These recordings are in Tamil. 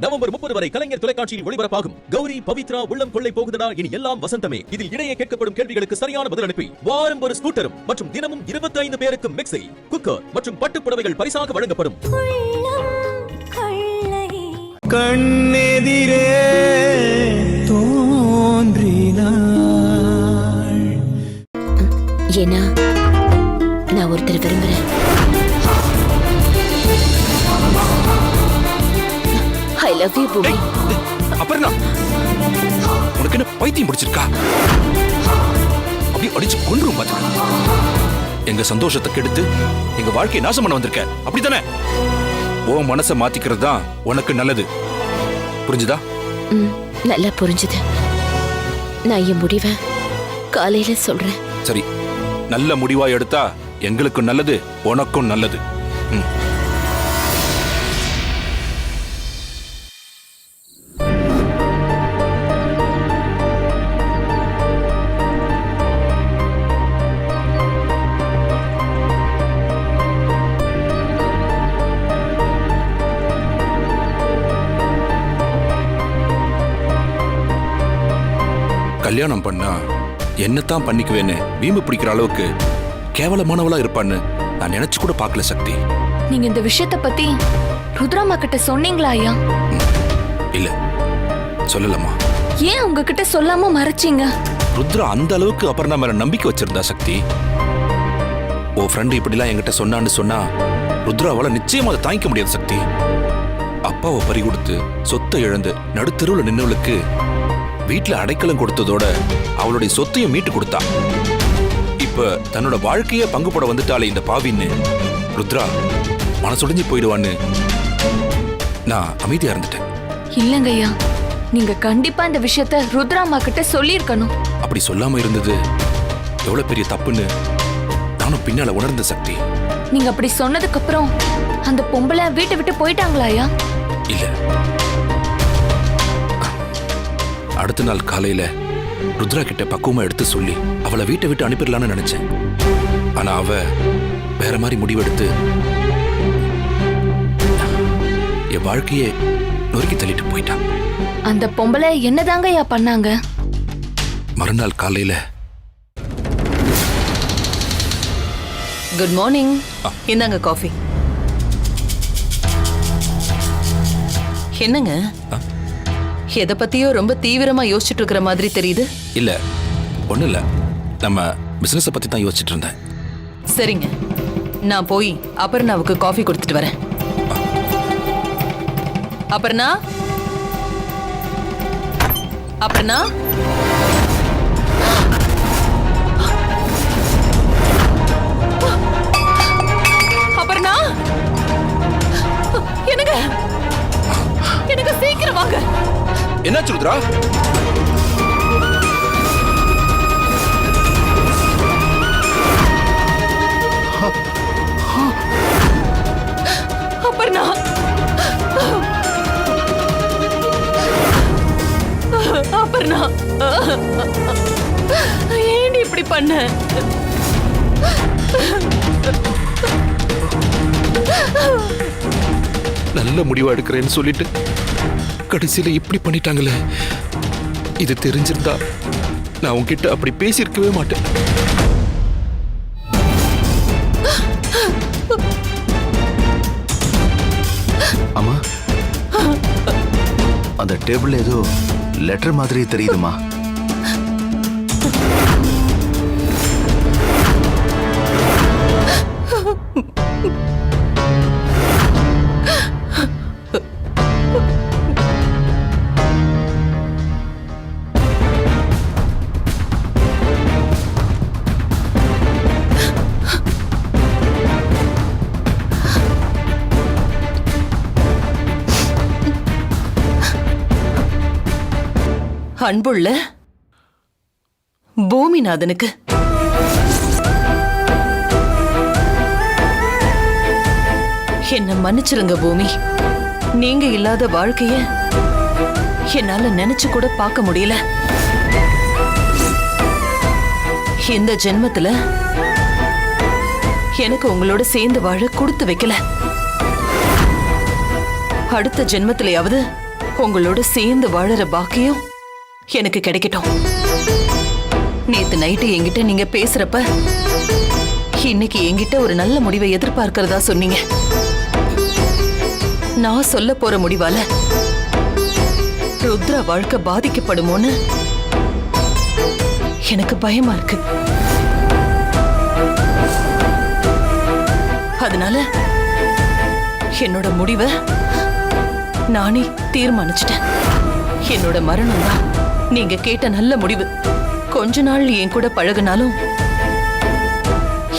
நவம்பர் 30 வரை கலைஞர் தொலைக்காட்சியில் ஒளிபரப்பாகும் கௌரி பவித்ரா உள்ளம் கொள்ளை போகுதடா இனி எல்லாம் வசந்தமே. இதில் இடையே கேட்கப்படும் கேள்விகளுக்கு சரியான பதில் அனுப்பி வாரம் ஒரு ஸ்கூட்டரும் மற்றும் தினமும் 25 பேருக்கு மிக்ஸி, குக்கர் மற்றும் பட்டுப் புடவைகள் பரிசாக வழங்கப்படும். கண்ணெதிரே தோன்றினாள். ஏன்னா நான் ஒருத்தர் விரும்புறேன். I love you, பூமி. அபர்ணா, உனக்கு என்ன பைத்தியம் பிடிச்சிருக்கா? அப்படியே அடிச்சு கொன்றும் பாத்துக்க. எங்க சந்தோஷத்தை கெடுத்து எங்க வாழ்க்கையை நாசம் பண்ண வந்திருக்க, அப்படித்தானே? உன் மனசை மாத்திக்கிறது தான் உனக்கு நல்லது. புரிஞ்சுதா? நல்லா புரிஞ்சுது. நான் என் முடிவை காலையில சொல்றேன். சரி, நல்ல முடிவா எடுத்தா எங்களுக்கும் நல்லது, உனக்கும் நல்லது. கல்யாணம் பண்ணா என்னத்தான் பண்ணிக்குவேன்னு வீம்பு பிடிக்கிற அளவுக்கு கேவலமானவளா இருப்பான்னு நான் நினைச்சு கூட பார்க்கல சக்தி. நீங்க இந்த விஷயத்த பத்தி ருத்ராமா கிட்ட சொன்னீங்களா ஐயா? இல்ல, சொல்லலம்மா. ஏன் உங்ககிட்ட சொல்லாம மறைச்சீங்க? ருத்ரா அந்த அளவுக்கு அபர்ணா மேல நம்பிக்கை வச்சிருந்தா சக்தி. ஓ ஃப்ரெண்ட் இப்படிலாம் என்கிட்ட சொன்னான்னு சொன்னா ருத்ராவால நிச்சயமா அதை தாங்கிக்க முடியாது சக்தி. அப்பாவை பறி கொடுத்து சொத்தை இழந்து நடுத்தெருவுல நின்னவளுக்கு வீட்டுல அடைக்கலம் கொடுத்ததோட அவளுடைய சொத்தையும் மீட்டு கொடுத்தா. இப்ப தன்னோட வாழ்க்கைய பங்கு போட வந்துட்டாலே இந்த பாவின்னு ருத்ரா மனசுடைஞ்சு போயிடுவான்னு நான் அமைதியா இருந்துட்டேன். இல்லங்க ஐயா, நீங்க கண்டிப்பா இந்த விஷயத்த ருத்ராமா கிட்ட சொல்லியிருக்கணும். அப்படி சொல்லாம இருந்தது எவ்வளவு பெரிய தப்புன்னு நானும் பின்னால உணர்ந்த சக்தி. நீங்க அப்படி சொன்னதுக்கு அப்புறம் அந்த பொம்பளை வீட்டை விட்டு போயிட்டாங்களா ஐயா? இல்ல, அடுத்த நாள் காலையில ருத்ரா கிட்ட பக்குவமா எடுத்து சொல்லி அவளை வீட்டை விட்டு அனுப்பிடலான்னு நினைச்சேன். ஆனா அவ வேற மாதிரி முடிவெடுத்து என் வாழ்க்கையே நொறுக்கி தள்ளிட்டு போயிட்டான். அந்த பொம்பளை என்னதாங்க ஐயா பண்ணாங்க? மறுநாள் காலையில குட் மார்னிங், இந்தாங்க காஃபி. என்னங்க, எதை பத்தியோ ரொம்ப தீவிரமா யோசிச்சுட்டு இருக்கிற மாதிரி தெரியுது. இல்ல, ஒண்ணு இல்ல, நம்ம பிசினஸ் பத்தி தான் யோசிச்சுட்டு இருந்தேன். சரிங்க, நான் போய் அபர்ணாவுக்கு காஃபி கொடுத்துட்டு வரேன். அபர்ணா, அபர்ணா, அபர்ணா, எனக்கு எனக்கு சீக்கிரம் வாங்க. என்னாச்சு ருத்ரா? அபர்ணா, அபர்ணா, ஏன் இப்படி பண்ண? நல்ல முடிவா எடுக்கிறேன்னு சொல்லிட்டு கடைசியில இப்படி பண்ணிட்டாங்களே. இது தெரிஞ்சிருந்தா நான் உன்கிட்ட அப்படி பேசியிருக்கவே மாட்டேன். அம்மா, அந்த டேபிள் ஏதோ லெட்டர் மாதிரி தெரியுதுமா. அன்புள்ள பூமிநாதனுக்கு என்ன மன்னிச்சிருங்க பூமி. நீங்க இல்லாத வாழ்க்கைய என்னால நினைச்சு கூட பார்க்க முடியல. இந்த ஜென்மத்துல எனக்கு உங்களோட சேர்ந்து வாழ கொடுத்து வைக்கல. அடுத்த ஜென்மத்திலேயாவது உங்களோட சேர்ந்து வாழற பாக்கியம் எனக்கு கிடைக்கட்டும். நேத்து நைட்டு என்கிட்ட நீங்க பேசுறப்ப இன்னைக்கு என்கிட்ட ஒரு நல்ல முடிவை எதிர்பார்க்கிறதா சொன்னீங்க. நான் சொல்ல போற முடிவால ருத்ரா வாழ்க்கை பாதிக்கப்படுமோன்னு எனக்கு பயமா இருக்கு. அதனால என்னோட முடிவை நானே தீர்மானிச்சிட்டேன். என்னோட மரணம் தான் நீங்க கேட்ட நல்ல முடிவு. கொஞ்ச நாள் என் கூட பழகுனாலும்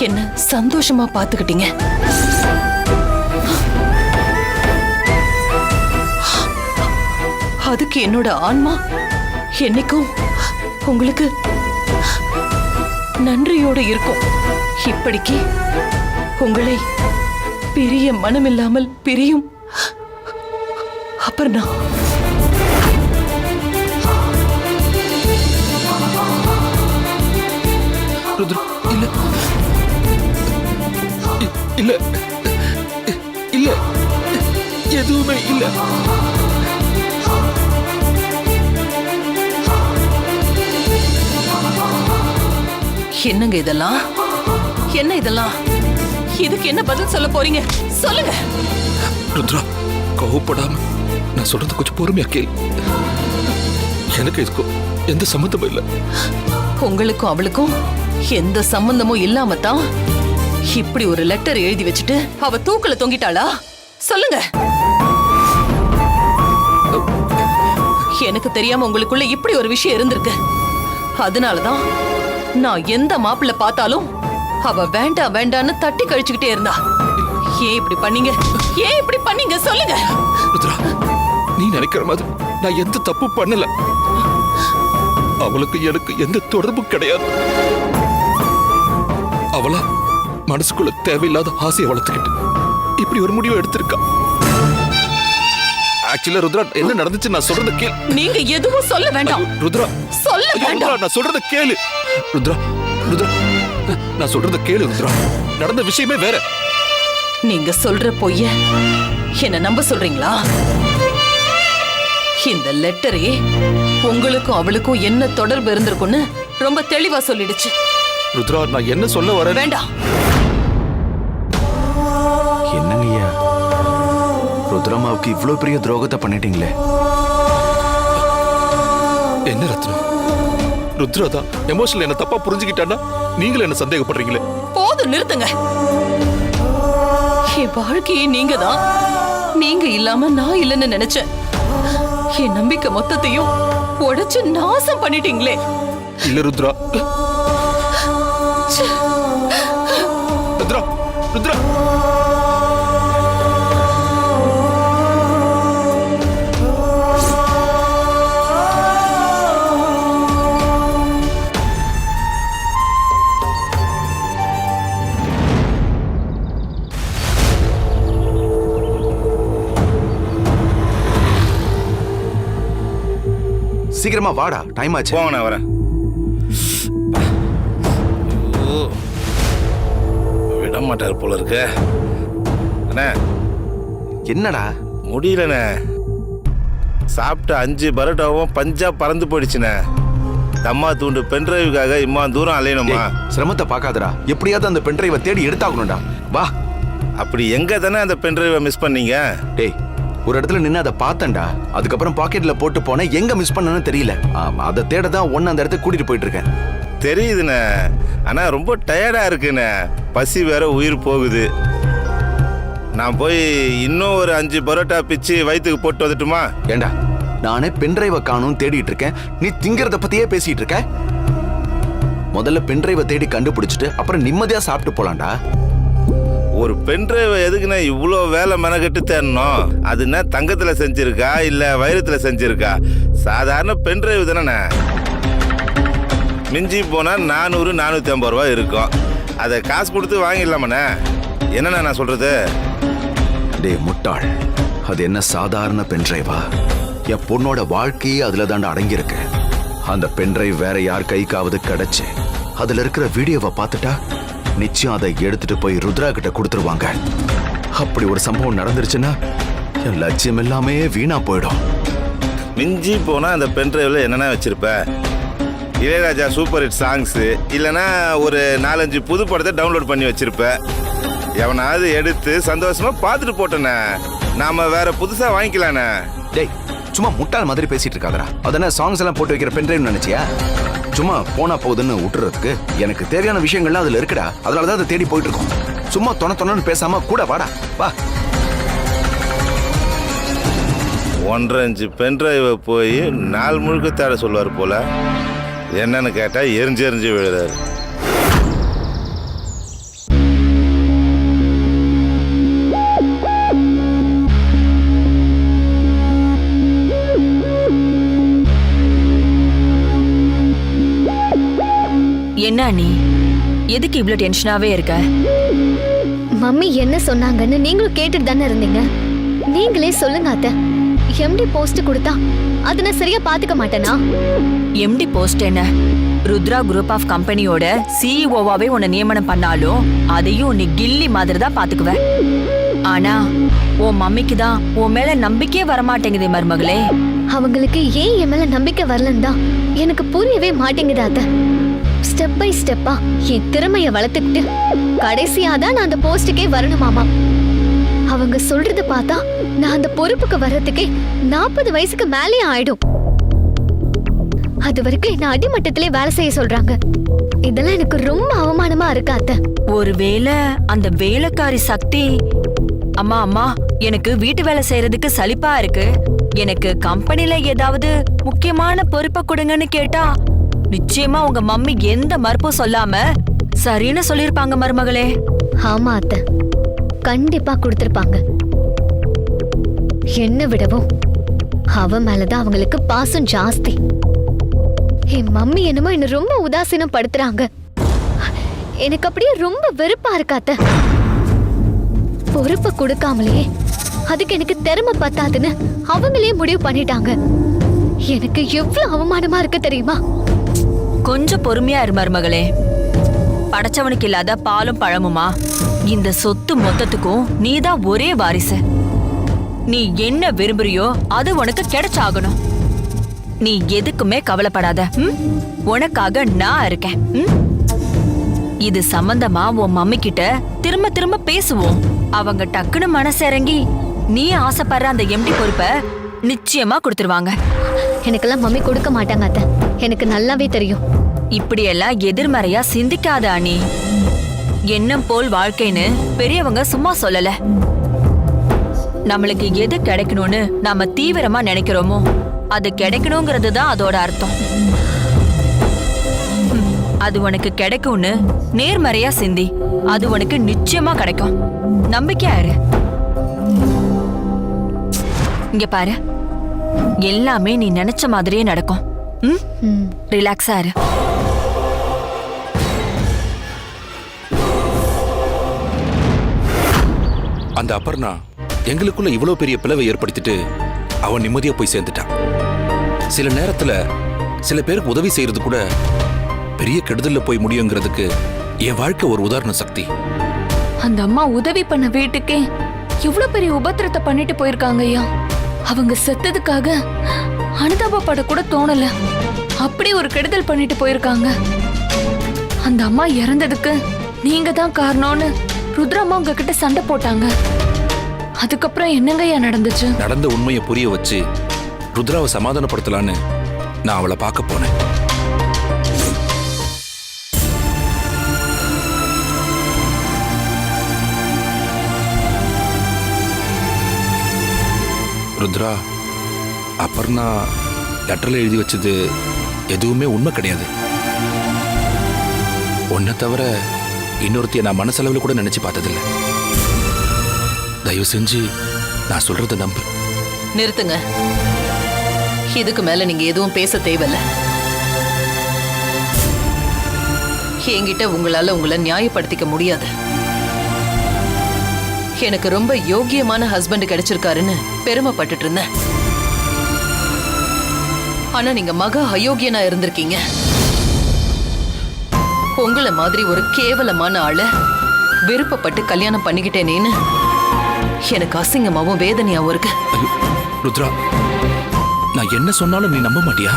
என்ன சந்தோஷமா பாத்துக்கிட்டீங்க. அதுக்கு என்னோட ஆன்மா என்னைக்கும் உங்களுக்கு நன்றியோட இருக்கும். இப்படிக்கு உங்களை பிரிய மனமில்லாமல் பிரியும் அபர்ணா. ருத்ரா, இல்ல இல்ல இல்ல எதுவுமே இல்ல. என்னங்க இதெல்லாம்? என்ன இதெல்லாம்? இதுக்கு என்ன பதில் சொல்ல போறீங்க? சொல்லுங்க. ருத்ரா, கோவப்படாம நான் சொல்றது கொஞ்சம் பொறுமையா கேள். எனக்கு இதுக்கும் எந்த சம்மந்தமும் இல்ல. உங்களுக்கும் அவளுக்கும் எந்த சம்பந்தமும் இல்லாம தான் இப்படி ஒரு லெட்டர் எழுதி வச்சுட்டு அவ தூக்குல தொங்கிட்டாளா? சொல்லுங்க. எனக்கு தெரியாம உங்களுக்குள்ள இப்படி ஒரு விஷயம் இருந்திருக்கு. அதனாலதான் நான் எந்த மாப்பிள்ளை பார்த்தாலும் அவ வேண்டாம் வேண்டான்னு தட்டி கழிச்சுக்கிட்டே இருந்தா. ஏன் இப்படி பண்ணீங்க? ஏன் இப்படி பண்ணீங்க? சொல்லுங்க. ருத்ரா, நீ நினைக்கிற மாதிரி நான் எந்த தப்பு பண்ணல. அவளுக்கு எனக்கு எந்த தொடர்பும் கிடையாது. அவளா மனசுக்குள்ள தேவையில்லாத ஆசையை வளர்த்துக்கிட்டு இப்படி ஒரு முடிவை எடுத்திருக்கா. ஆக்சுவலா ருத்ரா, என்ன நடந்துச்சு நான் சொல்றத கேளு. நீங்க எதுவும் சொல்ல வேண்டாம். ருத்ரா, சொல்ல வேண்டாம். ருத்ரா, நான் சொல்றத கேளு. ருத்ரா, ருத்ரா, நான் சொல்றத கேளு. ருத்ரா, நடந்த விஷயமே வேற. நீங்க சொல்ற பொய்ய என்ன நம்ப சொல்றீங்களா? இந்த லெட்டரே உங்களுக்கும் அவளுக்கும் என்ன தொடர்பு இருந்திருக்குன்னு ரொம்ப தெளிவா சொல்லிடுச்சு. ருத்ரா, நான் என்ன சொல்ல வரேன்? வேண்டாம். என்னங்கய்யா, ருத்ரமாவுக்கு இவ்ளோ பெரிய துரோகத்தை பண்ணிட்டீங்களே. என்ன ரத்னம், ருத்ரா தான் எமோஷனல் என்ன தப்பா புரிஞ்சுக்கிட்டான்னா நீங்களும் என்ன சந்தேகப்படுறீங்களே. போதும், நிறுத்துங்க. என் வாழ்க்கையே நீங்க தான். நீங்க இல்லாம நான் இல்லைன்னு நினைச்சேன். என் நம்பிக்கை மொத்தத்தையும் உடைச்சு நாசம் பண்ணிட்டீங்களே. இல்ல ருத்ரா. ருத்ரா, ருத்ரா. சீக்கிரமா வாடா, டைம் ஆச்சு. போங்க, நான் வரேன். விட மாட்டார் போல இருக்கு. அண்ணே, என்னடா? முடியலண்ணே. சாப்பிட்டு 5 பரோட்டாவும் பஞ்சா பறந்து போயிடுச்சுண்ணே. தம்மா தூண்டு பென்ட்ரைவுக்காக இம்மா தூரம் அலையணுமா? சிரமத்தை பார்க்காதடா, எப்படியாவது அந்த பென்ட்ரைவை தேடி எடுத்தாகணும்டா. வா. அப்படி எங்க தானே அந்த பென்ட்ரைவை மிஸ் பண்ணீங்க? டேய், ஒரு இடத்துல நின்று அதை பார்த்தேன்டா. அதுக்கப்புறம் பாக்கெட்ல போட்டு போனேன். எங்க மிஸ் பண்ணனு தெரியல. அதை தேட தான் ஒன்னு அந்த இடத்துக்கு கூட்டிட்டு போயிட்டு இருக்கேன். தெரியுதுண்ணே, ஆனா ரொம்ப டயர்டா இருக்குண்ணே. பசி வேற உயிர் போகுது. நான் போய் இன்னும் ஒரு 5 பரோட்டா பிச்சு வயிற்றுக்கு போட்டு வந்துட்டுமா? ஏண்டா, நானே பென்ட்ரைவை காணும் தேடிட்டு இருக்கேன், நீ திங்கிறத பத்தியே பேசிட்டு இருக்க. முதல்ல பென்ட்ரைவை தேடி கண்டுபிடிச்சிட்டு அப்புறம் நிம்மதியா சாப்பிட்டு போலாம்டா. ஒரு பென்ட்ரைவை எதுக்குண்ணே இவ்வளோ வேலை மெனக்கட்டு தேடணும்? அதுன்னா தங்கத்தில் செஞ்சிருக்கா இல்லை வைரத்தில் செஞ்சிருக்கா? சாதாரண பென்ட்ரைவ் தானே. மிஞ்சி போனால் 400-450 ரூபா இருக்கும். அதை காசு கொடுத்து வாங்கிடலாமண்ணே. என்னண்ணா நான் சொல்றது? டே முட்டாள், அது என்ன சாதாரண பென்ட்ரைவா? என் பொண்ணோட வாழ்க்கையே அதுல தாண்டா அடங்கியிருக்கு. அந்த பென்ட்ரைவ் வேற யார் கைக்காவது கிடைச்சு அதுல இருக்கிற வீடியோவை பார்த்துட்டா நிச்சயம் அதை எடுத்துட்டு போய் ருத்ரா கிட்ட கொடுத்துருவாங்க. அப்படி ஒரு சம்பவம் நடந்துருச்சுன்னா என் லட்சியம் எல்லாமே வீணா போயிடும். மிஞ்சி போனால் அந்த பென்ட்ரைவில் என்னென்ன வச்சிருப்ப? இளையராஜா சூப்பர் ஹிட் சாங்ஸு, இல்லைன்னா ஒரு 4-5 புது படத்தை டவுன்லோட் பண்ணி வச்சிருப்ப. எவனாவது எடுத்து சந்தோஷமா பார்த்துட்டு போட்டேண்ணே. நாம வேற புதுசா வாங்கிக்கலாண்ணே. டேய் சும்மா முட்டாள் மாதிரி பேசிட்டு இருக்காதடா. அதென்ன சாங்ஸ் எல்லாம் போட்டு வைக்கிற பென்ட்ரைவ் நினைச்சியா? சும்மா போனா போகுதுன்னு விட்டுறதுக்கு எனக்கு தேவையான விஷயங்கள்லாம் அதுல இருக்குடா. அதனாலதான் அதை தேடி போயிட்டு இருக்கோம். சும்மா தொணன்னு பேசாம கூட வாடா வா. 1.5 இன்ச் பென்ட்ரைவை போய் நாள் முழுக்க தேட சொல்லுவார் போல. என்னன்னு கேட்டா எரிஞ்சு விழுறாரு. என்ன நீ எதுக்கு இவ்ளோ டென்ஷனாவே இருக்க? மம்மி என்ன சொன்னாங்கன்னு நீங்களும் கேட்டுட்டு தானே இருந்தீங்க. நீங்களே சொல்லுங்க அத்தை. எம்டி போஸ்ட் கொடுத்தா அதை நான் சரியா பாத்துக்க மாட்டேனா? எம்டி போஸ்ட் என்ன? ருத்ரா குரூப் ஆஃப் கம்பெனியோட சிஇஓவாவே உன்னை நியமனம் பண்ணாலும் அதையும் நீ கில்லி மாதிரி தான் பாத்துக்குவ. ஆனா உன் மம்மிக்கு தான் உன் மேல நம்பிக்கையே வரமாட்டேங்குதே மருமகளே. அவங்களுக்கு ஏன் என் மேல நம்பிக்கை வரலன்னு தான் எனக்கு புரியவே மாட்டேங்குது அத்தை. ஸ்டெப் பை ஸ்டெப்பா என் திறமைய வளர்த்துக்கிட்டு கடைசியா தான் நான் அந்த போஸ்டுக்கே வரணுமாமா. அவங்க சொல்றத பார்த்தா நான் அந்த பொறுப்புக்கு வர்றதுக்கே 40 வயசுக்கு மேலே ஆயிடும். அது வரைக்கும் என்ன அடிமட்டத்திலே வேலை செய்ய சொல்றாங்க. இதெல்லாம் எனக்கு ரொம்ப அவமானமா இருக்கு அத்தை. ஒருவேளை அந்த வேலைக்காரி சக்தி அம்மா அம்மா எனக்கு வீட்டு வேலை செய்யறதுக்கு சலிப்பா இருக்கு, எனக்கு கம்பெனில ஏதாவது முக்கியமான பொறுப்பை கொடுங்கன்னு கேட்டா நிச்சயமா உங்க மம்மி எந்த மறுப்பும் சொல்லாம சரின்னு சொல்லிருப்பாங்க மருமகளே. ஆமா அத்தை, கண்டிப்பா கொடுத்திருப்பாங்க. என்ன விடவும் அவ மேலதான் அவங்களுக்கு பாசம் ஜாஸ்தி. என் மம்மி என்னமோ என்ன ரொம்ப உதாசீனம் படுத்துறாங்க. எனக்கு அப்படியே ரொம்ப வெறுப்பா இருக்காத்த. பொறுப்பை கொடுக்காமலே அதுக்கு எனக்கு திறமை பத்தாதுன்னு அவங்களே முடிவு பண்ணிட்டாங்க. எனக்கு எவ்வளவு அவமானமா இருக்கு தெரியுமா? கொஞ்சம் பொறுமையா இரு மருமகளே. படைச்சவனுக்கு இல்லாத பாலும் பழமுமா? இந்த சொத்து மொத்தத்துக்கும் நீதான் ஒரே வாரிசு. நீ என்ன விரும்புறியோ அது உனக்கு கிடைச்சாகணும். நீ எதுக்குமே கவலைப்படாத. உனக்காக நான் இருக்கேன். இது சம்பந்தமா உன் மம்மி கிட்ட திரும்ப திரும்ப பேசுவோம். அவங்க டக்குன்னு மனசிறங்கி நீ ஆசைப்படுற அந்த எம்டி பொறுப்பை நிச்சயமா கொடுத்துருவாங்க. எனக்கெல்லாம் மம்மி கொடுக்க மாட்டாங்க அத்தை, எனக்கு நல்லாவே தெரியும். இப்படியெல்லாம் எதிர்மறையா சிந்திக்காத அனி. எண்ணம் போல் வாழ்க்கைன்னு பெரியவங்க சும்மா சொல்லல. நம்மளுக்கு எது கிடைக்கணும்னு நாம தீவிரமா நினைக்கிறோமோ அது கிடைக்கணுங்கிறது தான் அதோட அர்த்தம். அது உனக்கு கிடைக்கும்னு நேர்மறையா சிந்தி, அது உனக்கு நிச்சயமா கிடைக்கும். நம்பிக்கையா இரு. இங்க பாரு, எல்லாமே நீ நினைச்ச மாதிரியே நடக்கும். ரிலாக்ஸா இரு. அந்த அபர்ணா எங்களுக்குள்ள இவ்வளவு பெரிய பிளவை ஏற்படுத்திட்டு அவன் நிம்மதியா போய் சேர்ந்துட்டான். சில நேரத்துல சில பேருக்கு உதவி செய்யறது கூட பெரிய கெடுதல்ல போய் முடியுங்கிறதுக்கு என் வாழ்க்கை ஒரு உதாரண சக்தி. அந்த அம்மா உதவி பண்ண வீட்டுக்கே இவ்வளவு பெரிய உபத்திரத்தை பண்ணிட்டு போயிருக்காங்க ஐயா. அவங்க செத்ததுக்காக அனுதாபப்பட கூட தோணல. அப்படி ஒரு கெடுதல் பண்ணிட்டு போயிருக்காங்க. அந்த அம்மா இறந்ததுக்கு நீங்க தான் காரணம்னு ருத்ரம்மா உங்ககிட்ட சண்டை போட்டாங்க. அதுக்கப்புறம் என்னங்க ஐயா நடந்துச்சு? நடந்த உண்மையை புரிய வச்சு ருத்ராவை சமாதானப்படுத்தலான்னு நான் அவளை பார்க்க போனேன். ருத்ரா, அபர்ணா லெட்டர்ல எழுதி வச்சது எதுவுமே உண்மை கிடையாது. உன்னை தவிர இன்னொருத்தைய நான் மனசளவில் கூட நினைச்சு பார்த்ததில்லை. தயவு செஞ்சு நான் சொல்றத நம்பு. நிறுத்துங்க. இதுக்கு மேல நீங்க எதுவும் பேச தேவையில்ல. என்கிட்ட உங்களால உங்களை நியாயப்படுத்திக்க முடியாது. எனக்கு ரொம்ப யோக்கியமான ஹஸ்பண்ட் கிடைச்சிருக்காருன்னு பெருமைப்பட்டுட்டு இருந்தேன். ஆனா நீங்க மகா அயோக்கியனா இருந்திருக்கீங்க. உங்களை மாதிரி ஒரு கேவலமான ஆளை விருப்பப்பட்டு கல்யாணம் பண்ணிக்கிட்டேனேன்னு எனக்கு அசிங்கமாவும் வேதனையாவும் இருக்கு. ருத்ரா, நான் நான் என்ன சொன்னாலும் நீ நம்ப மாட்டியா?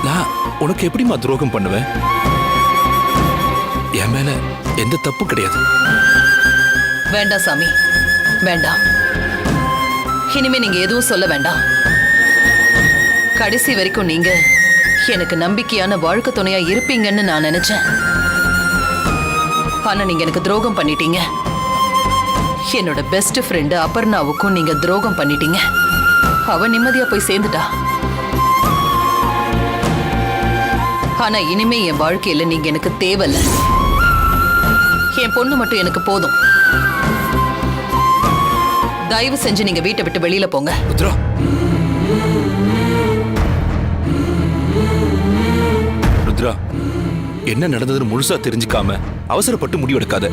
நான் உனக்கு எப்படிமா துரோகம் பண்ணுவேன்? என் மேல எந்த தப்பு கிடையாது. வேண்டாம் சாமி, வேண்டாம். இனிமே நீங்க எதுவும் சொல்ல வேண்டாம். கடைசி வரைக்கும் நீங்க எனக்கு நம்பிக்கையான வாழ்க்கை துணையா இருப்பீங்கன்னு நான் நினைச்சேன். ஆனா நீங்க எனக்கு துரோகம் பண்ணிட்டீங்க. என்னோட பெஸ்ட் ஃப்ரெண்டு அபர்ணாவுக்கும் நீங்க துரோகம் பண்ணிட்டீங்க. அவ நிம்மதியா போய் சேர்ந்துட்டா. ஆனா இனிமே என் வாழ்க்கையில நீங்க எனக்கு தேவையில்ல. என் பொண்ணு மட்டும் எனக்கு போதும். தயவு செஞ்சு நீங்க வீட்டை விட்டு வெளியில போங்க. ருத்ரா, ருத்ரா, என்ன நடந்ததுன்னு முழுசா தெரிஞ்சுக்காம அவசரப்பட்டு முடிவெடுக்காத.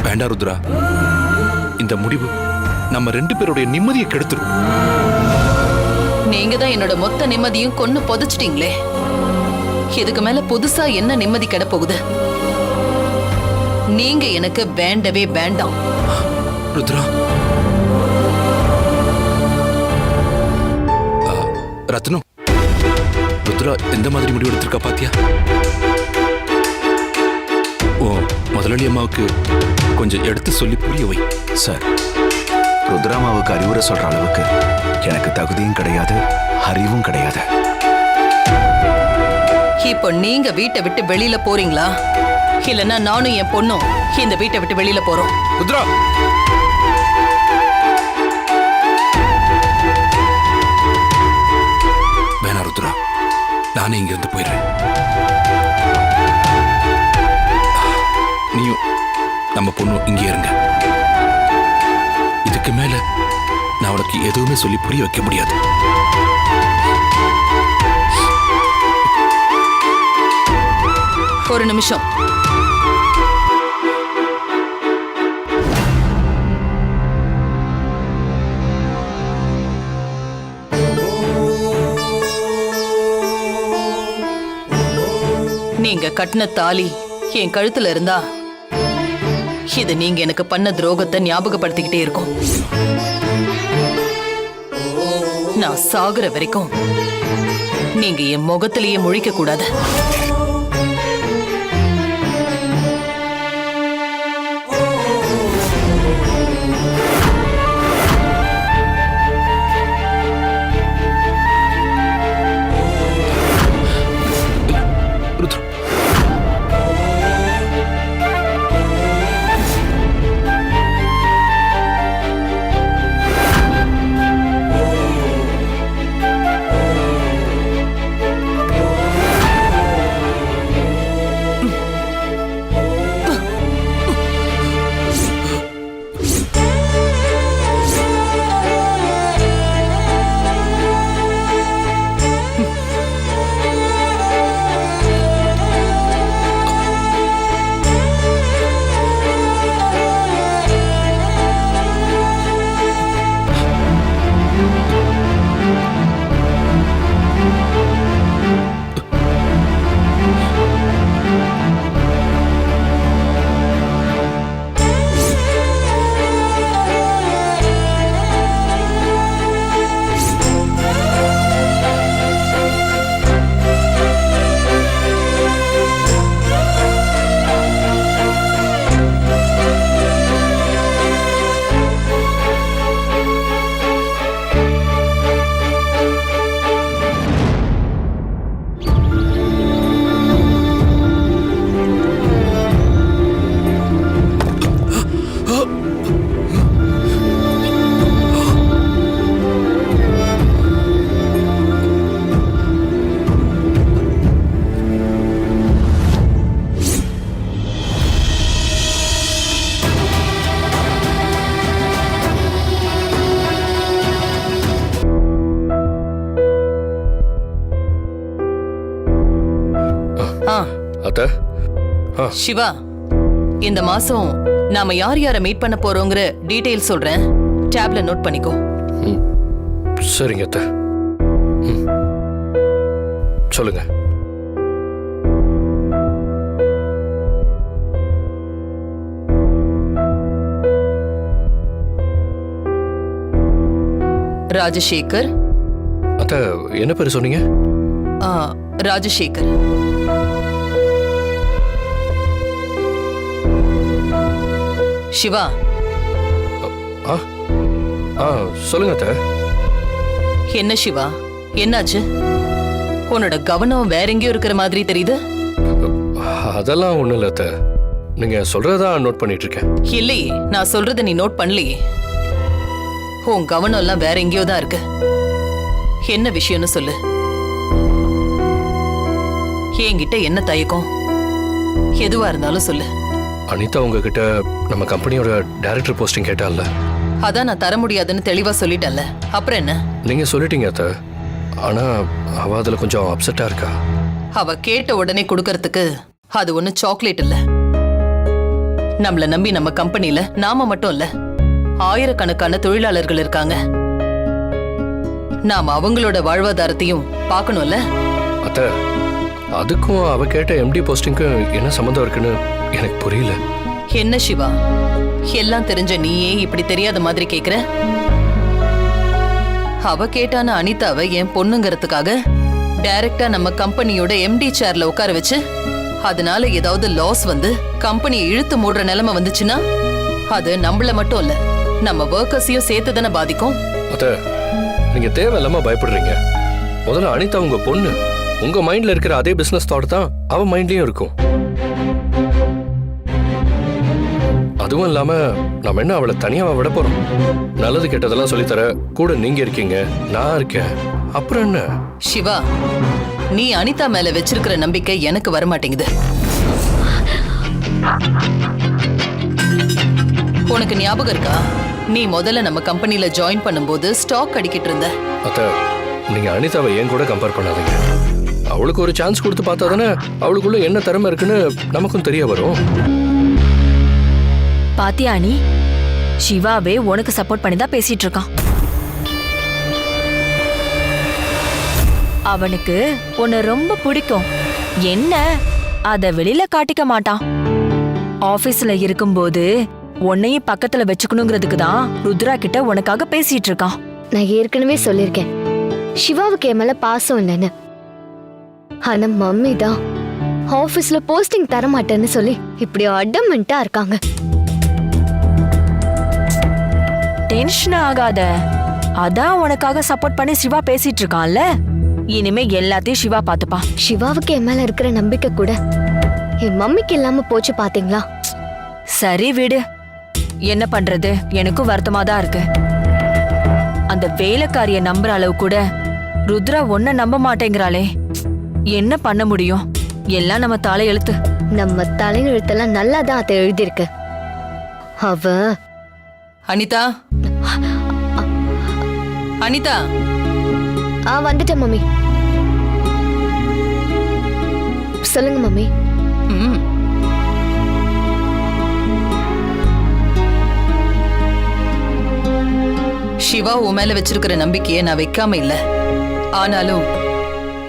வேண்டாம் ருத்ரா, இந்த முடிவு நம்ம 2 பேருடைய நிம்மதியை கெடுத்துரும். நீங்க தான் என்னோட மொத்த நிம்மதியும் கொன்னு புதைச்சிட்டீங்களே. இதுக்கு மேல புதுசா என்ன நிம்மதி கெட போகுது? நீங்க எனக்கு வேண்டவே வேண்டாம். ருத்ரா, ரத்னம், ருத்ரா எந்த மாதிரி முடிவு எடுத்திருக்கா பாத்தியா? ஓ முதலாளி அம்மாவுக்கு கொஞ்சம் எடுத்து சொல்லி புரிய வை. சார், ருத்ராமாவுக்கு அறிவுரை சொல்ற அளவுக்கு எனக்கு தகுதியும் கிடையாது, அறிவும் கிடையாது. இப்போ நீங்க வீட்டை விட்டு வெளியில போறீங்களா, இல்லைன்னா நானும் என் பொண்ணும் இந்த வீட்டை விட்டு வெளியில போறோம். ருத்ரா, வேணா ருத்ரா, நானே இங்கிருந்து போயிடுறேன். நீயும் நம்ம பொண்ணும் இங்கே இருங்க. இதுக்கு மேல நான் அவளுக்கு எதுவுமே சொல்லி புரிய வைக்க முடியாது. ஒரு நிமிஷம். நீங்க கட்டின தாலி என் கழுத்துல இருந்தா இது நீங்க எனக்கு பண்ண துரோகத்தை ஞாபகப்படுத்திக்கிட்டே இருக்கும். நான் சாகுற வரைக்கும் நீங்க என் முகத்திலேயே முழிக்க கூடாது. ருத்ரா, சிவா, இந்த மாசம் நாம யார் யாரை மீட் பண்ண போறோங்கிற டீடைல் சொல்றேன். டேப்ல நோட் பண்ணிக்கோ. சரிங்க அத்தை. சொல்லுங்க. ராஜசேகர். அத்தை என்ன பேர் சொன்னீங்க? ஆ, ராஜசேகர். சிவா. ஆ ஆ சொல்லுங்க அத்தை. என்ன சிவா, என்னாச்சு? உன்னோட கவனம் வேற எங்கேயோ இருக்கிற மாதிரி தெரியுது. அதெல்லாம் ஒண்ணும் இல்ல அத்தை. நீங்க சொல்றதா நோட் பண்ணிட்டு இருக்கேன். இல்லையே, நான் சொல்றத நீ நோட் பண்ணலையே. உன் கவனம் எல்லாம் வேற எங்கேயோ தான் இருக்கு. என்ன விஷயம்னு சொல்லு. என்கிட்ட என்ன தயக்கம்? எதுவா இருந்தாலும் சொல்லு. அனிதா உங்ககிட்ட நம்ம கம்பெனியோட டைரக்டர் போஸ்டிங் கேட்டால. அதான் நான் தர முடியாதுன்னு தெளிவா சொல்லிட்டேன்ல, அப்புறம் என்ன? நீங்க சொல்லிட்டீங்க அத்தை. ஆனா அவ அதுல கொஞ்சம் அப்செட்டா இருக்கா. அவ கேட்ட உடனே கொடுக்கறதுக்கு அது ஒண்ணு சாக்லேட் இல்ல. நம்மள நம்பி நம்ம கம்பெனில நாம மட்டும் இல்ல, ஆயிரக்கணக்கான தொழிலாளர்கள் இருக்காங்க. நாம அவங்களோட வாழ்வாதாரத்தையும் பார்க்கணும்ல. அத்தை அதுக்கும் அவ கேட்ட எம்டி போஸ்டிங்க்கு என்ன சம்மந்தம் இருக்குன்னு எனக்கு புரியல. என்ன சிவா, எல்லாம் தெரிஞ்ச நீயே இப்படி தெரியாத மாதிரி கேக்குற? அவ கேட்டான அனிதாவை என் பொண்ணுங்கிறதுக்காக டைரக்டா நம்ம கம்பெனியோட எம்டி சேர்ல உட்கார வச்சு, அதனால ஏதாவது லாஸ் வந்து கம்பெனியை இழுத்து மூடுற நிலைமை வந்துச்சுன்னா அது நம்மள மட்டும் இல்ல, நம்ம ஒர்க்கர்ஸையும் சேர்த்து தானே பாதிக்கும். அத்தை நீங்க தேவையில்லாம பயப்படுறீங்க. முதல்ல அனிதா உங்க பொண்ணு. உங்க மைண்ட்ல இருக்கிற அதே பிசினஸ் தாட் தான் அவ மைண்ட்லயும் இருக்கும். அதுவும் இல்லாம நம்ம என்ன அவளை தனியாவா விட போறோம்? நல்லது கெட்டதெல்லாம் சொல்லித்தர கூட நீங்க இருக்கீங்க, நான் இருக்கேன். அப்புறம் என்ன? சிவா, நீ அனிதா மேல வச்சிருக்கிற நம்பிக்கை எனக்கு வரமாட்டேங்குது. உனக்கு ஞாபகம் இருக்கா, நீ முதல்ல நம்ம கம்பெனில ஜாயின் பண்ணும்போது ஸ்டாக் அடிக்கிட்டு இருந்த? அத்தை நீங்க அனிதாவை ஏன் கூட கம்பேர் பண்ணாதீங்க. அவளுக்கு ஒரு சான்ஸ் கொடுத்து பார்த்தா தானே அவளுக்குள்ள என்ன திறமை இருக்குன்னு நமக்கும் தெரிய வரும். பாத்தியா நீ, சிவாவே உனக்கு சப்போர்ட் பண்ணி தான் பேசிட்டு இருக்கான். அவனுக்கு உன்னை ரொம்ப பிடிக்கும். என்ன, அத வெளியில காட்டிக்க மாட்டான். ஆபீஸ்ல இருக்கும்போது உன்னையும் பக்கத்துல வச்சுக்கணுங்கிறதுக்கு தான் ருத்ரா கிட்ட உனக்காக பேசிட்டு இருக்கான். நான் ஏற்கனவே சொல்லிருக்கேன் சிவாவுக்கு என் மேல பாசம் இல்லைன்னு. ஆனா மம்மி தான் ஆபீஸ்ல போஸ்டிங் தர மாட்டேன்னு சொல்லி இப்படி அடமெண்டா இருக்காங்க. டென்ஷன் ஆகாத, அதான் உனக்காக சப்போர்ட் பண்ணி சிவா பேசிட்டு இருக்கான்ல. இனிமே எல்லாத்தையும் சிவா பாத்துப்பா. சிவாவுக்கு என் மேல இருக்கிற நம்பிக்கை கூட என் மம்மிக்கு இல்லாம போச்சு பாத்தீங்களா? சரி விடு, என்ன பண்றது, எனக்கும் வருத்தமா தான் இருக்கு. அந்த வேலைக்காரிய நம்புற அளவு கூட ருத்ரா ஒன்ன நம்ப மாட்டேங்கிறாளே, என்ன பண்ண முடியும்? எல்லாம் நம்ம தலையெழுத்து. நம்ம தலையெழுத்தெல்லாம் நல்லா தான் அதை எழுதியிருக்கு. அவ அனிதா, அனிதா. வந்துட்டேன் மம்மி. சொல்லுங்க மம்மி. ம். சிவா உன் மேல வச்சிருக்கிற நம்பிக்கையை நான் வைக்காம இல்ல. ஆனாலும்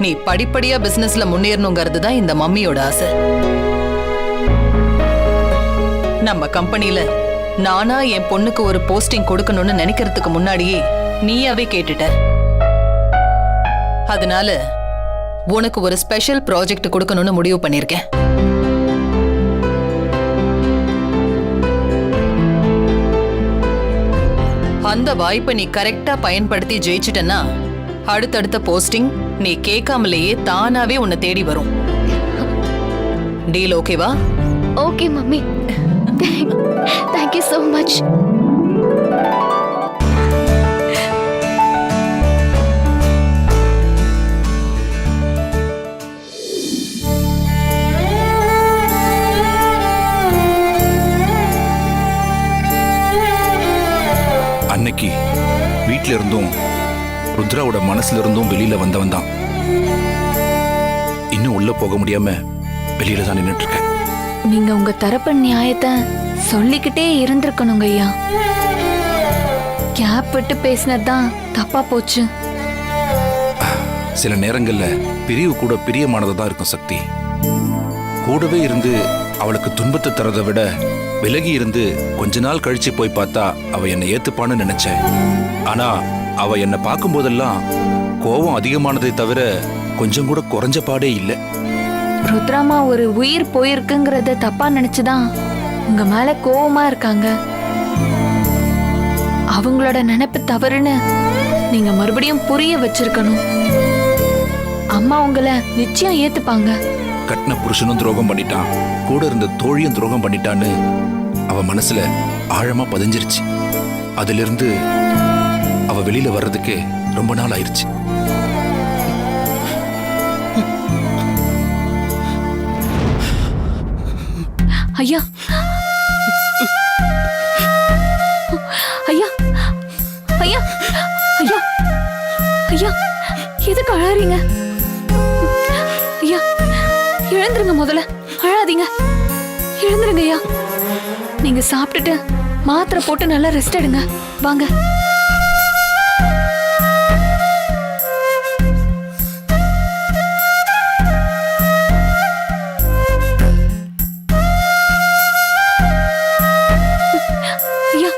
நீ படிப்படியா பிசினஸ்ல முன்னேறணுங்கிறது தான் இந்த மம்மியோட ஆசை. நம்ம கம்பெனில நானா என் பொண்ணுக்கு ஒரு போஸ்டிங் கொடுக்கணும்னு நினைக்கிறதுக்கு முன்னாடியே நீயாவே கேட்டுட்ட. அதனால உனக்கு ஒரு ஸ்பெஷல் ப்ராஜெக்ட் கொடுக்கணும்னு முடிவு பண்ணிருக்கேன். அந்த வாய்ப்பை நீ கரெக்டா பயன்படுத்தி ஜெயிச்சிட்டனா அடுத்தடுத்த போஸ்டிங் நீ கேட்காமலேயே தானாவே உன்னை தேடி வரும். டீல் ஓகேவா? Okay mummy. Thank you so much. அன்னைக்கு வீட்ல இருந்தும் ருத்ராவோட மனசுல இருந்தும் வெளியில வந்தவன் தான். இன்னும் உள்ள போக முடியாம வெளியில தான் நின்னுட்டு இருக்கேன். நீங்க உங்க தரப்பு நியாயத்தை சொல்லிக்கிட்டே இருந்திருக்கணுங்க ஐயா. கேப் விட்டு பேசினதுதான் தப்பா போச்சு. சில நேரங்கள்ல பிரிவு கூட பிரியமானதா தான் இருக்கும் சக்தி. கூடவே இருந்து அவளுக்கு துன்பத்தை தரதை விட விலகி இருந்து கொஞ்ச நாள் கழிச்சு போய் பார்த்தா அவ என்னை ஏத்துப்பான்னு நினைச்சேன். ஆனா அவ என்னை பார்க்கும் போதெல்லாம் கோபம் அதிகமானதை தவிர கொஞ்சம் கூட குறைஞ்ச பாடே இல்லை. ருத்ராமா ஒரு உயிர் போயிருக்குங்கிறத தப்பா நினைச்சுதான் உங்க மேல கோவமா இருக்காங்க. அவங்களோட நினைப்பு தவறுன்னு நீங்க மறுபடியும் புரிய வச்சிருக்கணும். அம்மா உங்களை நிச்சயம் ஏத்துப்பாங்க. கட்டின புருஷனும் துரோகம் பண்ணிட்டான், கூட இருந்த தோழியும் துரோகம் பண்ணிட்டான்னு அவ மனசுல ஆழமா பதிஞ்சிருச்சு. அதிலிருந்து அவ வெளியில வர்றதுக்கு ரொம்ப நாள் ஆயிருச்சு. ஐயா ஐயா ஐயா ஐயா ஐயா எதுக்கு அழறீங்க? ஐயா எழுந்துருங்க, முதல்ல அழாதீங்க, எழுந்துருங்க ஐயா. நீங்க சாப்பிட்டுட்டு மாத்திரை போட்டு நல்லா ரெஸ்ட் எடுங்க. வாங்க. ஐயா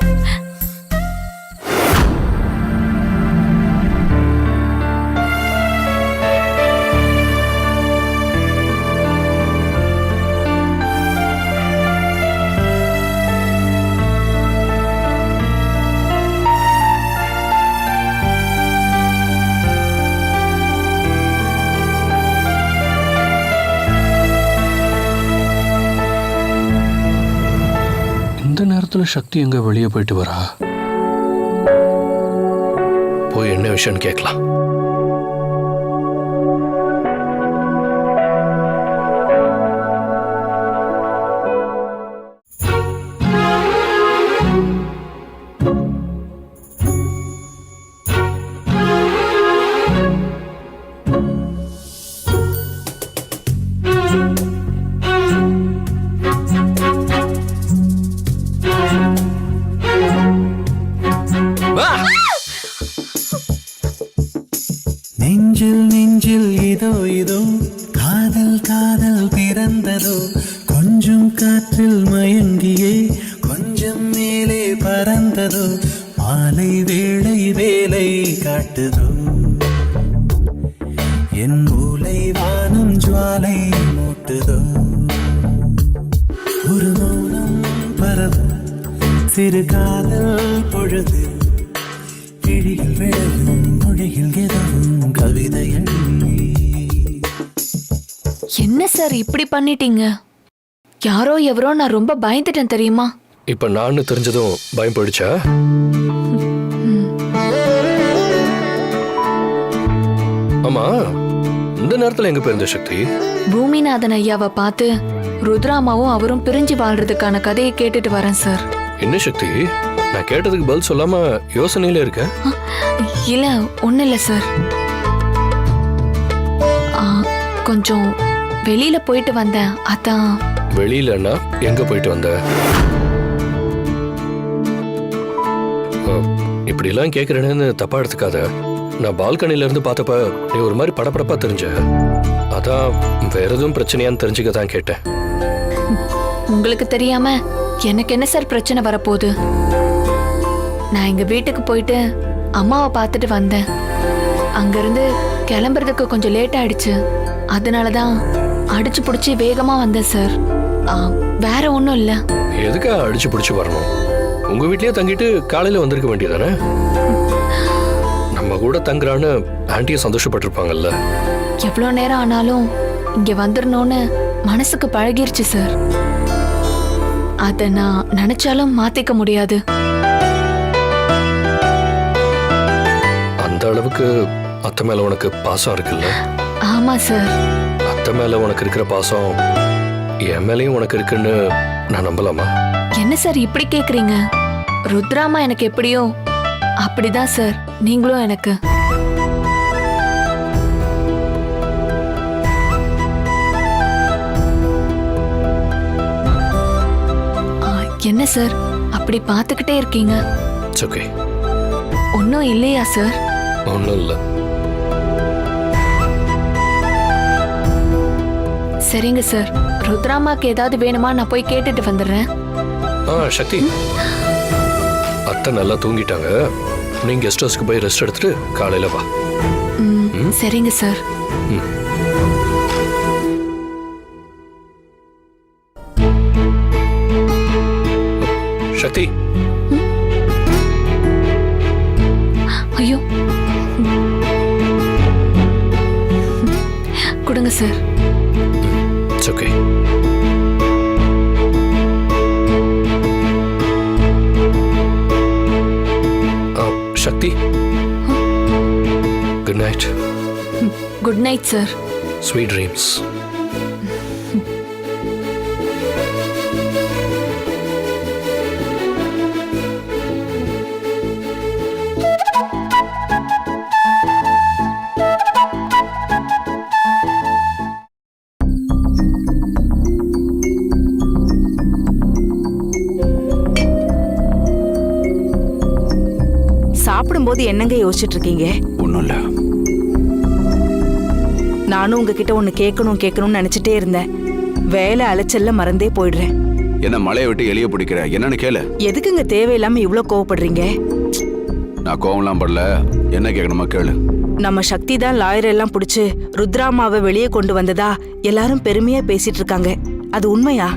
இந்த நேரத்துல சக்தி எங்க வெளியே போயிட்டு வரா? போய் என்ன விஷயம்னு கேட்கலாம். நெஞ்சில் நெஞ்சில் இதோ இதோ காதல் காதல் பிறந்ததோ, கொஞ்சம் காற்றில் மயங்கியே கொஞ்சம் மேலே பறந்ததோ, மாலை வேளை வேலை காட்டுதோ, என் மூளை வானம் ஜுவாலை மூட்டுதோ, ஒரு மௌனம் பரவும் சிறு காதல் பொழுது, விழிகள் விழவும் மொழிகள் எதவும் கவிதைகள். என்ன சார் இப்படி பண்ணிட்டீங்க? யாரோ எவரோ நான் ரொம்ப பயந்துட்டேன் தெரியுமா? இப்ப நான் தெரிஞ்சதும் பயம் போயிடுச்சா? ஆமா, இந்த நேரத்துல எங்க போயிருந்த சக்தி? பூமிநாதன் ஐயாவை பார்த்து ருத்ராமாவும் அவரும் பிரிஞ்சு வாழ்றதுக்கான கதையை கேட்டுட்டு வரேன் சார். என்ன சக்தி, நான் கேட்டதுக்கு பதில் சொல்லாம யோசனையில இருக்க? இல்ல ஒண்ணு இல்ல சார், கொஞ்சம் வெளியில போயிட்டு வந்தேன், அதான். வெளியிலன்னா எங்க போயிட்டு வந்த? இப்படி எல்லாம் கேக்குறேன்னு தப்பா எடுத்துக்காத. நான் பால்கனில இருந்து பார்த்தப்ப நீ ஒரு மாதிரி படபடப்பா தெரிஞ்ச, அதான் வேற எதுவும் பிரச்சனையான்னு தெரிஞ்சுக்க தான் கேட்டேன். உங்களுக்கு தெரியாம எனக்கு என்ன சார் பிரச்சனை வரப்போகுது? நான் எங்க வீட்டுக்கு போயிட்டு அம்மாவை பார்த்துட்டு வந்தேன். அங்கிருந்து கிளம்புறதுக்கு கொஞ்சம் லேட் ஆயிடுச்சு, அதனாலதான் அடிச்சு புடிச்சு வேகமா வந்தேன் சார். வேற ஒண்ணும் இல்ல. எதுக்கா அடிச்சு புடிச்சு வரணும்? உங்க வீட்லயே தங்கிட்டு காலையில வந்திருக்க வேண்டியதானே? நம்ம கூட தங்குறான்னு ஆண்டியை சந்தோஷப்பட்டிருப்பாங்கல்ல. எவ்வளவு நேரம் ஆனாலும் இங்க வந்துடணும்னு மனசுக்கு பழகிருச்சு சார். அத நான் நினைச்சாலும் மாத்திக்க முடியாது. அந்த அளவுக்கு அத்தை மேல உனக்கு பாசம் இருக்குல்ல? ஆமா சார். அத்தை மேல உனக்கு இருக்கிற பாசம் என் மேலயும் உனக்கு இருக்குன்னு நான் நம்பலாமா? என்ன சார் இப்படி கேக்குறீங்க? ருத்ராமா எனக்கு எப்படியோ அப்படிதான் சார் நீங்களும் எனக்கு. என்ன சார் அப்படி பார்த்துக்கிட்டே இருக்கீங்க? It's okay. ஒன்னும் இல்லையா சார்? ஒன்றும் இல்லை. சரிங்க சார், ருத்ராமாக்கு ஏதாவது வேணுமா நான் போய் கேட்டுட்டு வந்துடுறேன். சக்தி, அத்தை நல்லா தூங்கிட்டாங்க, நீ கெஸ்ட் ஹவுஸ்க்கு போய் ரெஸ்ட் எடுத்துட்டு காலையில வா. சரிங்க சார். சக்தி, ஐயோ கொடுங்க sir. It's okay. Sakthi, good night. Good night sir. Sweet dreams. சாப்பிடும்போது என்னங்க யோசிச்சுட்டு இருக்கீங்க? ஒன்றும் இல்லை. நானும் உங்ககிட்ட ஒன்னு கேட்கணும்னு நினைச்சிட்டே இருந்தேன். வேலை அலைச்சல்ல மறந்தே போயிடுறேன். என்ன மலையை விட்டு எலிய பிடிக்கிற? என்னன்னு கேளு. எதுக்குங்க தேவையில்லாம இவ்ளோ கோவப்படுறீங்க? நான் கோவம்லாம் படல. என்ன கேட்கணுமா கேளு. நம்ம சக்தி தான் லாயர் எல்லாம் பிடிச்சு ருத்ராமாவை வெளியே கொண்டு வந்ததா எல்லாரும் பெருமையா பேசிட்டு இருக்காங்க. அது உண்மையா?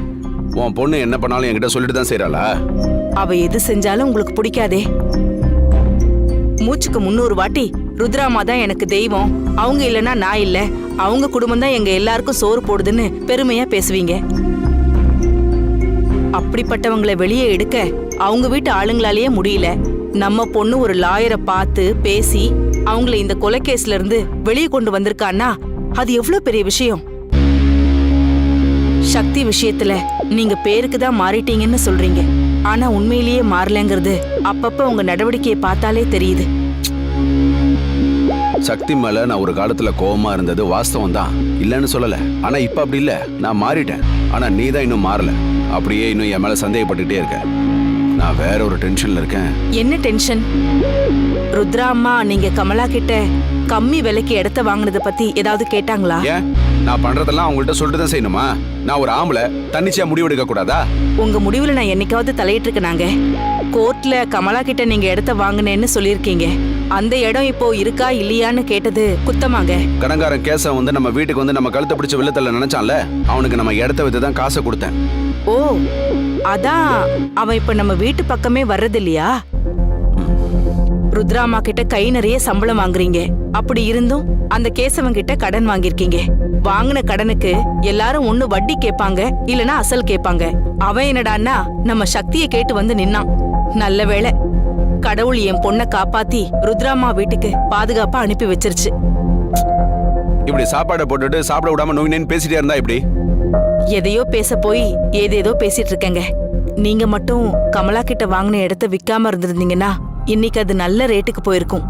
உன் பொண்ணு என்ன பண்ணாலும் என்கிட்ட சொல்லிட்டு தான் செய்யறாளா? அவ எது செஞ்சாலும் உங்களுக்கு பிடிக்காதே. மூச்சுக்கு 300 வாட்டி ருத்ராமா தான் எனக்கு தெய்வம், அவங்க இல்லைன்னா நான் இல்ல, அவங்க குடும்பம் தான் எங்க எல்லாருக்கும் சோறு போடுதுன்னு பெருமையா பேசுவீங்க. அப்படிப்பட்டவங்களை வெளியே எடுக்க அவங்க வீட்டு ஆளுங்களாலேயே முடியல. நம்ம பொண்ணு ஒரு லாயரை பார்த்து பேசி அவங்கள இந்த கொலைகேஸ்ல இருந்து வெளியே கொண்டு வந்திருக்கான்னா அது எவ்வளவு பெரிய விஷயம். சக்தி விஷயத்துல நீங்க பேருக்கு தான் மாறிட்டீங்கன்னு சொல்றீங்க, ஆனா உண்மையிலேயே மாறலங்கிறது அப்பப்ப உங்க நடவடிக்கையை பார்த்தாலே தெரியுது. சக்தி மேல நான் ஒரு காலத்துல கோவமா இருந்தது வாஸ்தவம் தான், இல்லன்னு சொல்லல. ஆனா இப்ப அப்படி இல்ல, நான் மாறிட்டேன். ஆனா நீ தான் இன்னும் மாறல. அப்படியே இன்னும் என் மேல சந்தேகப்பட்டுட்டே இருக்க. நான் வேற ஒரு டென்ஷன்ல இருக்கேன். என்ன டென்ஷன்? ருத்ரா அம்மா நீங்க கமலா கிட்ட கம்மி விலைக்கு இடத்த வாங்கினத பத்தி ஏதாவது கேட்டாங்களா? ஏன் நான் பண்றதெல்லாம் அவங்கள்ட்ட சொல்லிட்டு தான் செய்யணுமா? நான் ஒரு ஆம்பளை, தன்னிச்சையா முடிவெடுக்க கூடாதா? உங்க முடிவுல நான் என்னைக்காவது தலையிட்டு இருக்கேனாங்க? கோர்ட்ல கமலா கிட்ட நீங்க இடத்த வாங்கினேன்னு சொல்லியிருக்கீங்க. அந்த இடம் இப்போ இருக்கா இல்லையான்னு கேட்டது குத்தமாங்க? கடங்காரன் கேச வந்து நம்ம வீட்டுக்கு வந்து நம்ம கழுத்தை பிடிச்ச வெள்ளத்துல நினைச்சான்ல, அவனுக்கு நம்ம இடத்த வித்து தான் காசை கொடுத்தேன். ஓ, அதான் அவன் இப்ப நம்ம வீட்டு பக்கமே வர்றது இல்லையா? ருத்ராமா கிட்ட கை நிறைய சம்பளம் வாங்குறீங்க, அப்படி இருந்தும் அந்த கேசவன் கிட்ட கடன் வாங்கிருக்கீங்க. வாங்கின கடனுக்கு எல்லாரும் ஒண்ணு வட்டி கேட்பாங்க, இல்லனா அசல் கேட்பாங்க. அவன் என்னடான்னா நம்ம சக்தியை கேட்டு வந்து நின்னான். நல்ல வேளை கடவுள் என் பொண்ணை காப்பாத்தி ருத்ராமா வீட்டுக்கு பாதுகாப்பா அனுப்பி வச்சிருச்சு. இப்படி சாப்பாடை போட்டுட்டு சாப்பிட விடாம நோயினேன்னு பேசிட்டே இருந்தா இப்படி? எதையோ பேச போய் ஏதேதோ பேசிட்டு இருக்கேங்க. நீங்க மட்டும் கமலா கிட்ட வாங்கின இடத்த விக்காம இருந்திருந்தீங்கன்னா இன்னைக்கு அது நல்ல ரேட்டுக்கு போயிருக்கும்.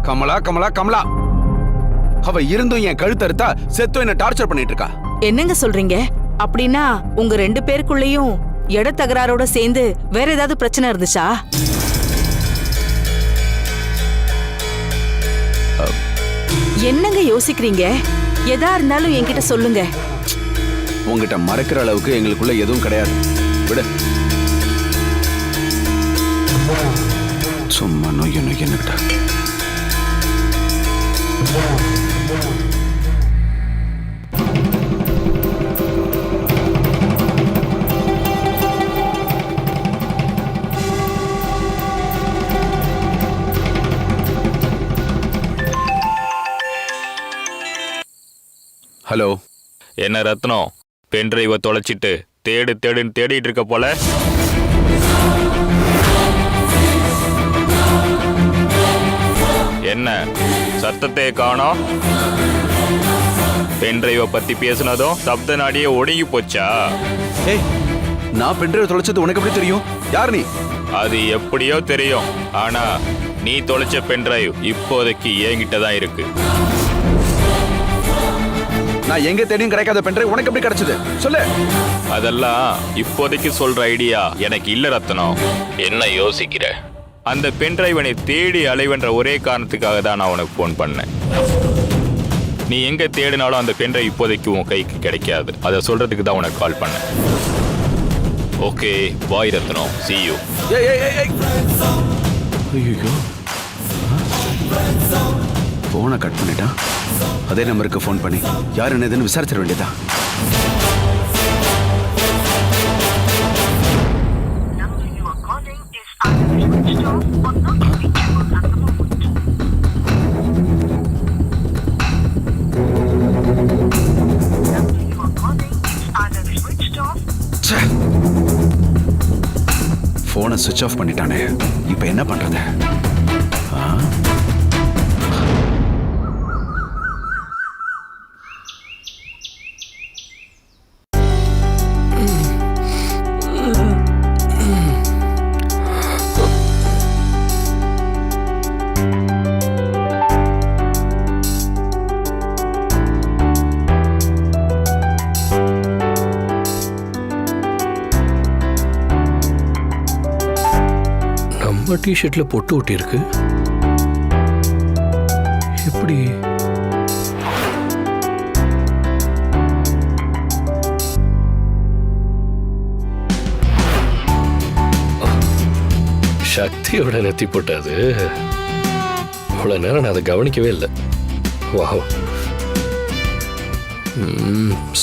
கமலா கமலா கமலா, அவ இருந்தும் என் கழுத்தறுத்தா செத்தும் என்ன டார்ச்சர் பண்ணிட்டு இருக்கா. என்னங்க சொல்றீங்க? அப்படின்னா உங்க 2 பேருக்குள்ளயும் இட தகராறோட சேர்ந்து வேற ஏதாவது பிரச்சனை இருந்துச்சா? என்னங்க யோசிக்கிறீங்க? எதா இருந்தாலும் என்கிட்ட சொல்லுங்க. உங்ககிட்ட மறைக்கிற அளவுக்கு எங்களுக்குள்ள எதுவும் கிடையாது. விடு. சும்மா நொய்ய நொய்யன்னுக்கிட்ட. ஹலோ. என்ன ரத்னம், பென்ட்ரைவை தொலைச்சிட்டு தேடுன்னு தேடிட்டு இருக்க போல. என்ன சத்தத்தை காணோம்? பென்ட்ரைவை பத்தி பேசினதும் சப்த நாடியே ஒடுங்கி போச்சா? ஏய், நான் பென்ட்ரைவ் தொலைச்சது உனக்கு எப்படி தெரியும்? யார் நீ? அது எப்படியோ தெரியும், ஆனா நீ தொலைச்ச பென்ட்ரைவ் இப்போதைக்கு என்கிட்ட தான் இருக்கு. நான் எங்க தேடியும் கிடைக்காத பென்ட்ரைவ் உனக்கு எப்படி கிடைச்சது சொல்லு. அதெல்லாம் இப்போதைக்கு சொல்ற ஐடியா எனக்கு இல்ல ரத்னம். என்ன யோசிக்கிற? அந்த பென்ட்ரைவனை தேடி அலைவென்ற ஒரே காரணத்துக்காக தான் நான் உனக்கு போன் பண்ணேன். நீ எங்க தேடினாலும் அந்த பென்ட்ரைவ் இப்போதைக்கு உன் கைக்கு கிடைக்காது. அதை சொல்றதுக்கு தான் உனக்கு கால் பண்ணேன். Okay bye Rathnam, see you. ஐயோ, போனை கட் பண்ணிட்டான். அதே நம்பருக்கு ஃபோன் பண்ணி யார் என்னதுன்னு விசாரிச்சிட வேண்டியதா. போனை சுவிட்ச் ஆஃப் பண்ணிட்டானே, இப்ப என்ன பண்றது? டிஷர்ட்ல பொட்டு ஒட்டி இருக்கு. எப்படி? சக்தியோட நெத்தி போட்டாது. இவ்வளவு நேரம் நான் அதை கவனிக்கவே இல்லை. Wow,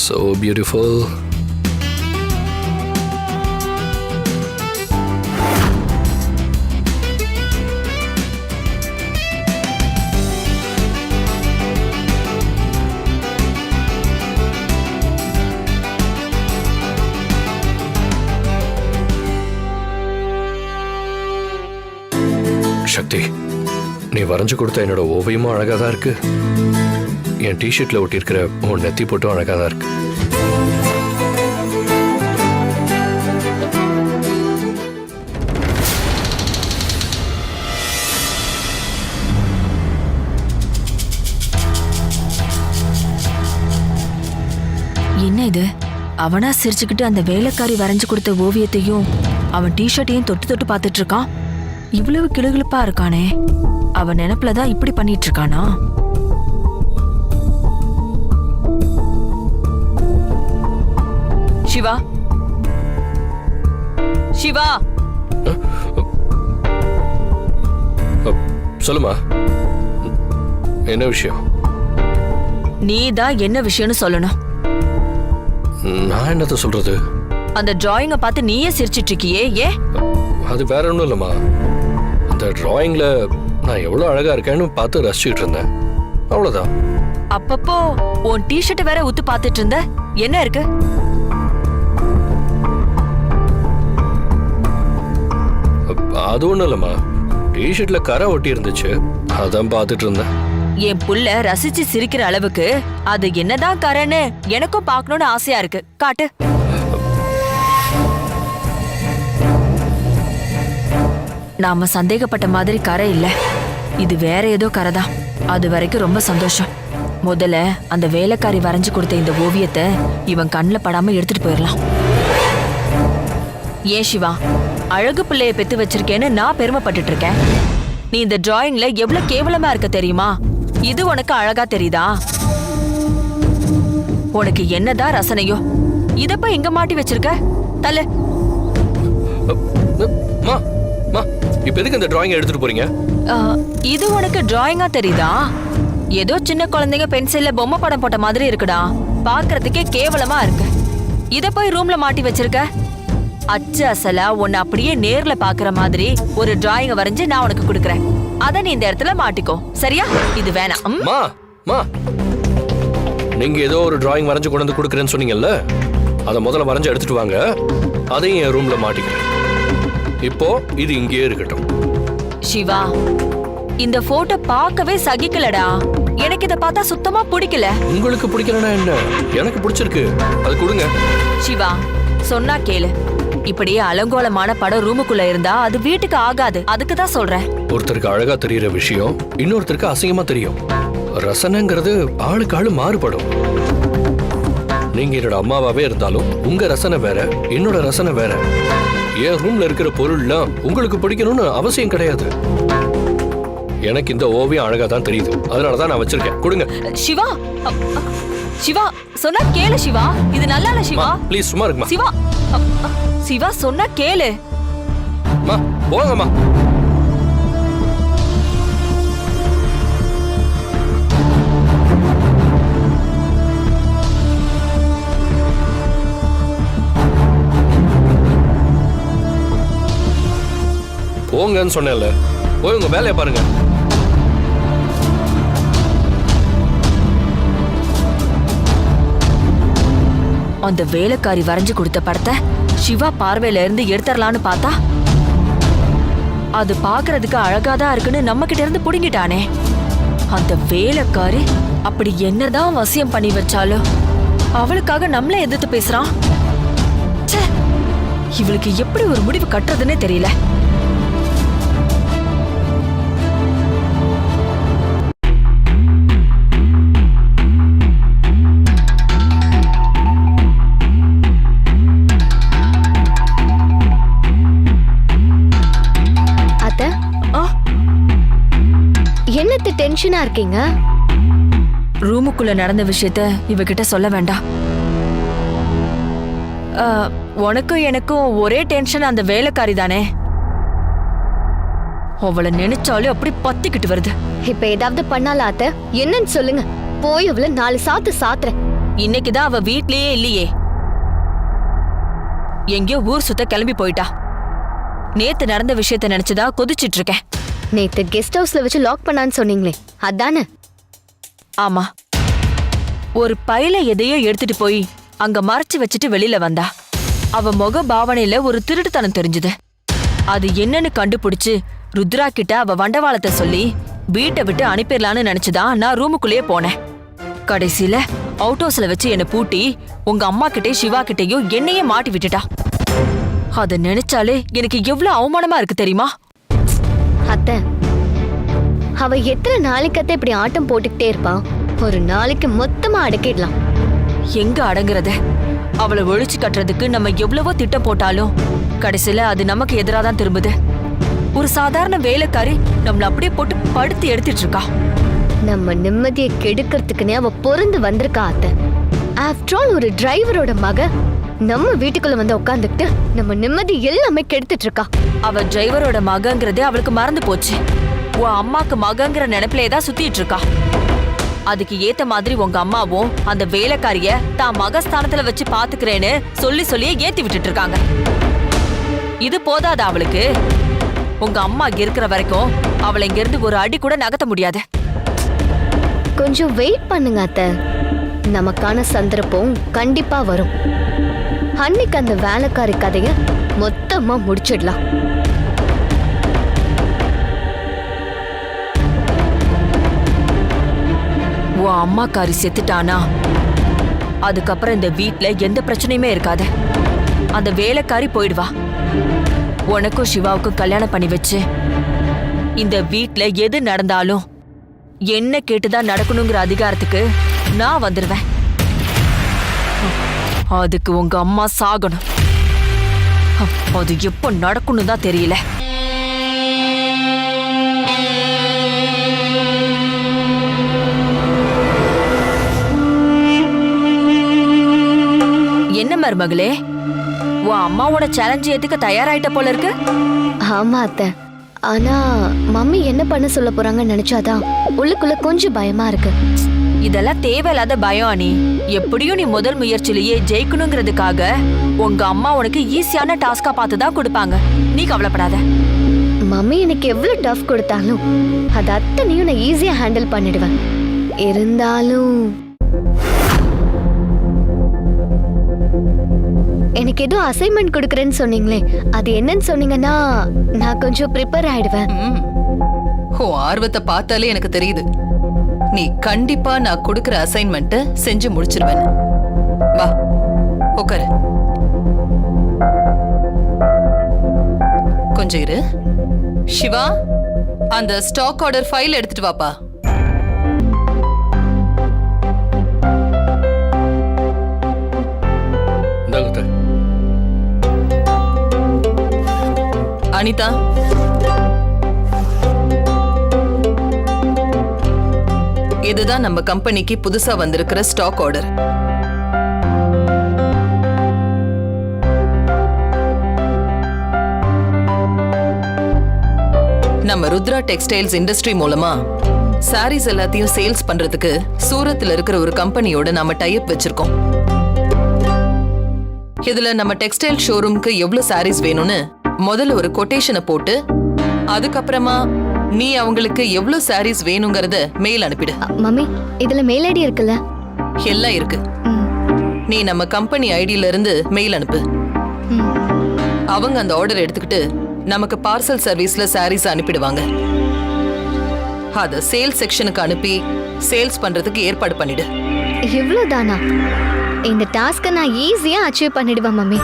so beautiful. சக்தி, நீ வரைஞ்சு கொடுத்த என்னோட ஓவியமும் அழகா தான் இருக்கு. என் டிஷர்ட்ல ஒட்டி இருக்கிற உன் நெத்தி போட்டும் அழகா தான் இருக்கு. என்ன இது? அவனா சிரிச்சுக்கிட்டு அந்த வேலைக்காரி வரைஞ்சு கொடுத்த ஓவியத்தையும் அவன் டிஷர்ட்டையும் தொட்டு தொட்டு பார்த்துட்டு இருக்கான். இவ்வளவு கிளுகிளுப்பா இருக்கானே, அவன் நினைப்புலதான் இப்படி பண்ணிட்டு இருக்கானா? சிவா, சிவா, சொல்லுமா, என்ன விஷயம்? நீதான் என்ன விஷயம்னு சொல்லணும். நான் என்னத்த சொல்றது? அந்த டிராயிங்க பார்த்து நீயே சிரிச்சிட்டு இருக்கியே, ஏ? அது வேற ஒண்ணும் இல்லம்மா. அந்த டிராயிங்ல நான் எவ்வளவு அழகா இருக்கேன்னு பார்த்து ரசிச்சுட்டு இருந்தேன், அவ்வளவுதான். அப்பப்போ உன் டிஷர்ட் வேற உத்து பார்த்துட்டு இருந்த, என்ன இருக்கு? அது ஒண்ணும் இல்லம்மா, டிஷர்ட்ல கரை ஒட்டி இருந்துச்சு, அதான் பார்த்துட்டு இருந்தேன். என் புள்ள ரசிச்சு சிரிக்கிற அளவுக்கு அது என்னதான் கரைன்னு எனக்கும் பார்க்கணும்னு ஆசையா இருக்கு, காட்டு. நாம சந்தேகப்பட்ட மாதிரி கரை இல்ல, இது வேற ஏதோ கரை தான். அது வரைக்கும் ரொம்ப சந்தோஷம். முதல்ல அந்த வேலைக்காரி வரைஞ்சு கொடுத்த இந்த ஓவியத்தை இவன் கண்ணில் படாம எடுத்துட்டு போயிடலாம். ஏன் சிவா, அழகு பிள்ளைய பெத்து வச்சிருக்கேன்னு நான் பெருமைப்பட்டுட்டு இருக்கேன். நீ இந்த டிராயிங்ல எவ்வளவு கேவலமா இருக்க தெரியுமா? இது உனக்கு அழகா தெரியுதா? உனக்கு என்னதான் ரசனையோ இத போய் எங்க மாட்டி வச்சிருக்க? தல, இப்ப எதுக்கு இந்த டிராயிங் எடுத்துட்டு போறீங்க? இது உனக்கு டிராயிங்கா தெரியுதா? ஏதோ சின்ன குழந்தைங்க பென்சில்ல பொம்மை படம் போட்ட மாதிரி இருக்குடா, பாக்குறதுக்கே கேவலமா இருக்கு. இத போய் ரூம்ல மாட்டி வச்சிருக்க? அச்சு அசலா உன்னை அப்படியே நேர்ல பாக்குற மாதிரி ஒரு டிராயிங்க வரைஞ்சு நான் உனக்கு கொடுக்கறேன். அத நீ இந்த இடத்துல மாட்டிக்கோ, சரியா? இது வேணாம். நீங்க ஏதோ ஒரு டிராயிங் வரைஞ்சு கொண்டு வந்து கொடுக்கறேன்னு சொன்னீங்கல்ல, அதை முதல்ல வரைஞ்சு எடுத்துட்டு வாங்க, அதையும் என் ரூம்ல மாட்டிக்கிறேன். இப்போ இது இங்கேயே இருக்கட்டும். சிவா, இந்த போட்டோ பார்க்கவே சகிக்கலடா. எனக்கு இத பார்த்தா சுத்தமா பிடிக்கல. உங்களுக்கு பிடிக்கலனா என்ன? எனக்கு பிடிச்சிருக்கு, அது கொடுங்க. சிவா, சொன்னா கேளு. இப்படியே அலங்கோலமான படம் ரூமுக்குள்ள இருந்தா அது வீட்டுக்கு ஆகாது, அதுக்கு தான் சொல்றேன். ஒருத்தருக்கு அழகா தெரியற விஷயம் இன்னொருத்தருக்கு அசிங்கமா தெரியும். ரசனைங்கிறது ஆளுக்கு ஆளு மாறுபடும். நீங்க என்னோட அம்மாவாவே இருந்தாலும் உங்க ரசனை வேற, என்னோட ரசனை வேற. என் ரூம்ல இருக்கிற பொருள்லாம் உங்களுக்கு பிடிக்கணும்னு அவசியம் கிடையாது. எனக்கு இந்த ஓவியம் அழகா தான் தெரியுது, அதனாலதான் நான் வச்சிருக்கேன். கொடுங்க. சிவா, சிவா, சொன்னா கேளு சிவா, இது நல்லா இல்ல சிவா. ப்ளீஸ் சும்மா இருக்குமா? சிவா, சிவா, சொன்னா கேளு. போங்கம்மா. போங்கன்னு சொன்னேன்ல, போய் உங்க வேலையை பாருங்க. அந்த வேலைக்காரி வரைஞ்சு கொடுத்த படத்தை சிவா பார்வையில இருந்து எடுத்துடலான்னு பார்த்தா அது பாக்குறதுக்கு அழகாதான் இருக்குன்னு நம்ம கிட்ட இருந்து புடுங்கிட்டானே. அந்த வேலைக்காரி அப்படி என்னதான் வசியம் பண்ணி வச்சாலும் அவளுக்காக நம்மள எதிர்த்து பேசுறான். ச்சே, இவளுக்கு எப்படி ஒரு முடிவு கட்டுறதுன்னே தெரியல. என்னத்து டென்ஷனா இருக்கீங்க? ரூமுக்குள்ள நடந்த விஷயத்த இவகிட்ட சொல்ல வேண்டாம். உனக்கும் எனக்கும் ஒரே டென்ஷன் அந்த வேலைக்காரி தானே. அவளை நினைச்சாலே அப்படி பத்திக்கிட்டு வருது. இப்ப ஏதாவது பண்ணால அத்த, என்னன்னு சொல்லுங்க. போய் அவளை 4 சாத்து சாத்துறேன். இன்னைக்குதான் அவ வீட்லயே இல்லையே, எங்கேயோ ஊர் சுத்த கிளம்பி போயிட்டா. நேத்து நடந்த விஷயத்த நினைச்சுதான் கொதிச்சிட்டு இருக்கேன். நேத்து கெஸ்ட் ஹவுஸ்ல வச்சு லாக் பண்ணான்னு சொன்னீங்களே, அதானே? ஆமா, ஒரு பையில எதையோ எடுத்துட்டு போய் அங்க மறைச்சு வச்சுட்டு வெளியில வந்தா. அவ முக பாவனையில ஒரு திருட்டுத்தனம் தெரிஞ்சுது. அது என்னன்னு கண்டுபிடிச்சு ருத்ரா கிட்ட அவ வண்டவாளத்தை சொல்லி வீட்டை விட்டு அனுப்பிடலான்னு நினைச்சுதான் நான் ரூமுக்குள்ளேயே போனேன். கடைசியில அவுட் ஹவுஸ்ல வச்சு என்னை பூட்டி உங்க அம்மா கிட்டே சிவா கிட்டேயும் என்னையே மாட்டி விட்டுட்டா. அத நினைச்சாலே எனக்கு எவ்வளவு அவமானமா இருக்கு தெரியுமா? அத்த, அவ எத்தனை நாளைக்கு இப்படி ஆட்டம் போட்டுக்கிட்டே இருப்பா? ஒரு நாளைக்கு மொத்தமா அடக்கிடலாம். எங்க அடங்குறது? அவளை ஒழிச்சு கட்டுறதுக்கு நம்ம எவ்வளவோ திட்டம் போட்டாலும் கடைசியில அது நமக்கு எதிராதான் திரும்புது. ஒரு சாதாரண வேலைக்காரி நம்மள அப்படியே போட்டு படுத்து எடுத்துட்டு இருக்கா. நம்ம நிம்மதியை கெடுக்கிறதுக்குன்னே அவ பொருந்து வந்திருக்கா அத்த. ஆஃப்டர் ஆல் ஒரு டிரைவரோட மக நம்ம வீட்டுக்குள்ள வந்து உட்காந்துக்கிட்டு நம்ம நிம்மதி எல்லாமே கெடுத்துட்டு இருக்கா. அவ டிரைவரோட மகங்கிறதே அவளுக்கு மறந்து போச்சு. உன் அம்மாக்கு மகங்கிற நினைப்பிலேதான் சுத்திட்டு இருக்கா. அதுக்கு ஏத்த மாதிரி உங்க அம்மாவும் அந்த வேலைக்காரிய தான் மகஸ்தானத்துல வச்சு பாத்துக்கிறேன்னு சொல்லியே ஏத்தி விட்டுட்டு இருக்காங்க. இது போதாது அவளுக்கு. உங்க அம்மா இருக்கிற வரைக்கும் அவளை இங்க இருந்து ஒரு அடி கூட நகர்த்த முடியாது. கொஞ்சம் வெயிட் பண்ணுங்க அத்த, நமக்கான சந்தர்ப்பம் கண்டிப்பா வரும். அன்னைக்கு அந்த வேலைக்காரி கதைய மொத்தமா முடிச்சிடலாம். உன் அம்மாக்காரி செத்துட்டானா அதுக்கப்புறம் இந்த வீட்ல எந்த பிரச்சனையுமே இருக்காது. அந்த வேலைக்காரி போயிடுவா. உனக்கும் சிவாவுக்கும் கல்யாணம் பண்ணி வச்சு இந்த வீட்ல எது நடந்தாலும் என்ன கேட்டுதான் நடக்கணுங்கிற அதிகாரத்துக்கு நான் வந்துருவேன். அதுக்கு உங்க அம்மா சாகணும். அது எப்போ நடக்கணும் தான் தெரியல. என்ன மருமகளே, உன் அம்மாவோட சேலஞ்ச் ஏத்துக்க தயாராயிட்ட போல இருக்கு. ஆமா அத்த, ஆனா மம்மி என்ன பண்ண சொல்ல போறாங்கன்னு நினைச்சாதான் உள்ளுக்குள்ள கொஞ்சம் பயமா இருக்கு. இதெல்லாம் தேவையில்லாத பயம் அனி. எப்படியும் நீ முதல் முயற்சியிலேயே ஜெயிக்கணுங்கிறதுக்காக உங்க அம்மா உனக்கு ஈஸியான டாஸ்கா பார்த்துதான் கொடுப்பாங்க. நீ கவலைப்படாத. மம்மி எனக்கு எவ்வளவு டஃப் கொடுத்தாலும் அது அத்தனையும் நான் ஈஸியா ஹேண்டில் பண்ணிடுவேன். இருந்தாலும் எனக்கு ஏதோ அசைன்மெண்ட் கொடுக்கறேன்னு சொன்னீங்களே, அது என்னன்னு சொன்னீங்கன்னா நான் கொஞ்சம் ப்ரிப்பேர் ஆயிடுவேன். ஓ ஆர்வத்தை பார்த்தாலே எனக்கு தெரியுது. நீ கண்டிப்பா நான் கொடுக்கிற அசைன்மெண்ட் செஞ்சு முடிச்சிருவேன். வா உட்காரு. கொஞ்சம் இரு. சிவா, அந்த ஸ்டாக் ஆர்டர் ஃபைல் எடுத்துட்டு வாப்பா. அனிதா, இதுதான் நம்ம கம்பெனிக்கு புதுசா வந்திருக்கிற ஸ்டாக் ஆர்டர். நம்ம ருத்ரா டெக்ஸ்டைல்ஸ் இண்டஸ்ட்ரி மூலமா சாரீஸ் எல்லாத்தையும் சேல்ஸ் பண்றதுக்கு சூரத்ல இருக்கிற ஒரு கம்பெனியோட நாம டைப் வச்சிருக்கோம். இதுல நம்ம டெக்ஸ்டைல் ஷோரூம்க்கு எவ்வளவு சாரீஸ் வேணும்னு முதல்ல ஒரு கொட்டேஷனை போட்டு அதுக்கப்புறமா நீ அவங்களுக்கு எவ்வளவு சாரீஸ் வேணுங்கறத மெயில் அனுப்பிடு. மம்மி இதுல மெயில் ஐடி இருக்குல்ல? எல்லாம் இருக்கு. நீ நம்ம கம்பெனி ஐடியில இருந்து மெயில் அனுப்பு. அவங்க அந்த ஆர்டர் எடுத்துக்கிட்டு நமக்கு பார்சல் சர்வீஸ்ல சாரீஸ் அனுப்பிடுவாங்க. அத சேல்ஸ் செக்ஷனுக்கு அனுப்பி சேல்ஸ் பண்றதுக்கு ஏற்பாடு பண்ணிடு. இவ்வளவுதானா? இந்த டாஸ்க நான் ஈஸியா அச்சீவ் பண்ணிடுவேன் மம்மி.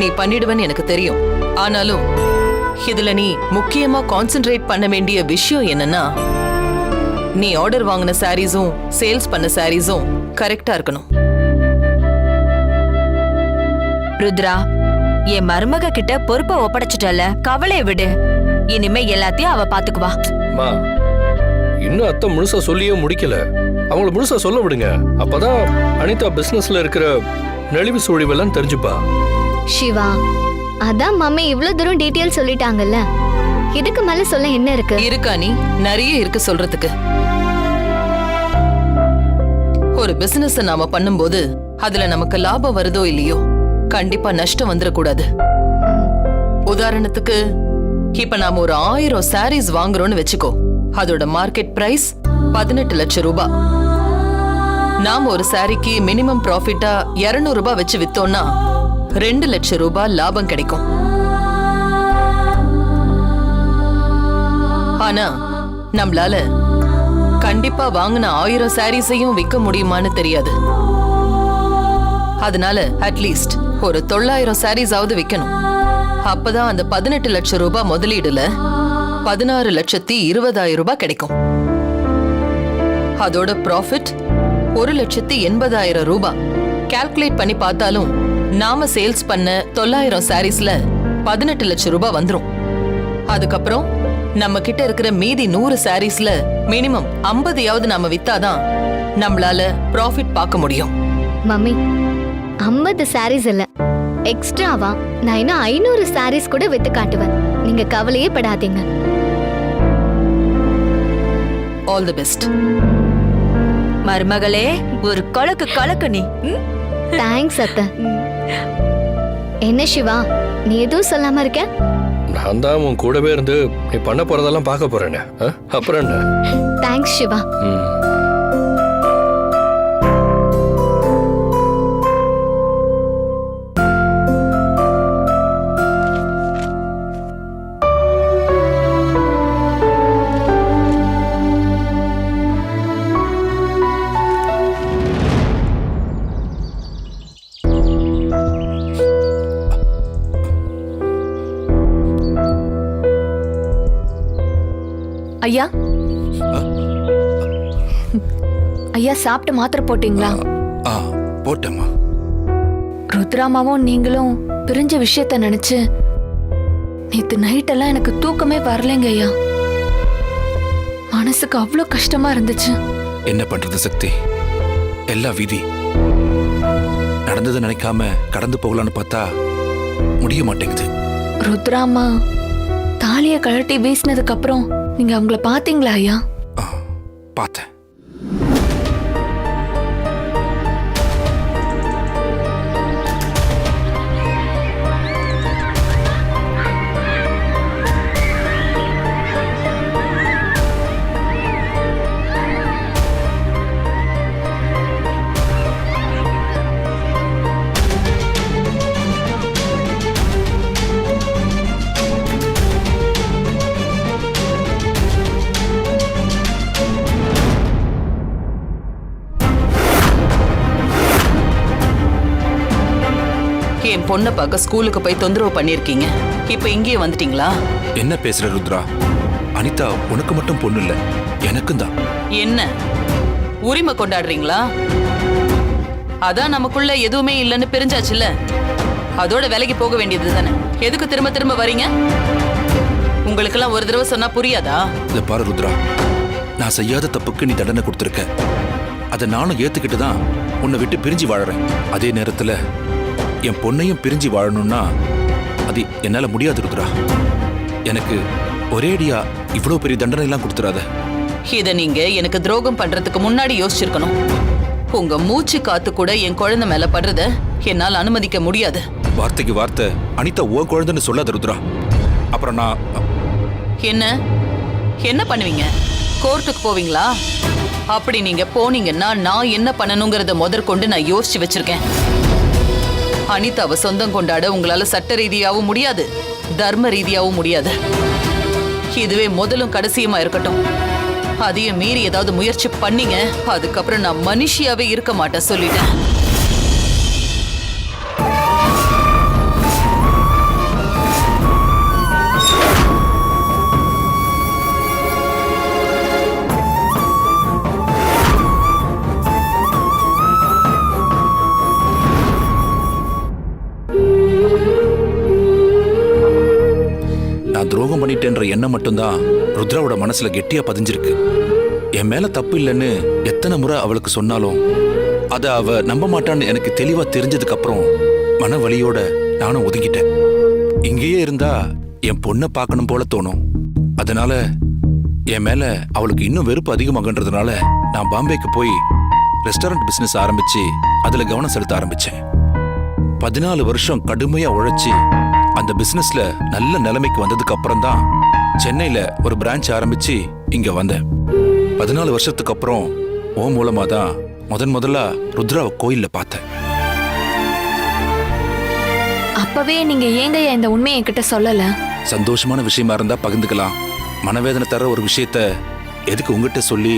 நீ பண்ணிடுவேன்னு எனக்கு தெரியும். ஆனாலும் இதுல நீ முக்கியமா கான்சென்ட்ரேட் பண்ண வேண்டிய விஷயம் என்னன்னா, நீ ஆர்டர் வாங்கின சாரீஸும் சேல்ஸ் பண்ண சாரீஸும் கரெக்டா இருக்கணும். ருத்ரா, என் மருமக கிட்ட பொறுப்பை ஒப்படைச்சிட்டல, கவலையை விடு. இனிமே எல்லாத்தையும் அவ பாத்துக்குவா. இன்னும் அத்தை முழுசா சொல்லியே முடிக்கல. அவங்கள முழுசா சொல்ல விடுங்க. அப்பதான் அனிதா பிசினஸ்ல இருக்கிற நெளிவு சுழிவெல்லாம் தெரிஞ்சுப்பா. சிவா, அதான் மம்மி இவ்ளோ தூரம் டீடைல் சொல்லிட்டாங்கல்ல, இதுக்கு மேல சொல்ல என்ன இருக்கு? இருக்கா நீ? நிறைய இருக்கு சொல்றதுக்கு. ஒரு பிசினஸ் நாம பண்ணும்போது அதுல நமக்கு லாபம் வருதோ இல்லையோ, கண்டிப்பா நஷ்டம் வந்துடக்கூடாது. உதாரணத்துக்கு இப்ப நாம ஒரு 1000 சாரீஸ் வாங்குறோம்னு வெச்சுக்கோ. அதோட மார்க்கெட் பிரைஸ் 18 லட்சம் ரூபாய். நாம ஒரு சாரிக்கு மினிமம் ப்ராஃபிட்டா 200 ரூபாய் வச்சு வித்தோம்னா 2 லட்சம் ரூபாய் லாபம் கிடைக்கும். ஆனா நம்மளால கண்டிப்பா வாங்கின 1000 சாரீஸையும் விற்க முடியுமான்னு தெரியாது. அதனால அட்லீஸ்ட் ஒரு 900 சாரீஸாவது விற்கணும். அப்பதான் அந்த 18 லட்சம் ரூபாய் முதலீடுல 16,20,000 ரூபாய் கிடைக்கும். அதோட ப்ராஃபிட் 1,80,000 ரூபாய். கால்குலேட் பண்ணி பார்த்தாலும் நாம சேல்ஸ் பண்ண 900 சாரீஸ்ல 18 லட்சம் ரூபாய் வந்துரும். அதுக்கப்புறம் நம்ம கிட்ட இருக்கிற மீதி 100 சாரீஸ்ல மினிமம் 50யாவது நாம வித்தாதான் நம்மளால ப்ராஃபிட் பார்க்க முடியும். மம்மி 50 சாரீஸ் இல்ல, எக்ஸ்ட்ராவா நான் இன்னும் 500 சாரீஸ் கூட வித்து காட்டுவேன். நீங்க கவலையே படாதீங்க. All the best. மருமகளே, ஒரு கலக்கு கலக்கு நீ. தேங்க்ஸ் அத்தை. என்ன சிவா, நீ எதுவும் சொல்லாம இருக்க? நான் தான் உன் கூடவே இருந்து நீ பண்ண போறதெல்லாம் பார்க்க போறேன்னு. அப்புறம் என்ன? தேங்க்ஸ் சிவா. ஐயா, ஐயா சாப்பிட்டு மாத்திரை போட்டீங்களா? போட்டேம்மா. ருத்ராமாவும் நீங்களும் பிரிஞ்ச விஷயத்த நினைச்சு நேத்து நைட்டெல்லாம் எனக்கு தூக்கமே வரலைங்க ஐயா. மனசுக்கு அவ்வளோ கஷ்டமா இருந்துச்சு. என்ன பண்றது சக்தி, எல்லா விதி. நடந்ததை நினைக்காம கடந்து போகலான்னு பார்த்தா முடிய மாட்டேங்குது. ருத்ராமா தாலிய கழட்டி வீசினதுக்கு அப்புறம் நீங்க அவங்கள பாத்தீங்களா ஐயா? பார்த்தேன். என் பொண்ணை பார்க்க ஸ்கூலுக்கு போய் தொந்தரவு பண்ணிருக்கீங்க. இப்ப இங்கேயே வந்துட்டீங்களா? என்ன பேசுற ருத்ரா? அனிதா உனக்கு மட்டும் பொண்ணு இல்ல, எனக்கும் தான். என்ன உரிமை கொண்டாடுறீங்களா? அதான் நமக்குள்ள எதுவுமே இல்லைன்னு பிரிஞ்சாச்சுல்ல, அதோட வேலைக்கு போக வேண்டியது தானே. எதுக்கு திரும்ப திரும்ப வரீங்க? உங்களுக்கெல்லாம் ஒரு தடவை சொன்னா புரியாதா? இத பாரு ருத்ரா, நான் செய்யாத தப்புக்கு நீ தண்டனை கொடுத்துருக்க. அதை நானும் ஏத்துக்கிட்டு தான் உன்னை விட்டு பிரிஞ்சு வாழறேன். அதே நேரத்துல என் பொண்ணையும் பிரிஞ்சு வாழணும்னா அது என்னால முடியாது ருத்ரா. எனக்கு ஒரேடியா இவ்வளவு பெரிய தண்டனை எல்லாம் கொடுத்துறாத. இத நீங்க எனக்கு துரோகம் பண்றதுக்கு முன்னாடி யோசிச்சிருக்கணும். உங்க மூச்சு காத்து கூட என் குழந்தை மேல படுறத என்னால் அனுமதிக்க முடியாது. வார்த்தைக்கு வார்த்தை அனிதா உன் குழந்தைன்னு சொல்லாத ருத்ரா. அப்புறம் நான் என்ன என்ன பண்ணுவீங்க? கோர்ட்டுக்கு போவீங்களா? அப்படி நீங்க போனீங்கன்னா நான் என்ன பண்ணணுங்கிறத முதற்கொண்டு நான் யோசிச்சு வச்சிருக்கேன். அனிதாவை சொந்தம் கொண்டாட உங்களால சட்ட ரீதியாவும் முடியாது, தர்ம ரீதியாவும் முடியாது. இதுவே முதலும் கடைசியுமா இருக்கட்டும். அதையும் மீறி ஏதாவது முயற்சி பண்ணீங்க, அதுக்கப்புறம் நான் மனுஷியாவே இருக்க மாட்டேன் சொல்லிட்டேன். நான் துரோகம் பண்ணிட்டேன்ற எண்ணம் மட்டும்தான் ருத்ராவோட மனசுல கெட்டியா பதிஞ்சிருக்கு. என் மேல தப்பு இல்லைன்னு எத்தனை முறை அவளுக்கு சொன்னாலும் அத அவ நம்ப மாட்டான்னு எனக்கு தெளிவா தெரிஞ்சதுக்கு அப்புறம் மன வலியோட நானும் ஒதுங்கிட்டேன். இங்கேயே இருந்தா என் பொண்ணை பார்க்கணும் போல தோணும். அதனால என் மேல அவளுக்கு இன்னும் வெறுப்பு அதிகமாகன்றதுனால நான் பாம்பேக்கு போய் ரெஸ்டாரண்ட் பிசினஸ் ஆரம்பிச்சு அதுல கவனம் செலுத்த ஆரம்பிச்சேன். 14 வருஷம் கடுமையா உழைச்சி அந்த பிசினஸ்ல நல்ல நிலைமைக்கு வந்ததுக்கு அப்புறம் தான் சென்னையில ஒரு பிரான்ச் ஆரம்பிச்சு இங்க வந்தேன். 14 வருஷத்துக்கு அப்புறம் ஓ மூலமா தான் முதல்ல ருத்ராவை கோயில்ல பார்த்தேன். அப்பவே நீங்க ஏங்கய்யா இந்த உண்மையை என்கிட்ட சொல்லல? சந்தோஷமான விஷயமா இருந்தா பகிர்ந்துக்கலாம். மனவேதனை தர ஒரு விஷயத்த எதுக்கு உங்ககிட்ட சொல்லி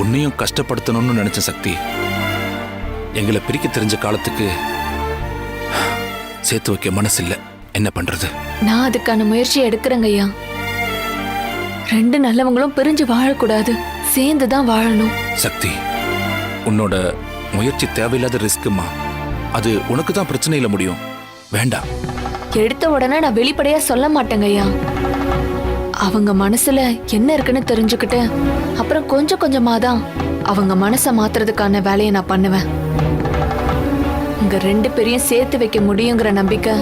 உன்னையும் கஷ்டப்படுத்தணும்னு நினைச்ச சக்தி. எங்களை பிரிக்க தெரிஞ்ச காலத்துக்கு சேர்த்து வைக்க மனசு இல்ல. என்ன பண்றது? நான் அதுக்கான முயற்சி எடுக்கிறேங்கய்யா. 2 நல்லவங்களும் பிரிஞ்சு வாழக்கூடாது, சேர்ந்துதான் வாழணும். சக்தி, உன்னோட முயற்சி தேவையில்லாத ரிஸ்க்குமா. அது உனக்கு தான் பிரச்சனையில முடியும். வேண்டாம். எடுத்த உடனே நான் வெளிப்படையா சொல்ல மாட்டேங்கய்யா. அவங்க மனசுல என்ன இருக்குன்னு தெரிஞ்சுக்கிட்டு அப்புறம் கொஞ்சம் கொஞ்சமா தான் அவங்க மனசை மாத்துறதுக்கான வேலையை நான் பண்ணுவேன். உங்க 2 பேரையும் சேர்த்து வைக்க முடியுங்கிற நம்பிக்கை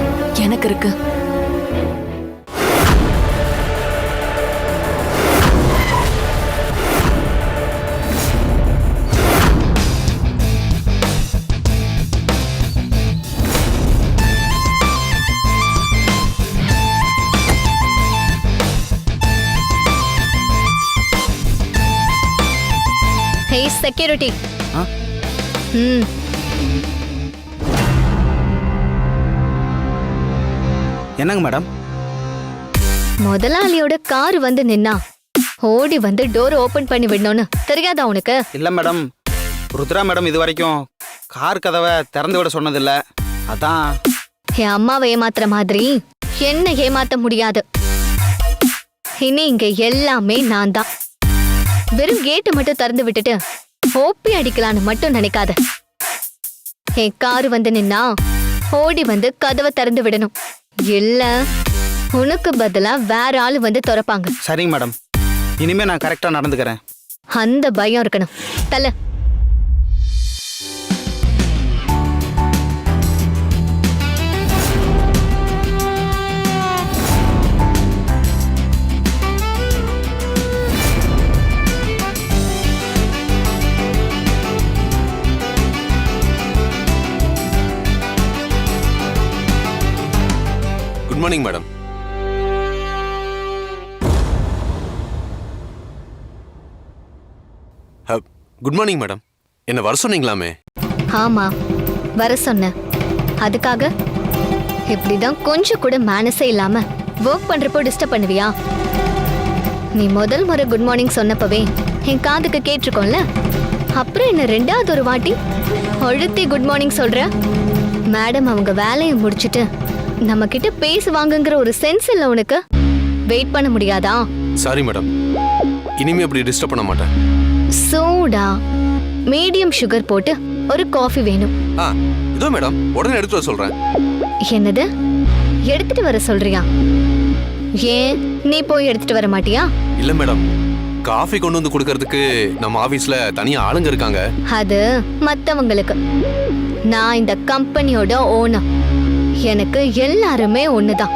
எனக்கு இருக்கு. Hey security. என்னங்க மேடம்? முதலாளியோட கார் வந்து நின்னா ஓடி வந்து டோர் ஓபன் பண்ணி விடணும்னு தெரியாதா உனக்கு? இல்ல மேடம், ருத்ரா மேடம் இது வரைக்கும் கார் கதவை திறந்து விட சொன்னதில்ல. அதான். என் அம்மாவை ஏமாத்துற மாதிரி என்ன ஏமாத்த முடியாது. இனி இங்க எல்லாமே நான் தான். வெறும் கேட்டு மட்டும் திறந்து விட்டுட்டு ஓப்பி அடிக்கலான்னு மட்டும் நினைக்காத. என் கார் வந்து நின்னா ஓடி வந்து கதவை திறந்து விடணும். இல்ல உனக்கு பதிலா வேற ஆளு வந்து திறப்பாங்க. சரிங்க மேடம், இனிமே நான் கரெக்டா நடந்துக்கிறேன். அந்த பயம் இருக்கணும். தல good morning madam. Good morning madam. என்ன வர சொன்னீங்களாமே? ஆமா, வர சொன்ன. அதுக்காக இப்படிதான் கொஞ்சம் கூட மேனஸே இல்லாம ஒர்க் பண்றப்போ டிஸ்டர்ப் பண்ணுவியா? நீ முதல் முறை குட் மார்னிங் சொன்னப்பவே என் காதுக்கு கேட்டிருக்கோம்ல. அப்புறம் என்ன 2வது ஒரு வாட்டி அழுத்தி குட் மார்னிங் சொல்ற? மேடம் அவங்க வேலையை முடிச்சிட்டு நம்ம கிட்ட பேசுவாங்கங்கிற ஒரு சென்ஸ் இல்ல உனக்கு? வெயிட் பண்ண முடியாதா? சாரி மேடம், இனிமே அப்படி டிஸ்டர்ப் பண்ண மாட்டேன். சோடா மீடியம் சுகர் போட்டு ஒரு காஃபி வேணும். இதோ மேடம், உடனே எடுத்து வர சொல்றேன். என்னது எடுத்துட்டு வர சொல்றியா? ஏன் நீ போய் எடுத்துட்டு வர மாட்டியா? இல்ல மேடம், காஃபி கொண்டு வந்து கொடுக்கறதுக்கு நம்ம ஆபீஸ்ல தனியா ஆளுங்க இருக்காங்க. அது மத்தவங்களுக்கு. நான் இந்த கம்பெனியோட ஓனர். எனக்கு எல்லாருமே ஒண்ணுதான்.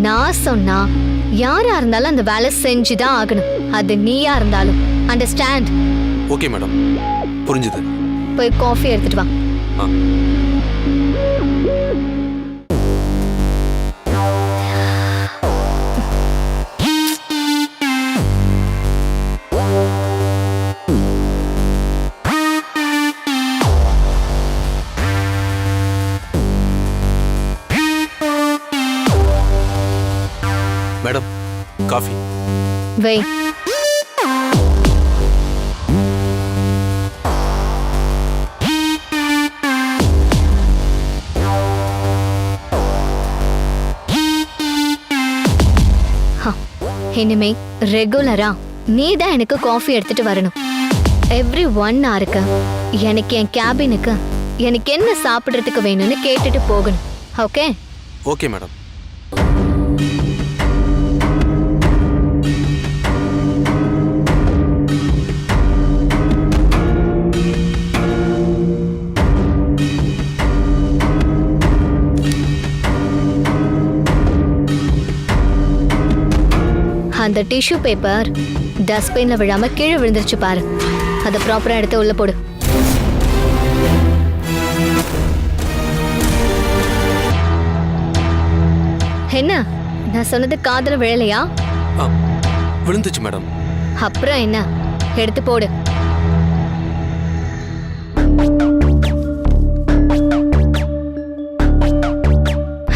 நான் சொன்னா யாரா இருந்தாலும் அந்த வேலை செஞ்சுதான் ஆகணும். அது நீயா இருந்தாலும். அண்டர்ஸ்டாண்ட்? ஓகே மேடம், புரிஞ்சுது. போய் காஃபி எடுத்துட்டு வா. வை. இனிமே ரெகுலரா நீ தான் எனக்கு காஃபி எடுத்துட்டு வரணும். எவ்ரி 1 ஹவருக்கு எனக்கு என் கேபினுக்கு எனக்கு என்ன சாப்பிடுறதுக்கு வேணும்னு கேட்டுட்டு போகணும். ஓகே? Okay madam. அந்த டிஷ்யூ பேப்பர் டஸ்ட்பின்ல விழாம கீழே விழுந்துருச்சு பாரு. அதை ப்ராப்பரா எடுத்து உள்ள போடு. என்ன நான் சொன்னது காதுல விழலையா? விழுந்துச்சு மேடம். அப்புறம் என்ன, எடுத்து போடு.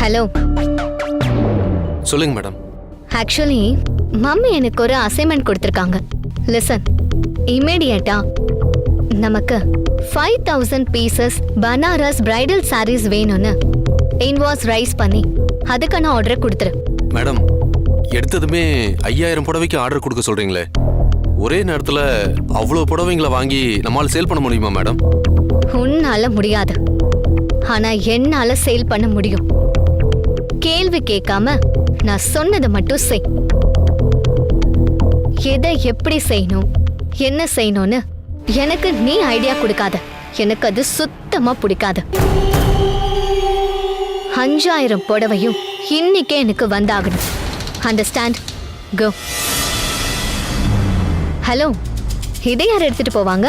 ஹலோ, சொல்லுங்க மேடம். ஆக்சுவலி மம்மி எனக்கு ஒரு அசைன்மெண்ட் கொடுத்திருக்காங்க. லிசன், இமீடியட்டா நமக்கு 5000 பீசஸ் பனாரஸ் பிரைடல் சாரீஸ் வேணும்னு இன்வாய்ஸ் ரைஸ் பண்ணி அதுக்கான ஆர்டரை கொடுத்துரு. மேடம், எடுத்ததுமே 5000 புடவைக்கு ஆர்டர் கொடுக்க சொல்றீங்களே, ஒரே நேரத்துல அவ்வளோ புடவைங்களை வாங்கி நம்மால சேல் பண்ண முடியுமா மேடம்? உன்னால முடியாது, ஆனா என்னால சேல் பண்ண முடியும். கேள்வி கேட்காம நான் சொன்னதை மட்டும் செய். எதை எப்படி செய்யணும், என்ன செய்யணும்னு எனக்கு நீ ஐடியா கொடுக்காத. எனக்கு அது சுத்தமா பிடிக்காது. 5000 புடவையும் இன்னைக்கே எனக்கு வந்தாகணும். அண்டர்ஸ்டாண்ட்? கோ. ஹலோ, இதை யார் எடுத்துட்டு போவாங்க?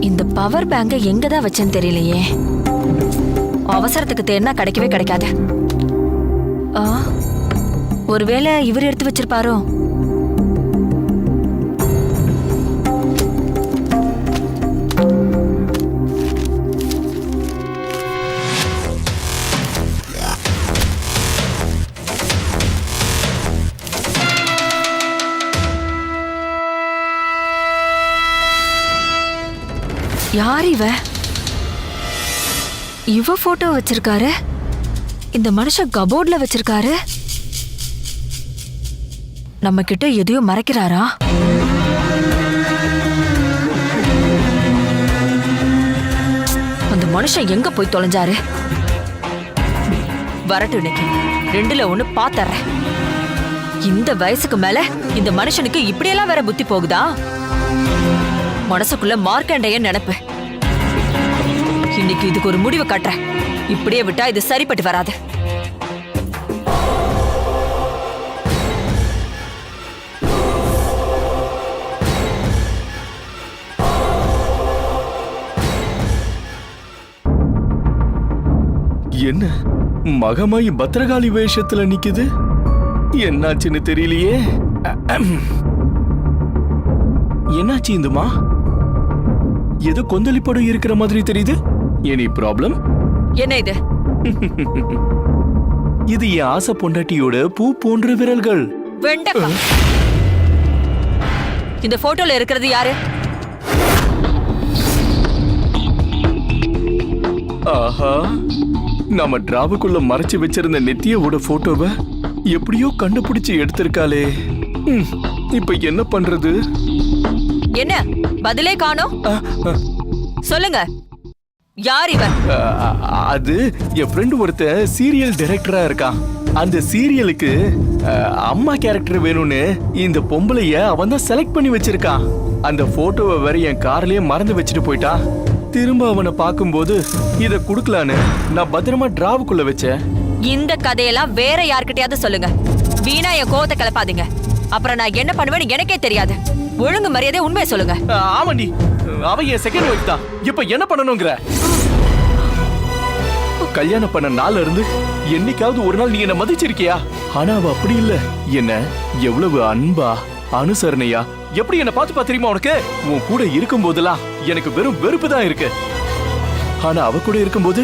இந்த பவர் பேங்க எங்கதான் வச்சேன்னு தெரியலையே. அவசரத்துக்கு தேடினா கிடைக்கவே கிடைக்காது. ஒருவேளை இவர் எடுத்து வச்சிருப்பாரோ? யார் இவ? இவ போட்டோ வச்சிருக்காரு. இந்த மனுஷன் கபோர்ட்ல வச்சிருக்காரு. நம்ம கிட்ட எதையும் மறைக்கிறாரா? அந்த மனுஷன் எங்க போய் தொலைஞ்சாரு? வரட்டு, இன்னைக்கு 2ல 1 பாத்தறேன். இந்த வயசுக்கு மேல இந்த மனுஷனுக்கு இப்படியெல்லாம் வேற புத்தி போகுதா? மனசுக்குள்ள மார்க்கண்டைய நினைப்பு. இன்னைக்கு இதுக்கு ஒரு முடிவு காட்டுறேன். இப்படியே விட்டா இது சரிப்பட்டு வராது. என்ன மகமாயி பத்திரகாளி வேஷத்துல நிக்குது? என்னாச்சுன்னு தெரியலையே. என்னாச்சு இந்துமா? ஏதோ கொந்தளிப்படம் இருக்கிற மாதிரி தெரியுது. Any problem? என்ன இது? இது என் ஆசை பொண்டாட்டியோட பூ போன்ற விரல்கள். வெண்டக்கா. இந்த போட்டோல இருக்கிறது யாரு? ஆஹா, நம்ம டிராவுக்குள்ள மறைச்சு வச்சிருந்த நெத்தியோட போட்டோவை எப்படியோ கண்டுபிடிச்சு எடுத்திருக்காளே. இப்ப என்ன பண்றது? என்ன பதிலே காணோம்? சொல்லுங்க, யார் இவன்? அது என் ஃப்ரெண்ட் ஒருத்த சீரியல் டைரக்டரா இருக்கான். அந்த சீரியலுக்கு அம்மா கேரக்டர் வேணும்னு இந்த பொம்பளைய அவன் தான் செலக்ட் பண்ணி வச்சிருக்கான். அந்த போட்டோவை வேற என் கார்லயே மறந்து வச்சுட்டு போயிட்டான். திரும்ப அவனை பார்க்கும்போது இத குடுக்கலான்னு நான் பத்திரமா டிராவுக்குள்ள வச்சேன். இந்த கதையெல்லாம் வேற யார்கிட்டயாவது சொல்லுங்க. வீணா என் கோவத்தை கிளப்பாதீங்க. அப்புறம் நான் என்ன பண்ணுவேன்னு எனக்கே தெரியாது. ஒழுங்கு மரியாதை உண்மையை சொல்லுங்க. ஆமாண்டி, அவ என் செகண்ட் ஒய்ஃப் தான். இப்ப என்ன பண்ணணுங்கிற? கல்யாணம் பண்ண நாள்ல இருந்து என்னைக்காவது ஒரு நாள் நீ என்ன மதிச்சிருக்கியா? ஆனா அவ அப்படி இல்ல. என்ன எவ்வளவு அன்பா அனுசரணையா எப்படி என்ன பார்த்து தெரியுமா உனக்கு? உன் கூட இருக்கும் போதெல்லாம் எனக்கு வெறும் வெறுப்பு தான் இருக்கு. ஆனா அவ கூட இருக்கும்போது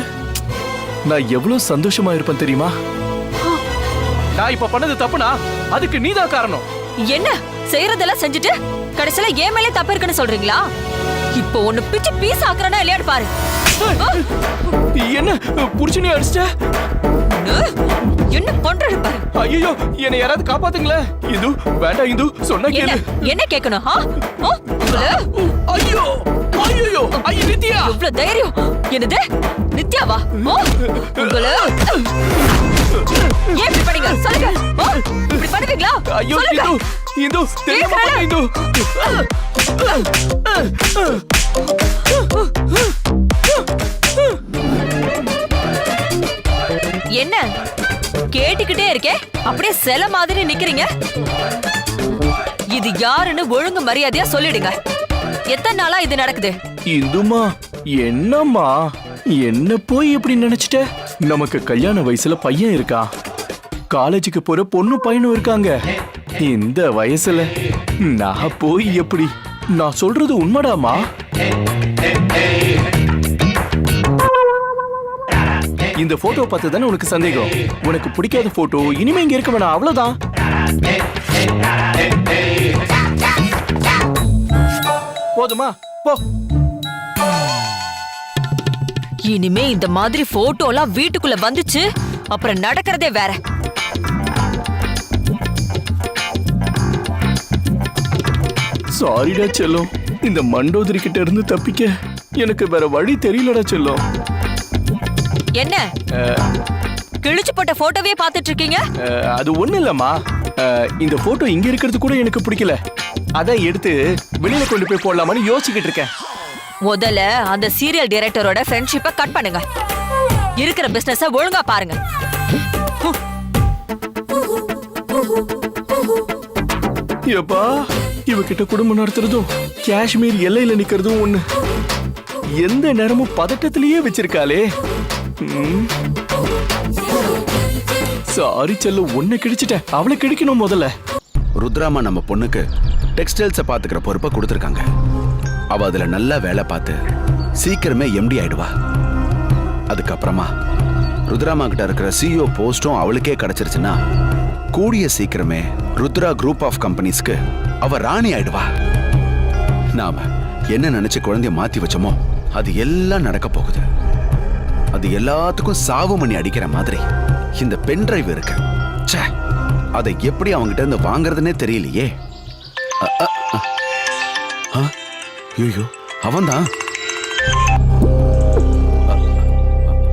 நான் எவ்வளவு சந்தோஷமா இருப்பேன் தெரியுமா? நான் இப்ப பண்ணது தப்புனா அதுக்கு நீதான் காரணம். என்ன செய்யறதெல்லாம் செஞ்சுட்டு கடைசியில ஏன் மேலே தப்பு இருக்குன்னு சொல்றீங்களா? இப்போ ஒண்ணு பிச்சு பீஸ் ஆக்குறனா இல்லையான்னு பாரு. என்ன புடிச்சுனே அடிச்சிட்ட? என்ன பண்றது பாரு. ஐயோ, என்னை யாராவது காப்பாத்துங்களே. இந்து வேண்டாம், இந்து சொன்னா கேளு. என்ன கேட்கணும்? ஐயோ ஐயோ ஐயோ நித்யா, இவ்வளவு தைரியம் என்னது? நித்யாவா? உங்கள ஏன் இப்படி பண்ணீங்க சொல்லுங்க. இப்படி பண்ணுவீங்களா? ஐயோ இந்து, இந்து தெரியாம இந்து. என்ன கேட்டுக்கிட்டே இருக்கே, அப்படியே சில மாதிரி நிக்கிறீங்க. இது யாருன்னு ஒழுங்கு மரியாதையா சொல்லிடுங்க. எத்தனை நாளா இது நடக்குது? இந்துமா, என்னம்மா என்ன போய் எப்படி நினைச்சிட்ட? நமக்கு கல்யாண வயசுல பையன் இருக்கா, காலேஜுக்கு போற பொண்ணு பையனும் இருக்காங்க. இந்த வயசுல நான் போய் எப்படி? நான் சொல்றது உண்மைடாமா? இந்த போட்டோ பார்த்து தானே உனக்கு சந்தேகம். உனக்கு பிடிக்காத போட்டோ இனிமே இங்க இருக்க வேணாம், அவ்வளவுதான். போதுமா? போ. இனிமே இந்த மாதிரி போட்டோ எல்லாம் வீட்டுக்குள்ள வந்துச்சு அப்புறம் நடக்கிறதே வேற. சாரிடா செல்லம், இந்த மண்டோதரி கிட்ட இருந்து தப்பிக்க எனக்கு வேற வழி தெரியலடா செல்லம். என்ன கிழிச்சு போட்ட போட்டோவே பார்த்துட்டு இருக்கீங்க? அது ஒண்ணு இல்லம்மா, இந்த போட்டோ இங்க இருக்கிறது கூட எனக்கு பிடிக்கல. அதான் எடுத்து வெளியில கொண்டு போய் போடலாமான்னு யோசிச்சுக்கிட்டு இருக்கேன். முதல்ல அந்த சீரியல் டைரக்டரோட ஃப்ரெண்ட்ஷிப்பை கட் பண்ணுங்க. இருக்கிற பிசினஸ ஒழுங்கா பாருங்க. ஏப்பா, இவகிட்ட குடும்பம் நடத்துறதும் காஷ்மீர் எல்லையில நிக்கிறதும் ஒண்ணு. எந்த நேரமும் பதட்டத்திலேயே வச்சிருக்காளே. சாரி செல்ல, ஒன்ன கிழிச்சிட்டேன், அவளை கிழிக்கணும் முதல்ல. ருத்ராமா நம்ம பொண்ணுக்கு டெக்ஸ்டைல்ஸை பாத்துக்கிற பொறுப்பை கொடுத்துருக்காங்க. அவ அதுல நல்லா வேலை பார்த்து சீக்கிரமே எம்டி ஆயிடுவா. அதுக்கப்புறமா ருத்ராமா கிட்ட இருக்கிற சிஇஓ போஸ்டும் அவளுக்கே கிடைச்சிருச்சுன்னா கூடிய சீக்கிரமே ருத்ரா குரூப் ஆஃப் கம்பெனிஸ்க்கு அவ ராணி ஆயிடுவா. நாம என்ன நினைச்சு குழந்தைய மாத்தி வச்சோமோ அது எல்லாம் நடக்க போகுது. அது எல்லாத்துக்கும் சாவு மணி அடிக்கிற மாதிரி இந்த பென் டிரைவ் இருக்கு. ச்சே, அதை எப்படி அவங்கிட்ட இருந்து வாங்குறதுன்னே தெரியலையே. ஐயோ, அவன்தான்.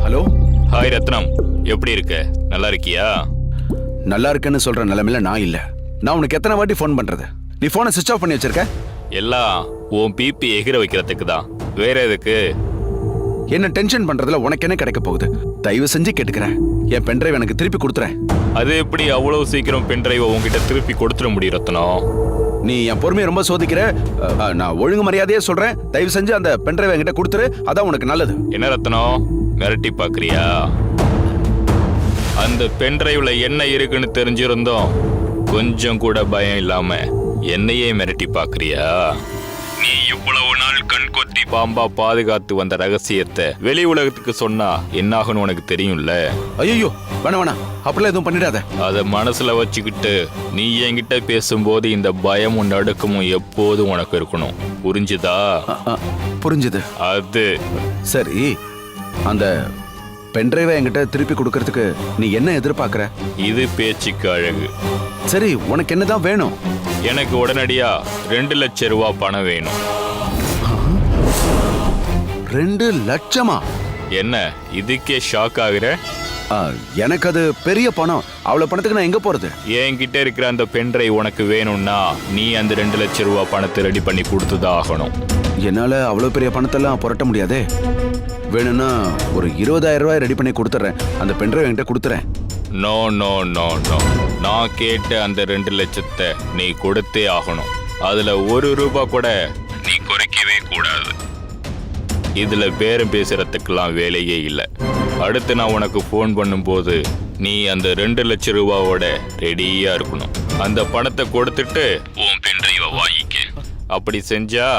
ஹலோ. ஹாய் ரத்னம், எப்படி இருக்க? நல்லா இருக்கியா? நல்லா இருக்கேன்னு சொல்ற நிலைமையில நான் இல்ல. நான் உனக்கு எத்தனை வாட்டி ஃபோன் பண்றது? நீ போனை ஸ்விட்ச் ஆஃப் பண்ணி வச்சிருக்க. எல்லாம் உன் பிபி எகிர வைக்கிறதுக்கு தான், வேற எதுக்கு? என்ன டென்ஷன் பண்றதுல உனக்கு என்ன கிடைக்க போகுது? தயவு செஞ்சு கேட்டுக்கிறேன், என் பென்ட்ரைவ் எனக்கு திருப்பி கொடுத்துறேன். அது எப்படி அவ்வளவு சீக்கிரம் பென்ட்ரைவை உங்ககிட்ட திருப்பி கொடுத்துட முடியும் ரத்னம்? நீ என் பொறுமையை ரொம்ப சோதிக்கிற. நான் ஒழுங்கு மரியாதையே சொல்றேன், தயவு செஞ்சு அந்த பென்ட்ரைவ் என்கிட்ட கொடுத்துரு, அதான் உனக்கு நல்லது. என்ன ரத்னம், மிரட்டி பாக்குறியா? அந்த பென்ட்ரைவ்ல என்ன இருக்குன்னு தெரிஞ்சிருந்தோம் கொஞ்சம் கூட பயம் இல்லாம என்னையே மிரட்டி பாக்குறியா? நீ இவ்வளவு நாள் கண்கொத்தி பாம்பா பாதுகாத்து வந்த ரகசியத்தை வெளி உலகத்துக்கு சொன்னா என்னாகணும் உனக்கு தெரியும்ல? ஐயோ, வேணா வேணா, அப்படிலாம் எதுவும் பண்ணிடாத. அத மனசுல வச்சுக்கிட்டு நீ என்கிட்ட பேசும்போது இந்த பயமும் நடுக்கமும் எப்போதும் உனக்கு இருக்கணும், புரிஞ்சுதா? புரிஞ்சுது. அது சரி, அந்த பென்ட்ரைவை என்கிட்ட திருப்பி கொடுக்கறதுக்கு நீ என்ன எதிர்பார்க்கற? இது பேச்சுக்கு அழகு. சரி, உனக்கு என்னதான் வேணும்? எனக்கு உடனடியா 2 லட்சம் ரூபாய் பணம் வேணும். 2 லட்சமா? என்ன இதுக்கே ஷாக் ஆகுற? எனக்கு அது பெரிய பணம். அவ்வளவு பணத்துக்கு நான் எங்க போறது? என்கிட்ட இருக்கிற அந்த பென்ட்ரைவ் உனக்கு வேணும்னா நீ அந்த 2 லட்சம் ரூபாய் பணத்தை ரெடி பண்ணி கொடுத்துதான் ஆகணும். என்னால அவ்வளவு பெரிய பணத்தெல்லாம் புரட்ட முடியாதே. வேணும்னா ஒரு 20,000 ரூபாய் ரெடி பண்ணி கொடுத்துறேன். அந்த பென்ட்ரைவ் என்கிட்ட கொடுத்துறேன். நோ நோ நோ நோ, நான் கேட்ட அந்த 2 லட்சத்தை நீ கொடுத்தே ஆகணும். அதுல 1 ரூபாய் கூட நீ குறைக்கவே கூடாது. இதுல பேரம் பேசுறதுக்கெல்லாம் வேலையே இல்லை. அடுத்து நான் உனக்கு ஃபோன் பண்ணும்போது நீ அந்த 2 லட்சம் ரூபாவோட ரெடியா இருக்கணும். அந்த பணத்தை கொடுத்துட்டு உன் பென்ட்ரைவை வாங்கிக்க. அப்படி செஞ்சா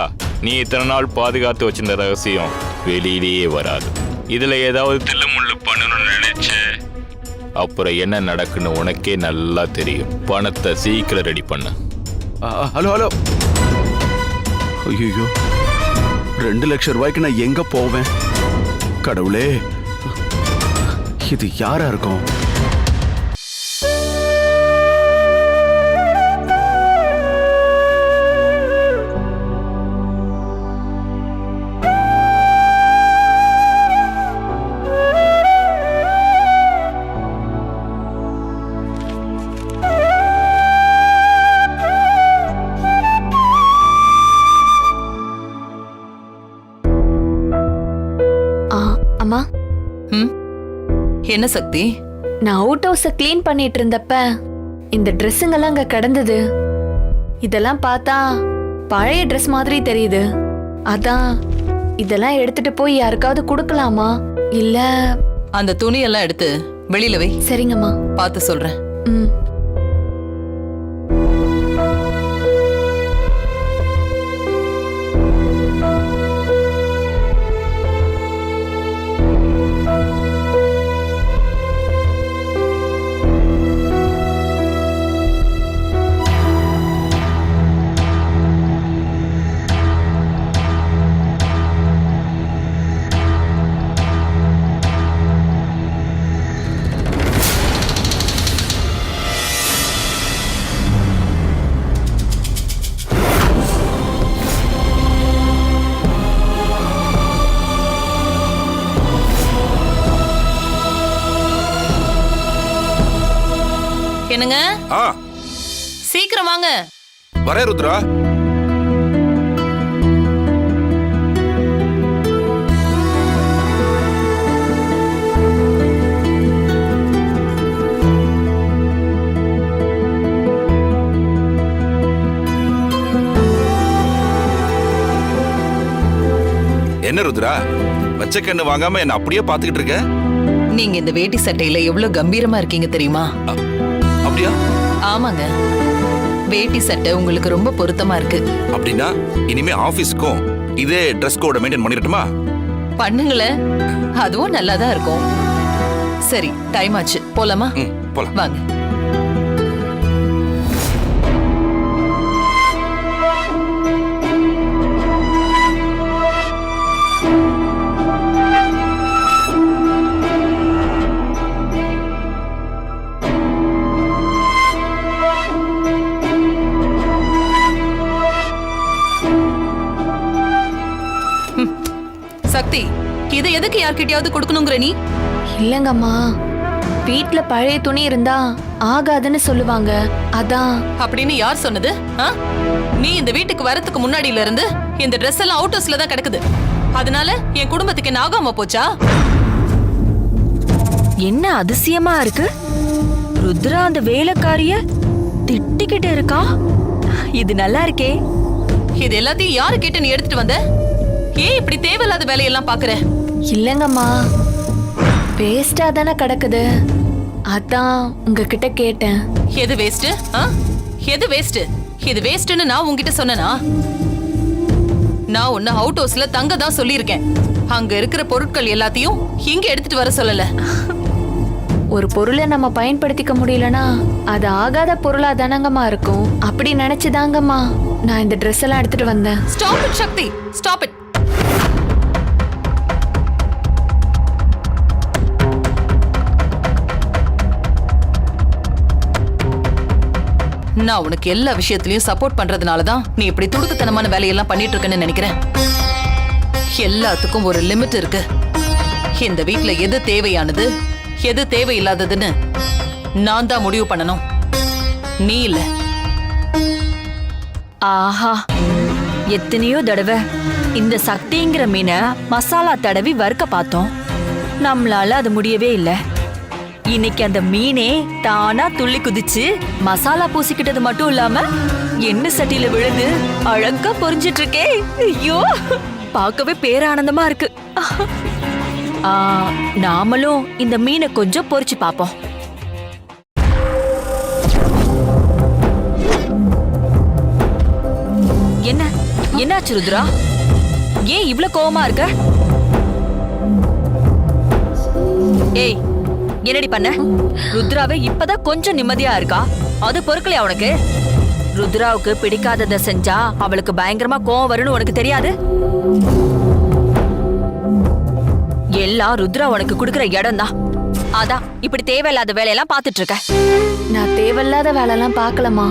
நீ இத்தனை நாள் பாதுகாத்து வச்சிருந்த ரகசியம் வெளியிலேயே வராது. இதுல ஏதாவது தில்லுமுள்ளு பண்ணணும்னு நினைச்ச அப்புறம் என்ன நடக்குன்னு உனக்கே நல்லா தெரியும். பணத்தை சீக்கிரம் ரெடி பண்ணு. Hello hello. ஐயோ, 2 லட்சம் ரூபாய்க்கு நான் எங்க போவேன்? கடவுளே, இது யாரா இருக்கும்? அம்மா, என்ன சக்தி? நான் அவுட் ஹவுஸ க்ளீன் பண்ணிட்டு இருந்தப்ப இந்த ட்ரெஸ்ஸுங்கெல்லாம் அங்க கிடந்தது. இதெல்லாம் பார்த்தா பழைய ட்ரெஸ் மாதிரி தெரியுது. அதான் இதெல்லாம் எடுத்துட்டு போய் யாருக்காவது கொடுக்கலாமா, இல்ல? அந்த துணியெல்லாம் எடுத்து வெளியில வை. சரிங்கம்மா. பார்த்து சொல்றேன். ம். என்னங்க? சீக்கிரம் வாங்க. வரே ருத்ரா. என்ன ருத்ரா, வச்ச கண்ணு வாங்காம என்ன அப்படியே பாத்துக்கிட்டு இருக்க? நீங்க இந்த வேட்டி சட்டையில எவ்வளவு கம்பீரமா இருக்கீங்க தெரியுமா? அப்படியா? ஆமாங்க, வேட்டி சட்டை உங்களுக்கு ரொம்ப பொருத்தமா இருக்கு. அப்படின்னா இனிமே ஆபீஸ்க்கும் இதே ட்ரெஸ் கோட மெயின்டைன் பண்ணிரட்டுமா? பண்ணுங்களேன், அதுவும் நல்லாதான் இருக்கும். சரி, டைம் ஆச்சு, போலாமா? போலாம் வாங்க. சக்தி, இதை எதுக்கு யார்கிட்டயாவது கொடுக்கணுங்கிற நீ? இல்லங்கம்மா, வீட்ல பழைய துணி இருந்தா ஆகாதுன்னு சொல்லுவாங்க, அதான். அப்படின்னு யார் சொன்னது? நீ இந்த வீட்டுக்கு வரதுக்கு முன்னாடியில இருந்து இந்த Dress எல்லாம் அவுட் ஹவுஸ்ல தான் கிடக்குது. அதனால என் குடும்பத்துக்கு என்ன ஆகாம போச்சா? என்ன அதிசயமா இருக்கு, ருத்ரா அந்த வேலைக்காரிய திட்டிக்கிட்டு இருக்கா. இது நல்லா இருக்கே. இது எல்லாத்தையும் யாரு கேட்டு நீ எடுத்துட்டு வந்த? ஏன் இப்படி தேவையில்லாத வேலையெல்லாம் பாக்குற? இல்லங்கம்மா, வேஸ்டா தானே கிடக்குது, அதான் உங்ககிட்ட கேட்டேன். எது வேஸ்ட்? எது வேஸ்ட்? இது வேஸ்ட்னு நான் உங்ககிட்ட சொன்னனா? நான் உன்னை அவுட் ஹவுஸ்ல தங்க தான் சொல்லியிருக்கேன். அங்க இருக்கிற பொருட்கள் எல்லாத்தையும் இங்க எடுத்துட்டு வர சொல்லல. ஒரு பொருளை நம்ம பயன்படுத்திக்க முடியலனா அது ஆகாத பொருளா தானங்கம்மா இருக்கும். அப்படி நினைச்சுதாங்கம்மா நான் இந்த ட்ரெஸ் எல்லாம் எடுத்துட்டு வந்தேன். Stop it Sakthi, stop it. நான் உனக்கு எல்லா விஷயத்திலயும் சப்போர்ட் பண்றதுனாலதான் நீ இப்படி துடுக்குத்தனமான வேலையெல்லாம் பண்ணிட்டு இருக்கன்னு நினைக்கிறேன். எல்லாத்துக்கும் ஒரு லிமிட் இருக்கு. இந்த வீட்ல எது தேவையானது எது தேவையில்லாததுன்னு நான் தான் முடிவு பண்ணணும், நீ இல்ல. ஆஹா, எத்தனையோ தடவை இந்த சக்திங்கிற மீனை மசாலா தடவி வறுக்க பார்த்தோம். நம்மளால அது முடியவே இல்லை. இன்னைக்கு அந்த மீனே தானா துள்ளி குதிச்சு மசாலா பூசிக்கிட்டது மட்டும் இல்லாம எண்ணெய் சட்டியில விழுந்து அழகா பொரிஞ்சிட்டு இருக்கே. ஐயோ, பார்க்கவே பேரானந்தமா இருக்கு. நாமளும் இந்த மீனை கொஞ்சம் பொரிச்சு பாப்போம். என்னாச்சு ருத்ரா, ஏன் இவ்ளோ கோவமா இருக்க? ஏய் என்னடி பண்ண? ருத்ராவே இப்பதான் கொஞ்சம் நிம்மதியா இருக்கா. அது பொறுக்கலையா உனக்கு? ருத்ராவுக்கு பிடிக்காததை செஞ்சா அவளுக்கு பயங்கரமா கோவம் வரும்னு உனக்கு தெரியாது? எல்லாம் ருத்ரா உனக்கு கொடுக்கிற இடம் தான். அதான் இப்படி தேவையில்லாத வேலையெல்லாம் பாத்துட்டு இருக்க. நான் தேவையில்லாத வேலையெல்லாம் பார்க்கலமா,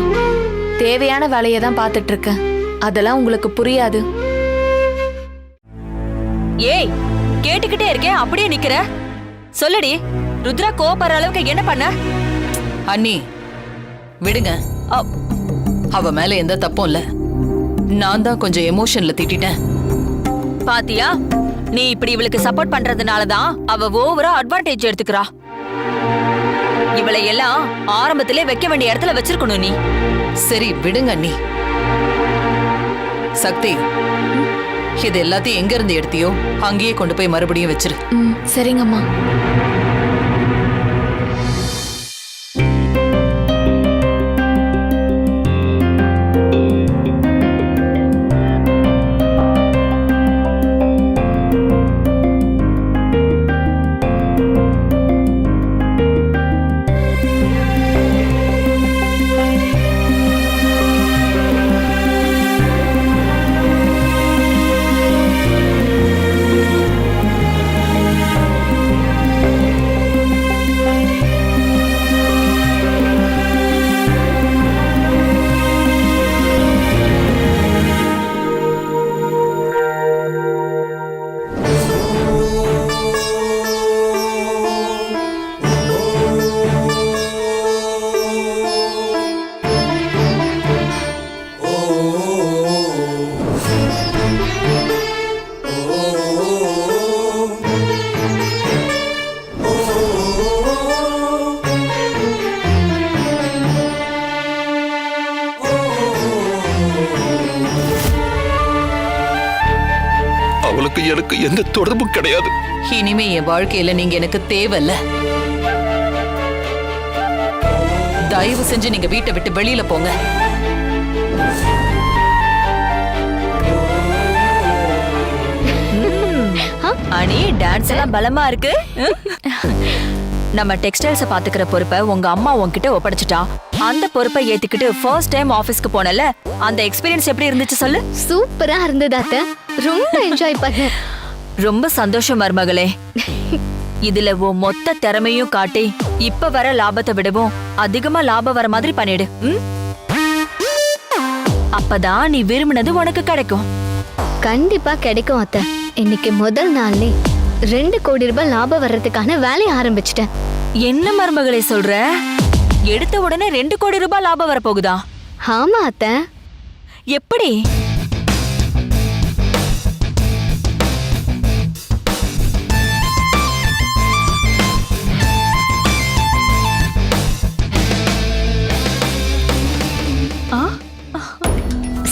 தேவையான வேலையை தான் பார்த்துட்டு இருக்கேன். அதெல்லாம் உங்களுக்கு புரியாது. ஏய் கேட்டுக்கிட்டே இருக்கேன், அப்படியே நிக்கிற. சொல்லுடி, ருத்ரா கோவப்படுற அளவுக்கு என்ன பண்ண? அண்ணி விடுங்க, அவ மேல எந்த தப்பும் இல்ல. நான் தான் கொஞ்சம் எமோஷன்ல திட்டிட்டேன். பாத்தியா, நீ இப்படி இவளுக்கு சப்போர்ட் பண்றதுனாலதான் அவ ஓவரா அட்வான்டேஜ் எடுத்துக்கிறா. இவளை எல்லாம் ஆரம்பத்திலே வைக்க வேண்டிய இடத்துல வச்சிருக்கணும் நீ. சரி விடுங்க அண்ணி. சக்தி, இது எல்லாத்தையும் எங்க இருந்து எடுத்தியோ அங்கேயே கொண்டு போய் மறுபடியும் வச்சிரு. சரிங்கம்மா. அவளுக்கு எனக்கு எந்த தொடர்பும் கிடையாது. இனிமே என் வாழ்க்கையில நீங்க எனக்கு தேவையில்ல. தயவு செஞ்சு நீங்க வீட்டை விட்டு வெளியில போங்க. அனி டான்ஸ் எல்லாம் பலமா இருக்கு. நம்ம டெக்ஸ்டைல்ஸ் பாத்துக்கிற பொறுப்பை உங்க அம்மா உன்கிட்ட ஒப்படைச்சிட்டா. அந்த பொறுப்பை ஏத்துக்கிட்டு ஃபர்ஸ்ட் டைம் ஆபீஸ்க்கு போனல, அந்த எக்ஸ்பீரியன்ஸ் எப்படி இருந்துச்சு சொல்லு? சூப்பரா இருந்தது அத்தை, ரொம்ப என்ஜாய் பண்ணேன். ரொம்ப சந்தோஷம் மருமகளே. இதுல உன் மொத்த திறமையும் காட்டி இப்ப வர லாபத்தை விடவும் அதிகமா லாபம் வர மாதிரி பண்ணிடு. அப்பதான் நீ விரும்பினது உனக்கு கிடைக்கும். கண்டிப்பா கிடைக்கும் அத்தை. இன்னைக்கு முதல் நாள்லே 2 கோடி ரூபாய் லாபம் வர்றதுக்கான வேலையை ஆரம்பிச்சிட்டேன். என்ன மருமகளே சொல்ற? எடுத்த உடனே 2 கோடி ரூபாய் லாபம் வரப்போகுதா? ஆமா அத்தை. எப்படி?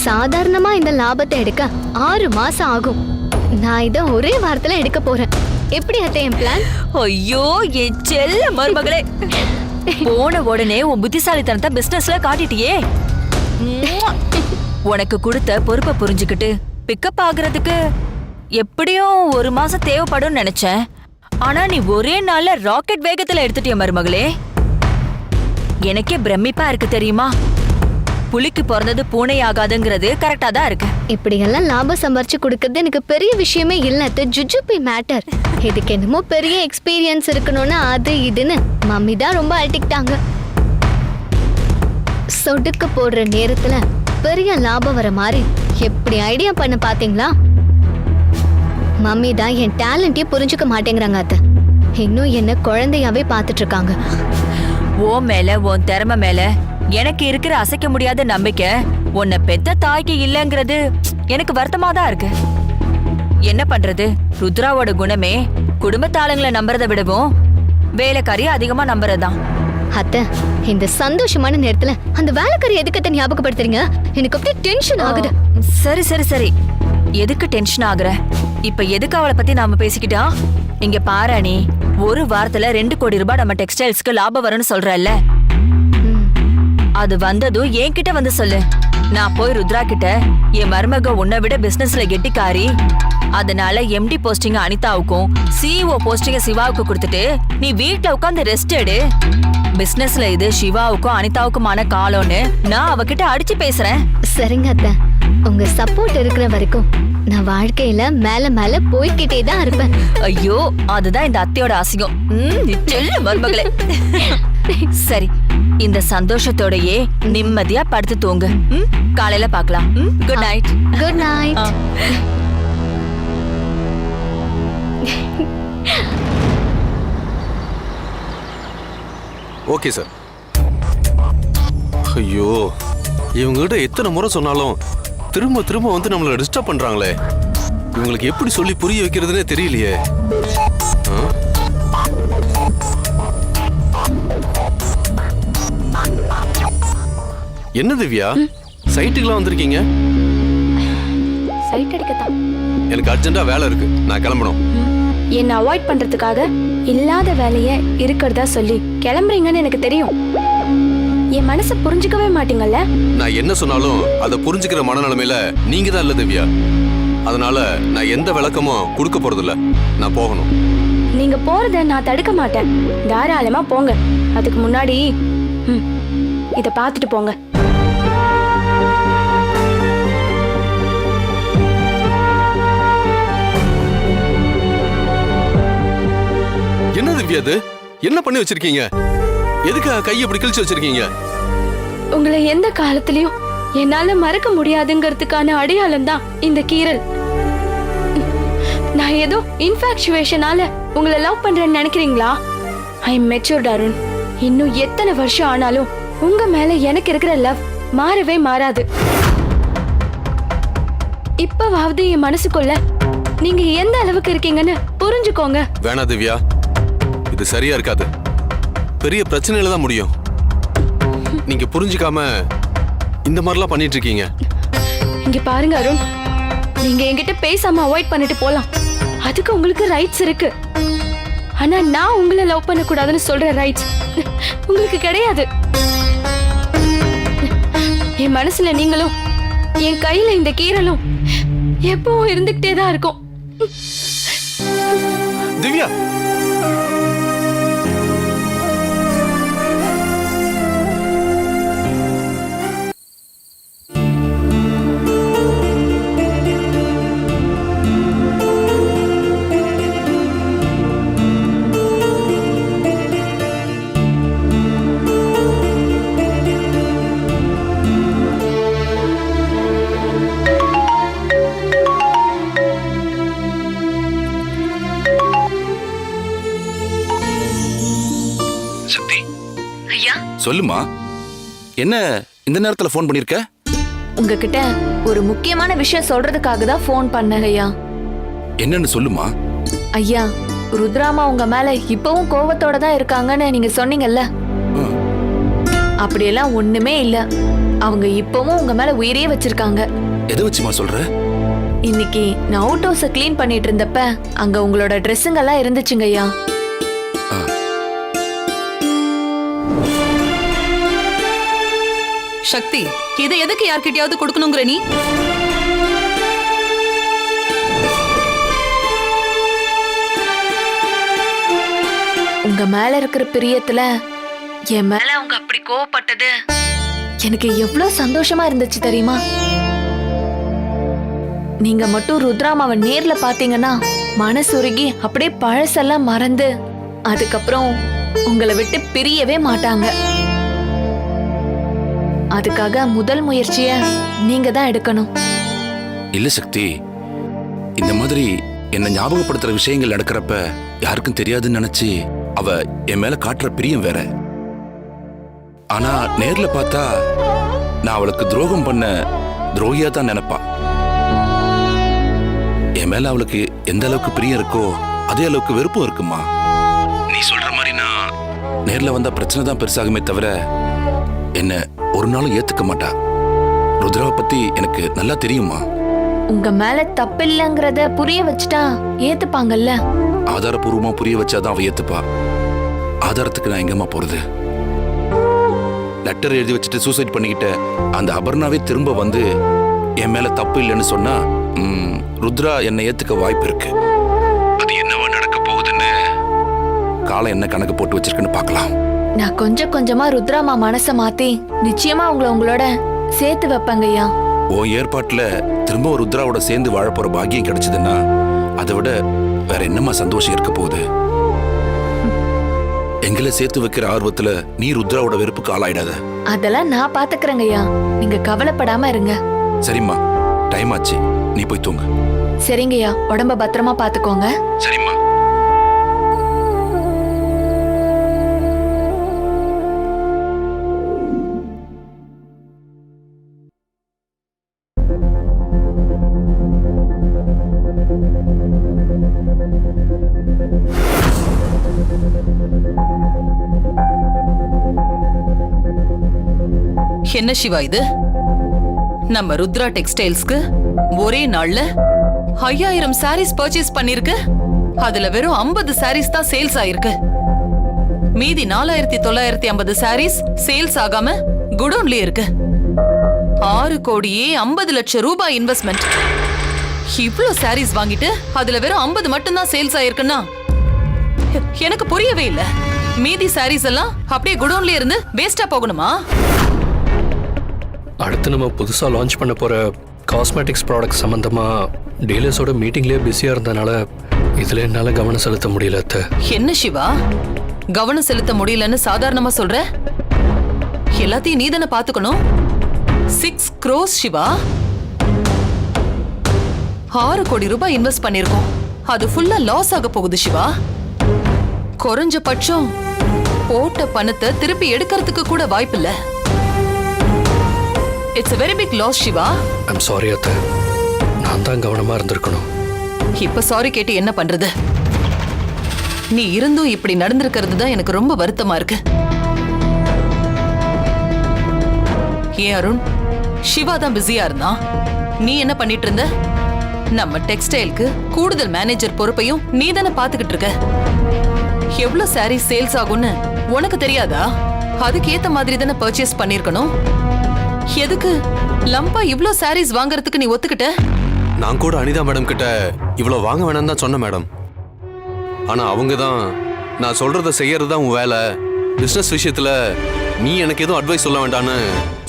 சாதாரணமா இந்த லாபத்தை எடுக்க 6 மாசம் ஆகும். நான் இத ஒரே வாரத்துல எடுக்க போறேன். எப்படி அத்தை என் பிளான்? ஐயோ என் செல்ல மருமகளே, போன உடனே உன் புத்திசாலித்தனத்தை பிசினஸ்ல காட்டிட்டியே. உனக்கு கொடுத்த பொறுப்பை புரிஞ்சுக்கிட்டு பிக்கப் ஆகுறதுக்கு எப்படியும் 1 மாசம் தேவைப்படும் நினைச்சேன். ஆனா நீ ஒரே நாள்ல ராக்கெட் வேகத்துல எடுத்துட்டிய மருமகளே. எனக்கே பிரமிப்பா இருக்கு தெரியுமா? புலிக்கு பிறந்தது பூனை ஆகாதுங்கிறது கரெக்டா தான் இருக்கு. இப்படி எல்லாம் லாபம் சம்பாரிச்சு கொடுக்கறது எனக்கு பெரிய விஷயமே இல்ல. ஜுஜுபி மேட்டர். இதுக்கு என்னமோ பெரிய எக்ஸ்பீரியன்ஸ் இருக்கணும்னா அது இதுன்னு மம்மி தான் ரொம்ப அழட்டிக்கிட்டாங்க. சொடுக்கு போடுற நேரத்துல பெரிய லாபம் வர மாதிரி எப்படி ஐடியா பண்ண பாத்தீங்களா? மம்மி தான் என் டேலண்டே புரிஞ்சுக்க மாட்டேங்கிறாங்க அத்தை. இன்னும் என்ன குழந்தையாவே பாத்துட்டு இருக்காங்க. ஓ மேல உன் திறமை மேல எனக்கு இருக்கிற அசைக்க முடியாத நம்பிக்கை உன்னை பெத்த தாய்க்கு இல்லங்கிறது எனக்கு வருத்தமா தான் இருக்கு. என்ன பண்றது, ருத்ராவோட குணமே குடும்பத்தாளுங்களை நம்புறதை விடவும் வேலைக்காரி அதிகமா நம்புறதுதான். அத்தை, இந்த சந்தோஷமான நேரத்துல அந்த வேலைக்காரி எதுக்கத்தை ஞாபகப்படுத்துறீங்க? எனக்கு அப்படியே டென்ஷன் ஆகுது. சரி சரி சரி, எதுக்கு டென்ஷன் ஆகுற? இப்ப எதுக்கு அவளை பத்தி நாம பேசிக்கிட்டா? இங்க பாரு நீ, 1 வாரத்துல 2 கோடி ரூபாய் நம்ம டெக்ஸ்டைல்ஸ்க்கு லாபம் வரும்னு சொல்றல்ல, அது வந்ததும் என்கிட்ட வந்து சொல்லு. நான் போய் ருத்ரா கிட்ட என் மருமக உன்னை விட பிசினஸ்ல கெட்டிக்காரி, அதனால எம்டி போஸ்டிங் அனிதாவுக்கும் சிஇஓ போஸ்டிங் சிவாவுக்கு கொடுத்துட்டு நீ வீட்ல உட்கார்ந்து ரெஸ்ட் எடு. பிசினஸ்ல இது சிவாவுக்கும் அனிதாவுக்குமான காலம்னு நான் அவகிட்ட அடிச்சு பேசுறேன். சரிங்க அத்தை, உங்க சப்போர்ட் இருக்கிற வரைக்கும் நான் வாழ்க்கையில மேல மேல போய்கிட்டே தான் இருப்பேன். ஐயோ, அதுதான் இந்த அத்தையோட ஆசையும். செல்ல மருமகளே. சரி, இந்த சந்தோஷத்தோடயே நிம்மதியா படுத்து தூங்கு. காலையில பார்க்கலாம். Good night. Good night. Okay sir. ஐயோ, இவங்ககிட்ட எத்தனை முறை சொன்னாலும் திரும்ப திரும்ப வந்து நம்மளை டிஸ்டர்ப் பண்றாங்களே. இவங்களுக்கு எப்படி சொல்லி புரிய வைக்கிறதுனே தெரியலையே. என்ன திவ்யா, சைட்டுக்குலாம் வந்திருக்கீங்க? சைட் அடிக்கத்தான். எனக்கு அர்ஜென்ட்டா வேலை இருக்கு, நான் கிளம்பணும். என்ன அவாய்ட் பண்றதுக்காக இல்லாத வேலைய இருக்கிறதா சொல்லி கிளம்புறீங்கன்னு எனக்கு தெரியும். என் மனசை புரிஞ்சுக்கவே மாட்டீங்கல்ல. நான் என்ன சொன்னாலும் அதை புரிஞ்சுக்கிற மனநிலைமையில நீங்க தான் இல்ல திவ்யா. அதனால நான் எந்த விளக்கமும் கொடுக்க போறதில்ல. நான் போகணும். நீங்க போறத நான் தடுக்க மாட்டேன். தாராளமா போங்க. அதுக்கு முன்னாடி இத பாத்துட்டு போங்க. என்ன திவ்யா இது? என்ன பண்ணி வச்சிருக்கீங்க? எதுக்கு கையை இப்படி கிழிச்சு வச்சிருக்கீங்க? உங்களை எந்த காலத்திலயும் என்னால மறக்க முடியாதுங்கிறதுக்கான அடையாளம் தான் இந்த கீறல். நான் ஏதோ இன்ஃபாக்சுவேஷனால உங்களை லவ் பண்றேன்னு நினைக்கிறீங்களா? I am matured Arun. இன்னும் எத்தனை வருஷம் ஆனாலும் உங்க மேல எனக்கு இருக்கிற லவ் மாறவே மாறாது. இப்பவாவது என் மனசுக்குள்ள நீங்க எந்த அளவுக்கு இருக்கீங்கன்னு புரிஞ்சுக்கோங்க. வேணா திவ்யா, இது சரியா இருக்காது. பெரிய பிரச்சனையில தான் முடியும். நீங்க புரிஞ்சுக்காம இந்த மாதிரிலாம் பண்ணிட்டு இருக்கீங்க. இங்க பாருங்க அருண், நீங்க என்கிட்ட பேசாம அவாய்ட் பண்ணிட்டு போலாம். அதுக்கு உங்களுக்கு ரைட்ஸ் இருக்கு. ஆனா நான் உங்களை லவ் பண்ண கூடாதுன்னு சொல்ற ரைட்ஸ் உங்களுக்கு கிடையாது. என் மனசுல நீங்களும் என் கையில இந்த கீறலும் எப்பவும் இருந்துகிட்டே தான் இருக்கும். திவ்யா, சொல்லுமா, என்ன இந்த நேரத்துல போன் பண்ணிருக்க? உங்ககிட்ட ஒரு முக்கியமான விஷயம் சொல்றதுக்காக தான் போன் பண்ணேன் ஐயா. என்னன்னு சொல்லுமா. ஐயா, ருத்ராமா உங்க மேல இப்பவும் கோவத்தோட தான் இருக்காங்கன்னு நீங்க சொன்னீங்கல்ல. அப்படியெல்லாம் ஒண்ணுமே இல்ல. அவங்க இப்பவும் உங்க மேல உயிரே வச்சிருக்காங்க. எதை வச்சுமா சொல்ற? இன்னைக்கு நான் அவுட் ஹவுஸ கிளீன் பண்ணிட்டு இருந்தப்ப அங்க உங்களோட ட்ரெஸ்ஸுங்க எல்லாம் இருந்துச்சுங்க ஐயா. சக்தி, இதை எதுக்கு யார்கிட்டயாவது கொடுக்கணுங்கிற நீ? உங்க மேல இருக்கிற பிரியத்துல என் மேல அவங்க அப்படி கோவப்பட்டது எனக்கு எவ்வளவு சந்தோஷமா இருந்துச்சு தெரியுமா? நீங்க மட்டும் ருத்ராமாவை நேர்ல பாத்தீங்கன்னா மனசுருகி அப்படியே பழசெல்லாம் மறந்து அதுக்கப்புறம் உங்களை விட்டு பிரியவே மாட்டாங்க. அதுக்காக முதல் முயற்சிய நீங்க தான் எடுக்கணும். இல்ல சக்தி, இந்த மாதிரி என்ன ஞாபகப்படுத்துற விஷயங்கள் நடக்கிறப்ப யாருக்கும் தெரியாதுன்னு நினைச்சு அவ என் மேல காட்டுற பிரியம் வேற. ஆனா நேர்ல பார்த்தா நான் அவளுக்கு துரோகம் பண்ண துரோகியா தான் நினைப்பா. என் மேல அவளுக்கு எந்த அளவுக்கு பிரியம் இருக்கோ அதே அளவுக்கு வெறுப்பும் இருக்குமா. நீ சொல்ற மாதிரி நான் நேர்ல வந்தா பிரச்சனை தான் பெருசாகுமே தவிர என்ன ஒரு நாளும் ஏத்துக்க மாட்டா. ருத்ராவை பத்தி எனக்கு நல்லா தெரியுமா. உங்க மேல தப்பில்லைங்கிறத புரிய வச்சுட்டா ஏத்துப்பாங்கல்ல. ஆதாரபூர்வமா புரிய வச்சாதான் அவ ஏத்துப்பா. ஆதாரத்துக்கு நான் எங்கம்மா போறது? லெட்டர் எழுதி வச்சுட்டு சூசைட் பண்ணிக்கிட்ட அந்த அபர்ணாவே திரும்ப வந்து என் மேல தப்பு இல்லைன்னு சொன்னா ருத்ரா என்னை ஏத்துக்க வாய்ப்பு இருக்கு. அது என்னவா நடக்க போகுதுன்னு காலம் என்ன கணக்கு போட்டு வச்சிருக்குன்னு பார்க்கலாம். நான் கொஞ்சம் கொஞ்சமா ருத்ராமா மனசை மாத்தி நிச்சயமா உங்களோட சேர்த்து வைப்பங்கய்யா. உன் ஏற்பாட்டுல திரும்ப ருத்ராவோட சேர்ந்து வாழ போற பாக்கியம் கிடைச்சதுன்னா அதை விட வேற என்னமா சந்தோஷம் இருக்க போகுது? எங்களை சேர்த்து வைக்கிற ஆர்வத்துல நீ ருத்ராவோட வெறுப்புக்கு ஆளாயிடாத. அதெல்லாம் நான் பாத்துக்கிறேங்கய்யா, நீங்க கவலைப்படாம இருங்க. சரிம்மா, டைம் ஆச்சு, நீ போய் தூங்கு. சரிங்கய்யா, உடம்ப பத்திரமா பாத்துக்கோங்க. சரிம்மா. என்ன சிவா இது? நம்ம ருத்ரா டெக்ஸ்டைல்ஸ்க்கு ஒரே நாள்ல 5000 சாரீஸ் பர்ச்சேஸ் பண்ணிருக்கு. அதுல வெறும் 50 சாரீஸ் தான் சேல்ஸ் ஆயிருக்கு. மீதி 4950 சாரீஸ் சேல்ஸ் ஆகாம குடோன்லயே இருக்கு. 6 கோடியே 50 லட்சம் ரூபாய் இன்வெஸ்ட்மெண்ட். இவ்ளோ சாரீஸ் வாங்கிட்டு அதுல வெறும் 50 மட்டும் தான் சேல்ஸ் ஆயிருக்குன்னா எனக்கு புரியவே இல்ல. மீதி சாரீஸ் எல்லாம் அப்படியே குடோன்லயே இருந்து வேஸ்டா போகணுமா? அடுத்து நம்ம புதுசா லான்ச் பண்ண போற காஸ்மெட்டிக்ஸ் ப்ராடக்ட் சம்பந்தமா டீலர்ஸோட மீட்டிங்லயே பிஸியா இருந்தனால இதுல என்னால கவனம் செலுத்த முடியல. என்ன சிவா, கவனம் செலுத்த முடியலன்னு சாதாரணமா சொல்ற? எல்லாத்தையும் நீதானே பாத்துக்கணும். 6 crores சிவா, 6 கோடி ரூபாய் இன்வெஸ்ட் பண்ணிருக்கோம். அது ஃபுல்லா லாஸ் ஆக போகுது சிவா. குறைஞ்ச பட்சம் போட்ட பணத்தை திருப்பி எடுக்கிறதுக்கு கூட வாய்ப்பில்லை. It's a very big loss, Shiva. I'm sorry, அத்தை. நான் தான் கவனமா இருந்திருக்கணும். இப்ப சாரி கேட்டு என்ன பண்றது? நீ இருந்தும் இப்படி நடந்திருக்கிறது தான் எனக்கு ரொம்ப வருத்தமா இருக்கு. ஏன் அருண், சிவா தான் பிஸியா இருந்தான், நீ என்ன பண்ணிட்டு இருந்த? நம்ம டெக்ஸ்டைலுக்கு கூடுதல் மேனேஜர் பொறுப்பையும் நீ தானே பாத்துக்கிட்டு இருக்க. எவ்வளவு சாரி சேல்ஸ் ஆகும்னு உனக்கு தெரியாதா? அதுக்கு ஏத்த மாதிரி தானே பர்ச்சேஸ் பண்ணிருக்கணும். எதுக்கு லம்பா இவ்ளோ சாரீஸ் வாங்குறதுக்கு நீ ஒத்துக்கிட்ட? நான் கூட அனிதா மேடம் கிட்ட இவ்வளோ வாங்க வேணாம் தான் சொன்னேன் மேடம். ஆனா அவங்க தான் நான் சொல்றத செய்யறது தான் உன் வேலை, பிசினஸ் விஷயத்துல நீ எனக்கு எதுவும் அட்வைஸ் சொல்ல வேண்டாம்னு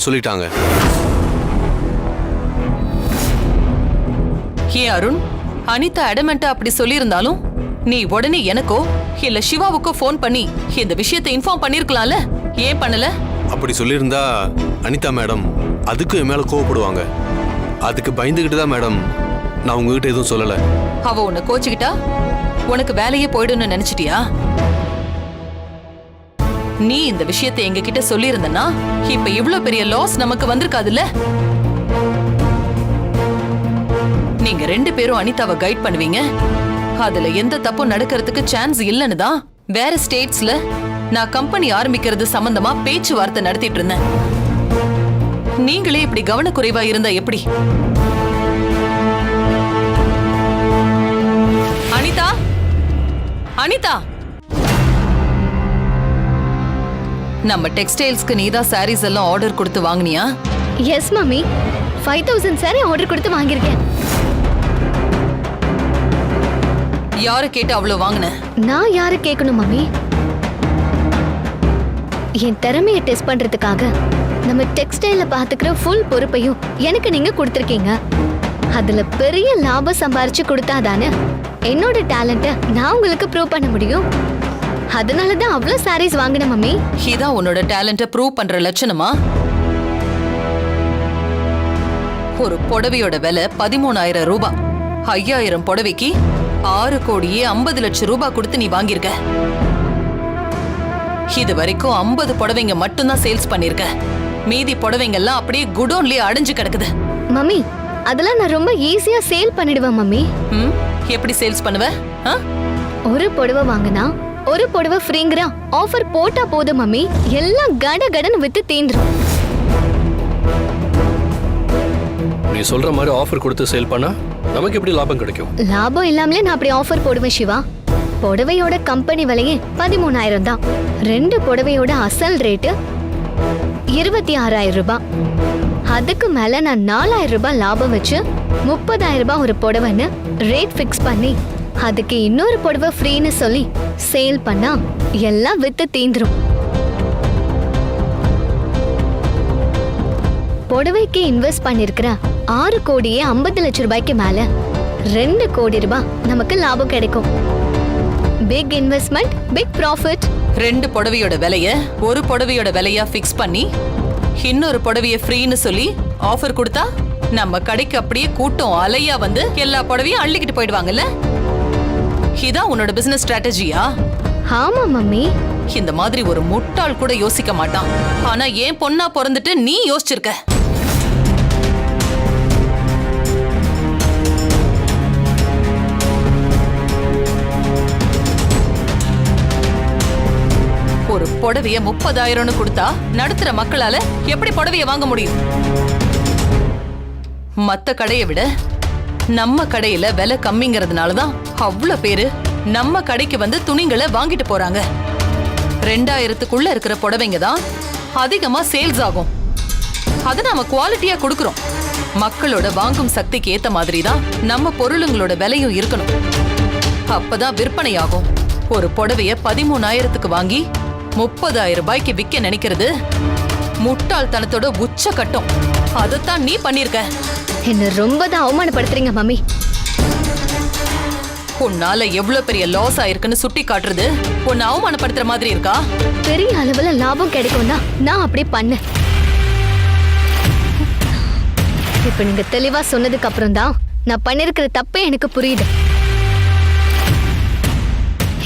சொல்லிட்டாங்க. ஏன் அருண், அனிதா அடமெண்டா அப்படி சொல்லியிருந்தாலும் நீ உடனே எனக்கோ இல்ல சிவாவுக்கோ ஃபோன் பண்ணி இந்த விஷயத்தை இன்ஃபார்ம் பண்ணிருக்கலாம்ல, ஏன் பண்ணல? அப்படி சொல்லியிருந்தா அனிதா மேடம் அதுக்கு என் மேல கோவப்படுவாங்க. அதுக்கு பயந்துகிட்டு தான் மேடம் நான் உங்ககிட்ட எதுவும் சொல்லல. அவ உன்னை கோச்சுக்கிட்டா உனக்கு வேலையே போயிடும்னு நினைச்சிட்டியா? நீ இந்த விஷயத்தை எங்க கிட்ட சொல்லி இருந்தனா இப்ப இவ்ளோ பெரிய லாஸ் நமக்கு வந்திருக்காதுல்ல. நீங்க 2 பேரும் அனிதாவை கைட் பண்ணுவீங்க, அதுல எந்த தப்பும் நடக்கிறதுக்கு சான்ஸ் இல்லன்னு தான் வேற ஸ்டேட்ஸ்ல நான் கம்பெனி ஆரம்பிக்கிறது சம்பந்தமா பேச்சுவார்த்தை நடத்திட்டு இருந்தேன். நீங்களே இப்படி கவனக்குறைவா இருந்தா எப்படி? அனிதா, அனிதா, நம்ம டெக்ஸ்டைல்ஸ்க்கு நீதான் சாரீஸ் எல்லாம் ஆர்டர் கொடுத்து வாங்குனியா? எஸ் மம்மி, 5000 சாரி ஆர்டர் கொடுத்து வாங்கியிருக்கேன். யாரை கேட்டு அவ்வளவு வாங்கின? நான் யாரை கேட்கணும் மம்மி? என் திறமையை டெஸ்ட் பண்றதுக்காக நம்ம டெக்ஸ்டைல பாத்துக்கிற ஃபுல் பொறுப்பையும் எனக்கு நீங்க கொடுத்துருக்கீங்க. அதுல பெரிய லாபம் சம்பாரிச்சு கொடுத்தாதானே என்னோட டேலண்ட நான் உங்களுக்கு ப்ரூவ் பண்ண முடியும். அதனாலதான் அவ்வளவு சாரீஸ் வாங்கின மம்மி. இதான் உன்னோட டேலண்ட ப்ரூவ் பண்ற லட்சணமா? ஒரு புடவையோட விலை 13000 ரூபாய். 5000 புடவைக்கு 6 கோடியே 50 லட்சம் ரூபாய் கொடுத்து நீ வாங்கியிருக்க. இது வரைக்கும் 50 புடவைங்க மட்டும்தான் சேல்ஸ் பண்ணிருக்க. மீதி புடவைங்க எல்லாம் அப்படியே குடோன்லயே அடைஞ்சு கிடக்குது. மம்மி, அதெல்லாம் நான் ரொம்ப ஈஸியா சேல் பண்ணிடுவேன் மம்மி. எப்படி சேல்ஸ் பண்ணுவ? ஒரு புடவை வாங்கினா ஒரு புடவை ஃப்ரீங்கிற ஆஃபர் போட்டா போதும் மம்மி, எல்லாம் கட கடன்னு வித்து தீந்துரும். நீ சொல்ற மாதிரி ஆஃபர் கொடுத்து சேல் பண்ணா நமக்கு எப்படி லாபம் கிடைக்கும்? லாபம் இல்லாமலே நான் அப்படி ஆஃபர் போடுவேன் சிவா. புடவையோட கம்பெனி விலையே 13000 தான். 2 புடவையோட அசல் ரேட்டு 26000 ரூபாய். அதுக்கு மேல நான் 4000 ரூபாய் லாபம் வச்சு 30,000 ரூபாய் ஒரு புடவைன்னு ரேட் ஃபிக்ஸ் பண்ணி அதுக்கு இன்னொரு புடவை ஃப்ரீன்னு சொல்லி சேல் பண்ணா எல்லாம் வித்து தீந்துரும். புடவைக்கு இன்வெஸ்ட் பண்ணிருக்கிற 6 கோடியே 50 லட்சம் ரூபாய்க்கு மேல 2 கோடி ரூபாய் நமக்கு லாபம் கிடைக்கும். Big investment, big profit. 2 புடவையோட விலைய ஒரு புடவையோட விலையா ஃபிக்ஸ் பண்ணி இன்னொரு புடவைய ஃப்ரீன்னு சொல்லி ஆஃபர் கொடுத்தா நம்ம கடைக்கு அப்படியே கூட்டம் அலையா வந்து எல்லா புடவையும் அள்ளிக்கிட்டு போயிடுவாங்கல்ல. இதான் உன்னோட பிசினஸ் ஸ்ட்ராட்டஜியா? ஆமா மம்மி. இந்த மாதிரி ஒரு முட்டாள் கூட யோசிக்க மாட்டான். ஆனா ஏன் பொண்ணா பிறந்துட்டு நீ யோசிச்சிருக்க. ஒரு புடவைய 30,000 கொடுத்தா நடுத்தர மக்களால எப்படி புடவைய வாங்க முடியும்? மத்த கடையை விட நம்ம கடையில விலை கம்மிங்கிறதுனாலதான் அவ்வளவு பேரு நம்ம கடைக்கு வந்து துணிங்களை வாங்கிட்டு போறாங்க. 2000க்குள்ள இருக்கிற புடவைங்க தான் அதிகமா சேல்ஸ் ஆகும். அதை நாம குவாலிட்டியா கொடுக்கறோம். மக்களோட வாங்கும் சக்திக்கு ஏத்த மாதிரி தான் நம்ம பொருளுங்களோட விலையும் இருக்கணும். அப்பதான் விற்பனை ஆகும். ஒரு புடவைய 13,000க்கு வாங்கி 30,000 ரூபாய்க்கு விற்க நினைக்கிறது முட்டாள்தனத்தோட உச்ச கட்டம். அதைத்தான் நீ பண்ணிருக்க. என்ன ரொம்ப தான் அவமானப்படுத்துறீங்க மம்மி. உன்னால எவ்வளவு பெரிய லாஸ் ஆயிருக்குன்னு சுட்டி காட்டுறது உன்னை அவமானப்படுத்துற மாதிரி இருக்கா? பெரிய அளவுல லாபம் கிடைக்கும்னா நான் அப்படி பண்ணேன். இப்ப நீங்க தெளிவா சொன்னதுக்கு அப்புறம் தான் நான் பண்ணிருக்கிற தப்பே எனக்கு புரியுது.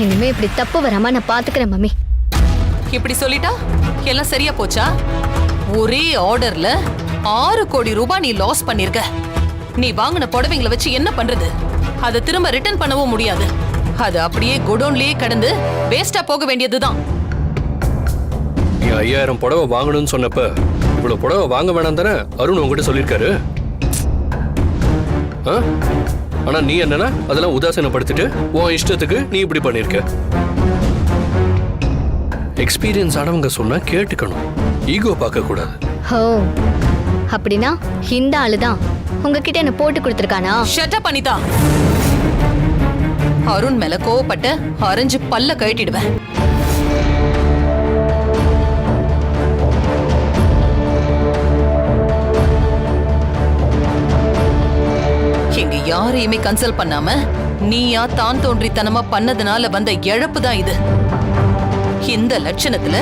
இனிமே இப்படி தப்பு வராம நான் பாத்துக்கிறேன் மம்மி. இப்படி சொல்லிட்டா எல்லாம் சரியா போச்சா? ஒரே ஆர்டர்ல 6 கோடி ரூபாய் நீ லாஸ் பண்ணிருக்க. நீ வாங்கின புடவைங்களை வச்சு என்ன பண்றது? அதை திரும்ப ரிட்டர்ன் பண்ணவும் முடியாது. அது அப்படியே குடோன்லயே கடந்து வேஸ்டா போக வேண்டியதுதான். நீ 5000 புடவை வாங்கணும்னு சொன்னப்ப இவ்வளவு புடவை வாங்க வேணாம் தானே அருண் உங்ககிட்ட சொல்லிருக்காரு. ஆனா நீ என்னன்னா அதெல்லாம் உதாசீனப்படுத்திட்டு உன் இஷ்டத்துக்கு நீ இப்படி பண்ணிருக்க. எக்ஸ்பீரியன்ஸ் ஆனவங்க சொன்னா கேட்டுக்கணும், ஈகோ பார்க்க கூடாது. ஹோ, அப்படின்னா இந்த ஆளுதான் உங்ககிட்ட என்ன போட்டு கொடுத்திருக்கானா? Shut up Anitha. அருண் மேல கோவப்பட்டு அரைஞ்சு பல்ல கழட்டிடுவேன். இங்க யாரையுமே கன்சல்ட் பண்ணாம நீயா தான் தோன்றித்தனமா பண்ணதுனால வந்த இழப்பு தான் இது. இந்த லட்சணத்துல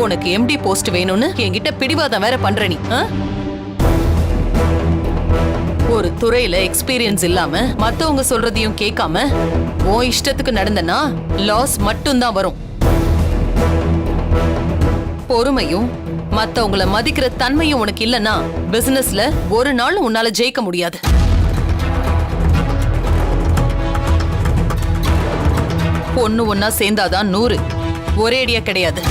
உனக்கு எம்டி போஸ்ட் வேணும்னு என்கிட்ட பிடிவாதம் வேற பண்ற நீ. ஒரு துறையில எக்ஸ்பீரியன்ஸ் இல்லாம மத்தவங்க சொல்றதையும் கேட்காம உன் இஷ்டத்துக்கு நடந்தனா லாஸ் மட்டும்தான் வரும். பொறுமையும் மத்தவங்கள மதிக்கிற தன்மையும் உனக்கு இல்லனா பிசினஸ்ல ஒரு நாள் உன்னால ஜெயிக்க முடியாது. ஒண்ணு ஒன்னா சேர்ந்தாதான் 100, ஒரே அடியா கிடையாது.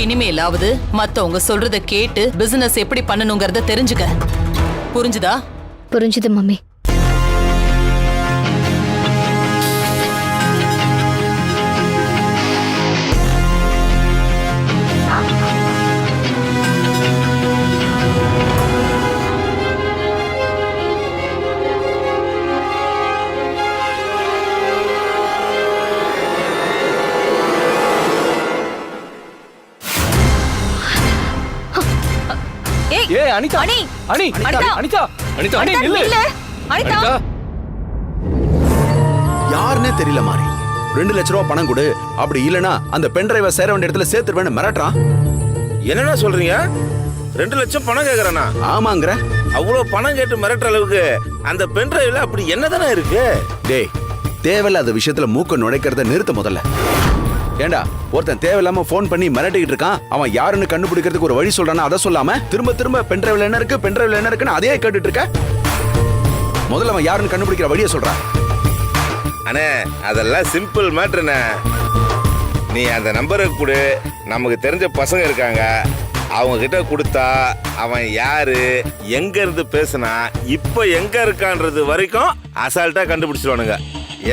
இனிமேலாவது மத்தவங்க சொல்றத கேட்டு பிசினஸ் எப்படி பண்ணணுங்கிறத தெரிஞ்சுக்க. புரிஞ்சுதா? புரிஞ்சுது மம்மி. ஏய் அனிதா, அனி, அனி, அனிதா, அனிதா, அனிதா, அனி நில்லு. அனிதா, யாருன்னே தெரியல மாறி. 2 லட்ச ரூபா பணம் கொடு, அப்படி இல்லனா அந்த பென் டிரைவை சேர வேண்டிய இடத்துல சேர்த்துருவேன்னு மிரட்டுறான். என்னடா சொல்றீங்க? 2 லட்சம் பணம் கேக்குறானா? ஆமாங்கிற. அவ்வளவு பணம் கேட்டு மிரட்டுற அளவுக்கு அந்த பென் டிரைவ்ல அப்படி என்னதானே இருக்கு? டேய், தேவையில்லாத விஷயத்துல மூக்க நுழைக்கிறத நிறுத்த முதல்ல. ஏண்டா ஒருத்தன் தேவையில்லாம போன் பண்ணி மிரட்டிக்கிட்டு இருக்கான். அவன் யாருன்னு கண்டுபிடிக்கிறதுக்கு ஒரு வழி சொல்றானா அதை சொல்லாம திரும்ப திரும்ப பென் டிரைவ்ல என்ன இருக்கு, பென் டிரைவ்ல என்ன இருக்குன்னு அதே கேட்டுட்டு இருக்க. முதல்ல அவன் யாருன்னு கண்டுபிடிக்கிற வழியை சொல்றான். அண்ணே, அதெல்லாம் சிம்பிள் மேட்ருண்ணே. நீ அந்த நம்பரை கொடு, நமக்கு தெரிஞ்ச பசங்க இருக்காங்க, அவங்க கிட்ட கொடுத்தா அவன் யாரு, எங்க இருந்து பேசினா, இப்ப எங்க இருக்கான்றது வரைக்கும் அசால்ட்டா கண்டுபிடிச்சிருவானுங்க.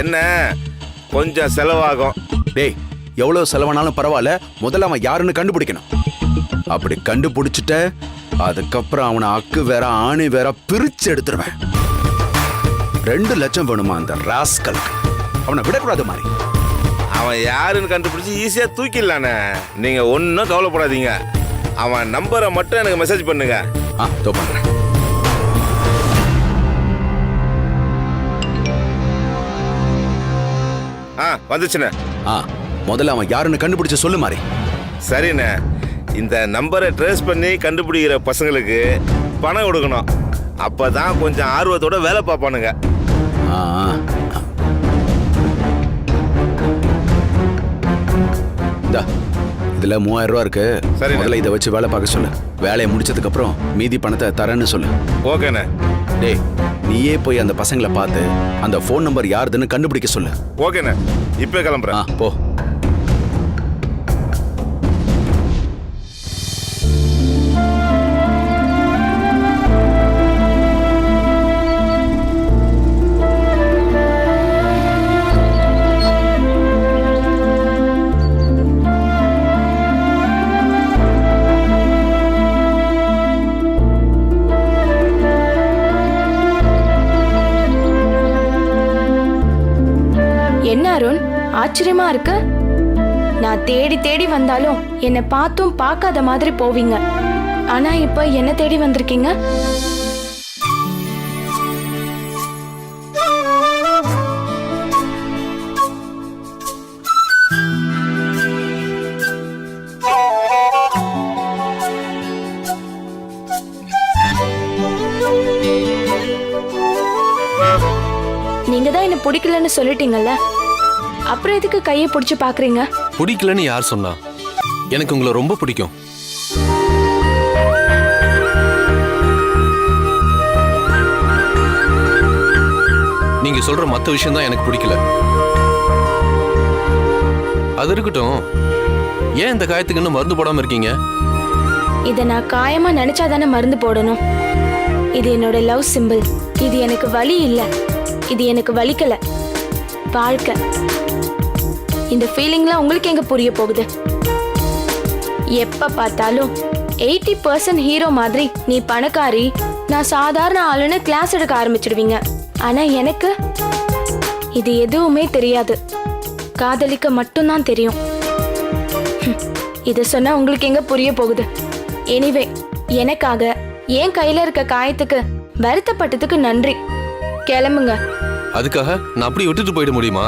என்ன கொஞ்சம் செலவாகும். டேய், எவ்வளவு செலவானாலும் பரவாயில்ல, முதல்ல அவன் யாருன்னு கண்டுபிடிக்கணும். அப்படி கண்டுபிடிச்சிட்ட அதுக்கப்புறம் அவனை அக்கு வேற ஆணி வேற பிரிச்சு எடுத்துருவேன். 2 லட்சம் வேணுமா அந்த ராஸ்கலுக்கு? அவனை விடக்கூடாது மாதிரி. அவன் யாருன்னு கண்டுபிடிச்சு ஈஸியா தூக்கிடலானே. நீங்க ஒன்றும் கவலைப்படாதீங்க. அவன் நம்பரை மட்டும் எனக்கு மெசேஜ் பண்ணுங்க. தோ பண்றேன். வந்துச்சுண்ணே. முதல்ல அவன் யாருன்னு கண்டுபிடிச்சு சொல்லு மாதிரி. சரிண்ணே. இந்த நம்பரை ட்ரேஸ் பண்ணி கண்டுபிடிக்கிற பசங்களுக்கு பணம் கொடுக்கணும். அப்பதான் கொஞ்சம் ஆர்வத்தோட வேலை பார்ப்பானுங்க. இதுல 3000 ரூபா இருக்கு. சரி, முதல்ல இதை வச்சு வேலை பார்க்க சொல்லு. வேலையை முடிச்சதுக்கு அப்புறம் மீதி பணத்தை தரேன்னு சொல்லு. ஓகேண்ணே. டேய், நீயே போய் அந்த பசங்களை பார்த்து அந்த ஃபோன் நம்பர் யாருதுன்னு கண்டுபிடிக்க சொல்லு. ஓகேண்ணே, இப்போ கிளம்புறேன். போ. என்ன அருண், ஆச்சரியமா இருக்கு. நான் தேடி தேடி வந்தாலும் என்னை பார்த்தும் பார்க்காத மாதிரி போவீங்க. ஆனா இப்ப என்ன தேடி வந்திருக்கீங்க? நீங்க தான் என்ன பிடிக்கலன்னு சொல்லிட்டீங்கல்ல, அப்புறம் எதுக்கு கையை பிடிச்சு பாக்குறீங்க? பிடிக்கலன்னு யார் சொன்னா? எனக்கு உங்களை ரொம்ப பிடிக்கும். நீங்க சொல்ற மத்த விஷயம் தான் எனக்கு பிடிக்கல. அது இருக்கட்டும், ஏன் இந்த காயத்துக்கு இன்னும் மருந்து போடாம இருக்கீங்க? இத நான் காயமா நினைச்சாதானே மருந்து போடணும். இது என்னோட லவ் சிம்பிள். இது எனக்கு வலி இல்ல, இது எனக்கு வலிக்கல, வாழ்க்கை. இந்த ஃபீலிங்லாம் உங்களுக்கு எங்க புரிய போகுது? எப்ப பார்த்தாலும் 80% ஹீரோ மாதிரி நீ பணக்காரி, நான் சாதாரண ஆளுன்னு கிளாஸ் எடுக்க ஆரம்பிச்சிடுவீங்க. ஆனா எனக்கு இது எதுவுமே தெரியாது. காதலிக்க மட்டும்தான் தெரியும். இத சொன்னா உங்களுக்கு எங்க புரிய போகுது? எனிவே, எனக்காக என் கையில இருக்க காயத்துக்கு வருத்தப்பட்டதுக்கு நன்றி. கிளம்புங்க. அதுக்காக நான் அப்படி விட்டுட்டு போயிட முடியுமா?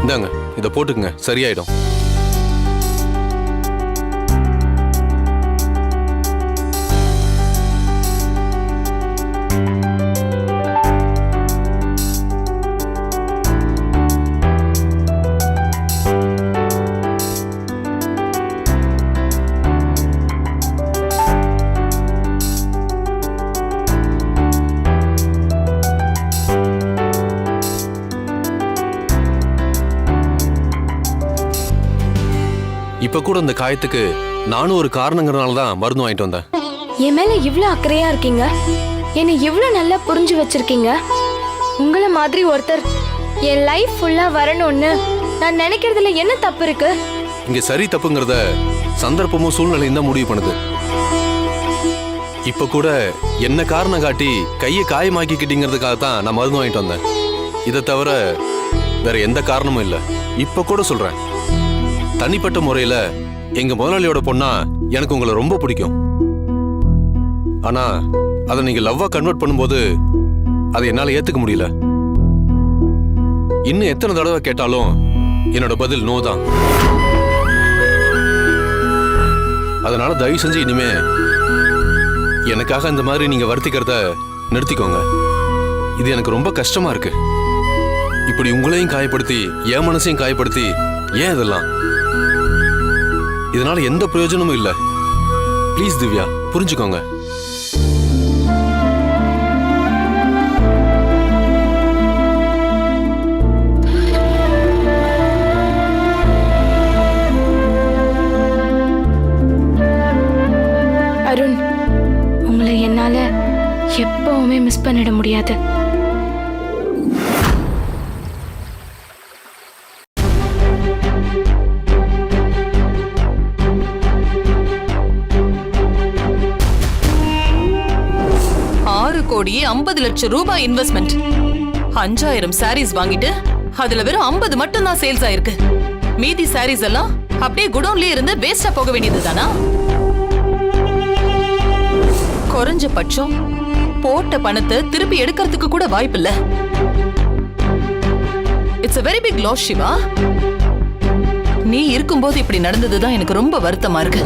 இந்தாங்க, இத போட்டுக்குங்க, சரியாயிடும். இப்ப கூட இந்த காயத்துக்கு நானும் ஒரு காரணங்கிறனால தான் மருந்து வாங்கிட்டு வந்தேன். என் மேல இவ்ளோ அக்கறையா இருக்கீங்க, என்னை இவ்ளோ நல்லா புரிஞ்சு வச்சிருக்கீங்க. உங்கள மாதிரி ஒருத்தர் என் லைஃப் ஃபுல்லா வரணும்னு நான் நினைக்கிறதுல என்ன தப்பு இருக்கு? இங்க சரி தப்புங்கிறத சந்தர்ப்பமும் சூழ்நிலையும் தான் முடிவு பண்ணுது. இப்ப கூட என்ன காரணம் காட்டி கையை காயமாக்கிக்கிட்டீங்கிறதுக்காக தான் நான் மருந்து வாங்கிட்டு வந்தேன். இதை தவிர வேற எந்த காரணமும் இல்லை. இப்ப கூட சொல்றேன், தனிப்பட்ட முறையில எங்க முதலாளியோட பொண்ணா எனக்கு உங்களை ரொம்ப பிடிக்கும். ஆனா அதை நீங்க லவ்வா கன்வெர்ட் பண்ணும்போது அதை என்னால ஏத்துக்க முடியல. இன்னும் எத்தனை தடவை கேட்டாலும் என்னோட பதில் நோ தான். அதனால தயவு செஞ்சு இனிமே எனக்காக இந்த மாதிரி நீங்க வருத்திக்கிறத நிறுத்திக்கோங்க. இது எனக்கு ரொம்ப கஷ்டமா இருக்கு. இப்படி உங்களையும் காயப்படுத்தி என் மனசையும் காயப்படுத்தி ஏன் இதெல்லாம்? இதனால எந்த பிரயோஜனமும் இல்ல. ப்ளீஸ் திவ்யா, புரிஞ்சுக்கோங்க. அருண், உங்களை என்னால எப்பவுமே மிஸ் பண்ணிட முடியாது. கோடியே 50 லட்சம் ரூபாய் இன்வெஸ்ட்மெண்ட். 5000 சாரீஸ் வாங்கிட்டு அதுல வெறும் 50 மட்டும் தான் சேல்ஸ் ஆயிருக்கு. மீதி சாரீஸ் எல்லாம் அப்படியே குடோன்லயே இருந்து வேஸ்டா போக வேண்டியது தானா? குறைஞ்ச பட்சம் போட்ட பணத்தை திருப்பி எடுக்கிறதுக்கு கூட வாய்ப்பில்ல. It's a very big loss, Siva. நீ இருக்கும்போது இப்படி நடந்ததுதான் எனக்கு ரொம்ப வருத்தமா இருக்கு.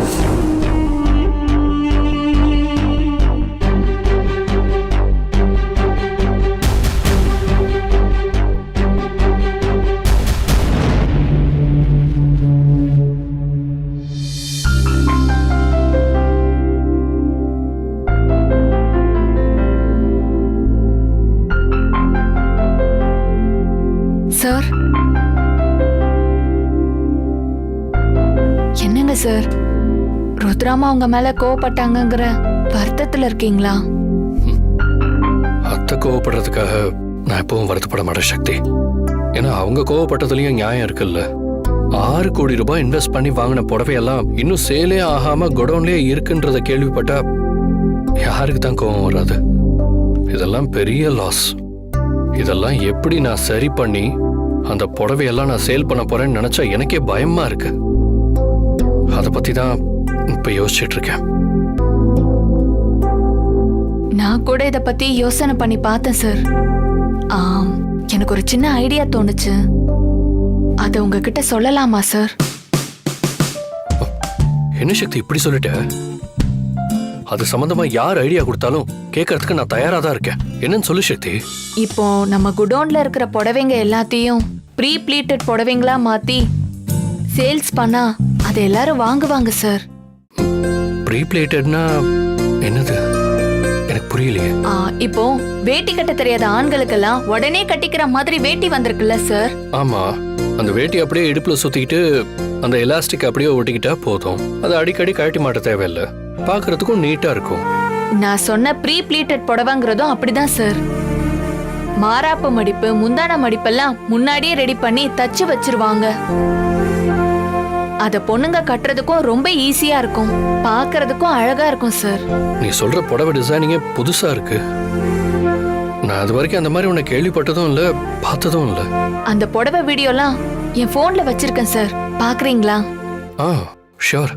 சார், என்னங்க சார், ருத்ராமா உங்க மேல கோவப்பட்டாங்கங்கிற வருத்தத்துல இருக்கீங்களா? அத்தை கோவப்படுறதுக்காக நான் எப்பவும் வருத்தப்பட மாட்டேன் சக்தி. ஏன்னா அவங்க கோவப்பட்டதுலயும் நியாயம் இருக்குல்ல. 6 கோடி ரூபாய் இன்வெஸ்ட் பண்ணி வாங்கின புடவையெல்லாம் இன்னும் சேலே ஆகாம குடோன்லயே இருக்குன்றத கேள்விப்பட்டா யாருக்கு தான் கோவம் வராது? இதெல்லாம் பெரிய லாஸ். இதெல்லாம் எப்படி நான் சரி பண்ணி அந்த புடவையெல்லாம் நான் சேல் பண்ண போறேன்னு நினைச்சா எனக்கே பயமா இருக்கு. அதை பத்தி தான் இப்ப யோசிச்சுட்டு இருக்கேன். நான் கூட இத பத்தி யோசனை பண்ணி பார்த்தேன் சார். எனக்கு ஒரு சின்ன ஐடியா தோணுச்சு. அதை உங்ககிட்ட சொல்லலாமா சார்? என்ன சக்தி இப்படி சொல்லிட்ட? அது சம்பந்தமா யார் ஐடியா கொடுத்தாலும் கேட்கறதுக்கு நான் தயாரா தான் இருக்கேன். என்னன்னு சொல்லு சக்தி. இப்போ நம்ம குடோன்ல இருக்கிற புடவைங்க எல்லாத்தையும் ப்ரீ ப்ளீட்டட் புடவைங்களா மாத்தி சேல்ஸ் பண்ணா அதை எல்லாரும் வாங்குவாங்க சார். ப்ரீ ப்ளீட்டட்னா என்னது? எனக்கு புரியலையே. இப்போ வேட்டி கட்ட தெரியாத ஆண்களுக்கெல்லாம் உடனே கட்டிக்கிற மாதிரி வேட்டி வந்திருக்குல்ல சார்? ஆமா, அந்த வேட்டி அப்படியே இடுப்புல சுத்திக்கிட்டு அந்த எலாஸ்டிக் அப்படியே ஒட்டிக்கிட்டா போதும். அதை அடிக்கடி கழட்டி மாட்ட தேவையில்லை. பாக்குறதுக்கும் நீட்டா இருக்கும். நான் சொன்ன ப்ரீ ப்ளீட்டட் புடவைங்கிறதும் அப்படிதான் சார். மாராப்பு மடிப்பு, முந்தான மடிப்பெல்லாம் முன்னாடியே ரெடி பண்ணி தச்சு வச்சிருவாங்க. அத பொண்ணுங்க கட்டுறதுக்கும் ரொம்ப ஈஸியா இருக்கும், பாக்குறதுக்கும் அழகா இருக்கும் சார். நீ சொல்ற புடவை டிசைனிங்கே புதுசா இருக்கு. நான் அது வரைக்கும் அந்த மாதிரி உன்னை கேள்விப்பட்டதும் இல்ல, பார்த்ததும் இல்ல. அந்த புடவை வீடியோலாம் என் போன்ல வச்சிருக்கேன் சார், பாக்குறீங்களா? ஷூர்.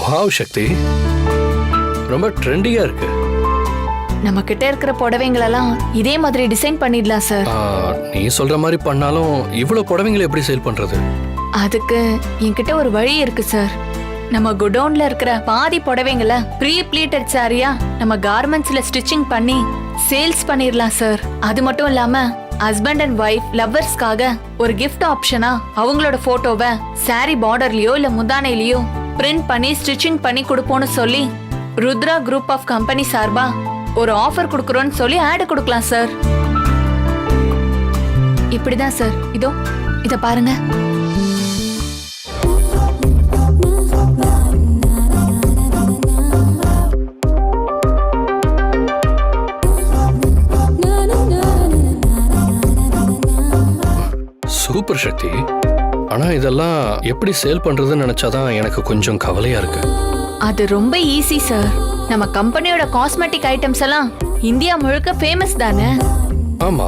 வாவ் சக்தி, ரொம்ப ட்ரெண்டியா இருக்கு. நம்ம கிட்ட இருக்கிற புடவைங்களெல்லாம் இதே மாதிரி டிசைன் பண்ணிடலாம் சார். நீ சொல்ற மாதிரி பண்ணாலும் இவ்வளவு புடவைங்களை எப்படி சேல் பண்றது? அதுக்கு என்கிட்ட ஒரு வழி இருக்கு சார். நம்ம குடோன்ல இருக்கிற பாதி புடவைங்களை ப்ரீ ப்ளீட்டட் சாரியா நம்ம கார்மெண்ட்ஸ்ல ஸ்டிச்சிங் பண்ணி சேல்ஸ் பண்ணிடலாம் சார். அது மட்டும் இல்லாம ஹஸ்பண்ட் அண்ட் ஒய்ஃப் லவ்வர்ஸ்க்காக ஒரு கிஃப்ட் ஆப்ஷனா அவங்களோட போட்டோவை சாரி பார்டர்லயோ இல்ல முந்தானையிலயோ பிரிண்ட் பண்ணி ஸ்டிச்சிங் பண்ணி கொடுப்போம்னு சொல்லி ருத்ரா குரூப் ஆஃப் கம்பெனி சார்பா ஒரு ஆஃபர் கொடுக்கறோம்னு சொல்லி ஆட் கொடுக்கலாம் சார். இப்படிதான் சார். இதோ இத பாருங்க. சூப்பர் சக்தி. ஆனா இதெல்லாம் எப்படி சேல் பண்றதுன்னு நினைச்சாதான் எனக்கு கொஞ்சம் கவலையா இருக்கு. அது ரொம்ப ஈஸி சார். நம்ம கம்பெனியோட காஸ்மெட்டிக் ஐட்டம்ஸ் எல்லாம் இந்தியா முழுக்க ஃபேமஸ் தானே? ஆமா,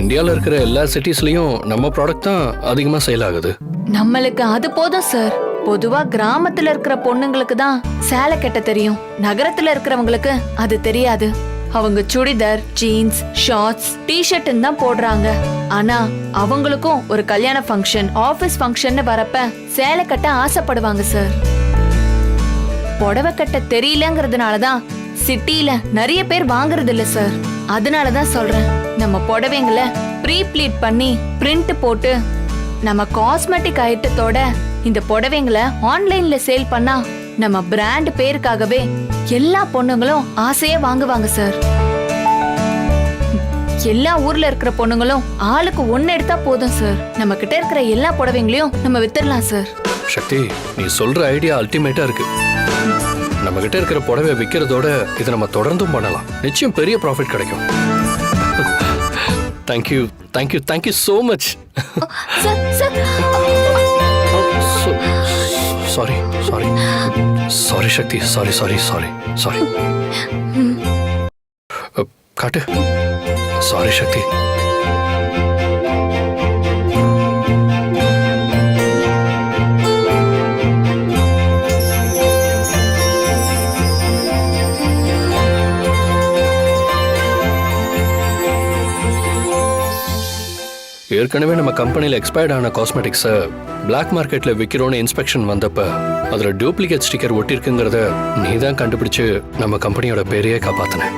இந்தியால இருக்கிற எல்லா சிட்டிஸ்லயும் நம்ம ப்ராடக்ட் தான் அதிகமா சேல் ஆகுது. நம்மளுக்கு அது போதும் சார். பொதுவா கிராமத்துல இருக்கிற பொண்ணுங்களுக்கு தான் சேலை கட்ட தெரியும். நகரத்துல இருக்கிறவங்களுக்கு அது தெரியாது. அவங்க சுடிதார், ஜீன்ஸ், ஷார்ட்ஸ், டி-ஷர்ட்னு தான் போடுறாங்க. ஆனா அவங்களுக்கும் ஒரு கல்யாண ஃபங்க்ஷன், ஆபீஸ் ஃபங்க்ஷன் வரப்ப சேலை கட்ட ஆசைப்படுவாங்க சார். புடவை கட்ட தெரியலங்கிறதுனாலதான் சிட்டில நிறைய பேர் வாங்குறது இல்ல சார். அதனாலதான் சொல்றேன், நம்ம புடவைங்களை ப்ரீ ப்ளீட் பண்ணி பிரிண்ட் போட்டு நம்ம காஸ்மெட்டிக் ஐட்டத்தோட இந்த புடவைங்களை ஆன்லைன்ல சேல் பண்ணா நம்ம பிராண்ட் பேருக்காகவே எல்லா பொண்ணுங்களும் ஆசையா வாங்குவாங்க சார். எல்லா ஊர்ல இருக்கிற பொண்ணுங்களும் ஆளுக்கு ஒன்னு எடுத்தா போதும் சார். நம்ம கிட்ட இருக்கிற எல்லா புடவைங்களையும் நம்ம வித்துடலாம் சார். சக்தி, நீ சொல்ற ஐடியா அல்டிமேட்டா இருக்கு. நம்ம கிட்ட இருக்கிற புடவை விற்கிறதோட இதை நம்ம தொடர்ந்தும் பண்ணலாம். நிச்சயம் பெரிய ப்ராஃபிட் கிடைக்கும். Thank you thank you thank you so much. Sir sir sorry sorry sorry Sakthi, sorry sorry sorry sorry. காட்டு. சாரி சக்தி. ஏற்கனவே நம்ம கம்பெனியில் எக்ஸ்பயர்ட் ஆன காஸ்மெட்டிக்ஸை பிளாக் மார்க்கெட்டில் விற்கிறோன்னு இன்ஸ்பெக்ஷன் வந்தப்ப அதில் டூப்ளிகேட் ஸ்டிக்கர் ஒட்டியிருக்குங்கிறத நீ தான் கண்டுபிடிச்சு நம்ம கம்பெனியோட பேரையே காப்பாத்தின.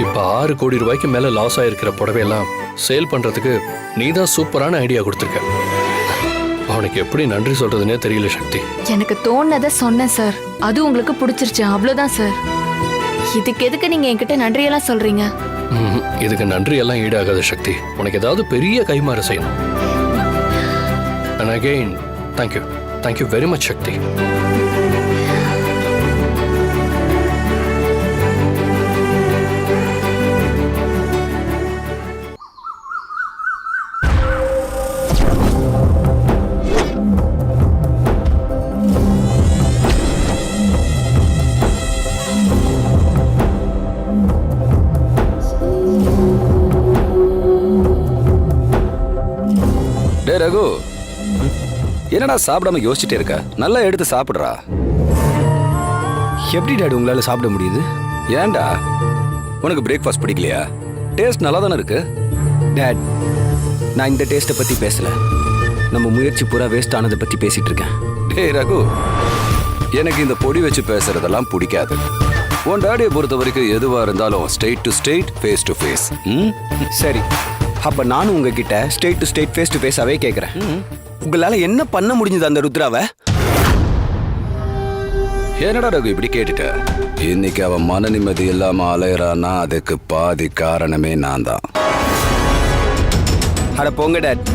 இப்போ 6 கோடி ரூபாய்க்கு மேலே லாஸ் ஆகிருக்கிற புடவையெல்லாம் சேல் பண்ணுறதுக்கு நீ தான் சூப்பரான ஐடியா கொடுத்துருக்க. அவனுக்கு எப்படி நன்றி சொல்றதுன்னே தெரியல சக்தி. எனக்கு தோணுனதை சொன்னேன் சார். அது உங்களுக்கு பிடிச்சிருச்சு, அவ்வளோதான் சார். இதுக்கு எதுக்கு நீங்க என்கிட்ட நன்றியெல்லாம் சொல்றீங்க? இதுக்கு நன்றி எல்லாம் ஈடாகாத சக்தி. உனக்கு ஏதாவது பெரிய கைமாறு செய்யணும். And again, thank you. Thank you very much, Shakti. டே ரகு, என்னடா சாப்பிடாம யோசிச்சுட்டே இருக்க? நல்லா எடுத்து சாப்பிடுறா. எப்படி டாடி உங்களால சாப்பிட முடியுது? ஏன்டா, உனக்கு பிரேக்ஃபாஸ்ட் பிடிக்கலையா? டேஸ்ட் நல்லா தானே இருக்கு. டேட், நான் இந்த டேஸ்ட்டை பற்றி பேசல. நம்ம முயற்சி பூரா வேஸ்ட் ஆனதை பற்றி பேசிட்டு இருக்கேன். டே ரகு, எனக்கு இந்த பொடி வச்சு பேசுறதெல்லாம் பிடிக்காது. உன் டாடியை பொறுத்த வரைக்கும் எதுவாக இருந்தாலும் state to state, face to face. சரி, அப்போ நானும் உங்ககிட்ட state to state, face to ஃபேஸாகவே கேட்குறேன். உங்களால் என்ன பண்ண முடிஞ்சது அந்த ருத்ராவை? என்னடா ரகு இப்படி கேட்டுட்ட? இன்னைக்கு அவன் மன நிம்மதி இல்லாம அலையறான்னா அதுக்கு பாதி காரணமே நான் தான். அட போங்க டேட்,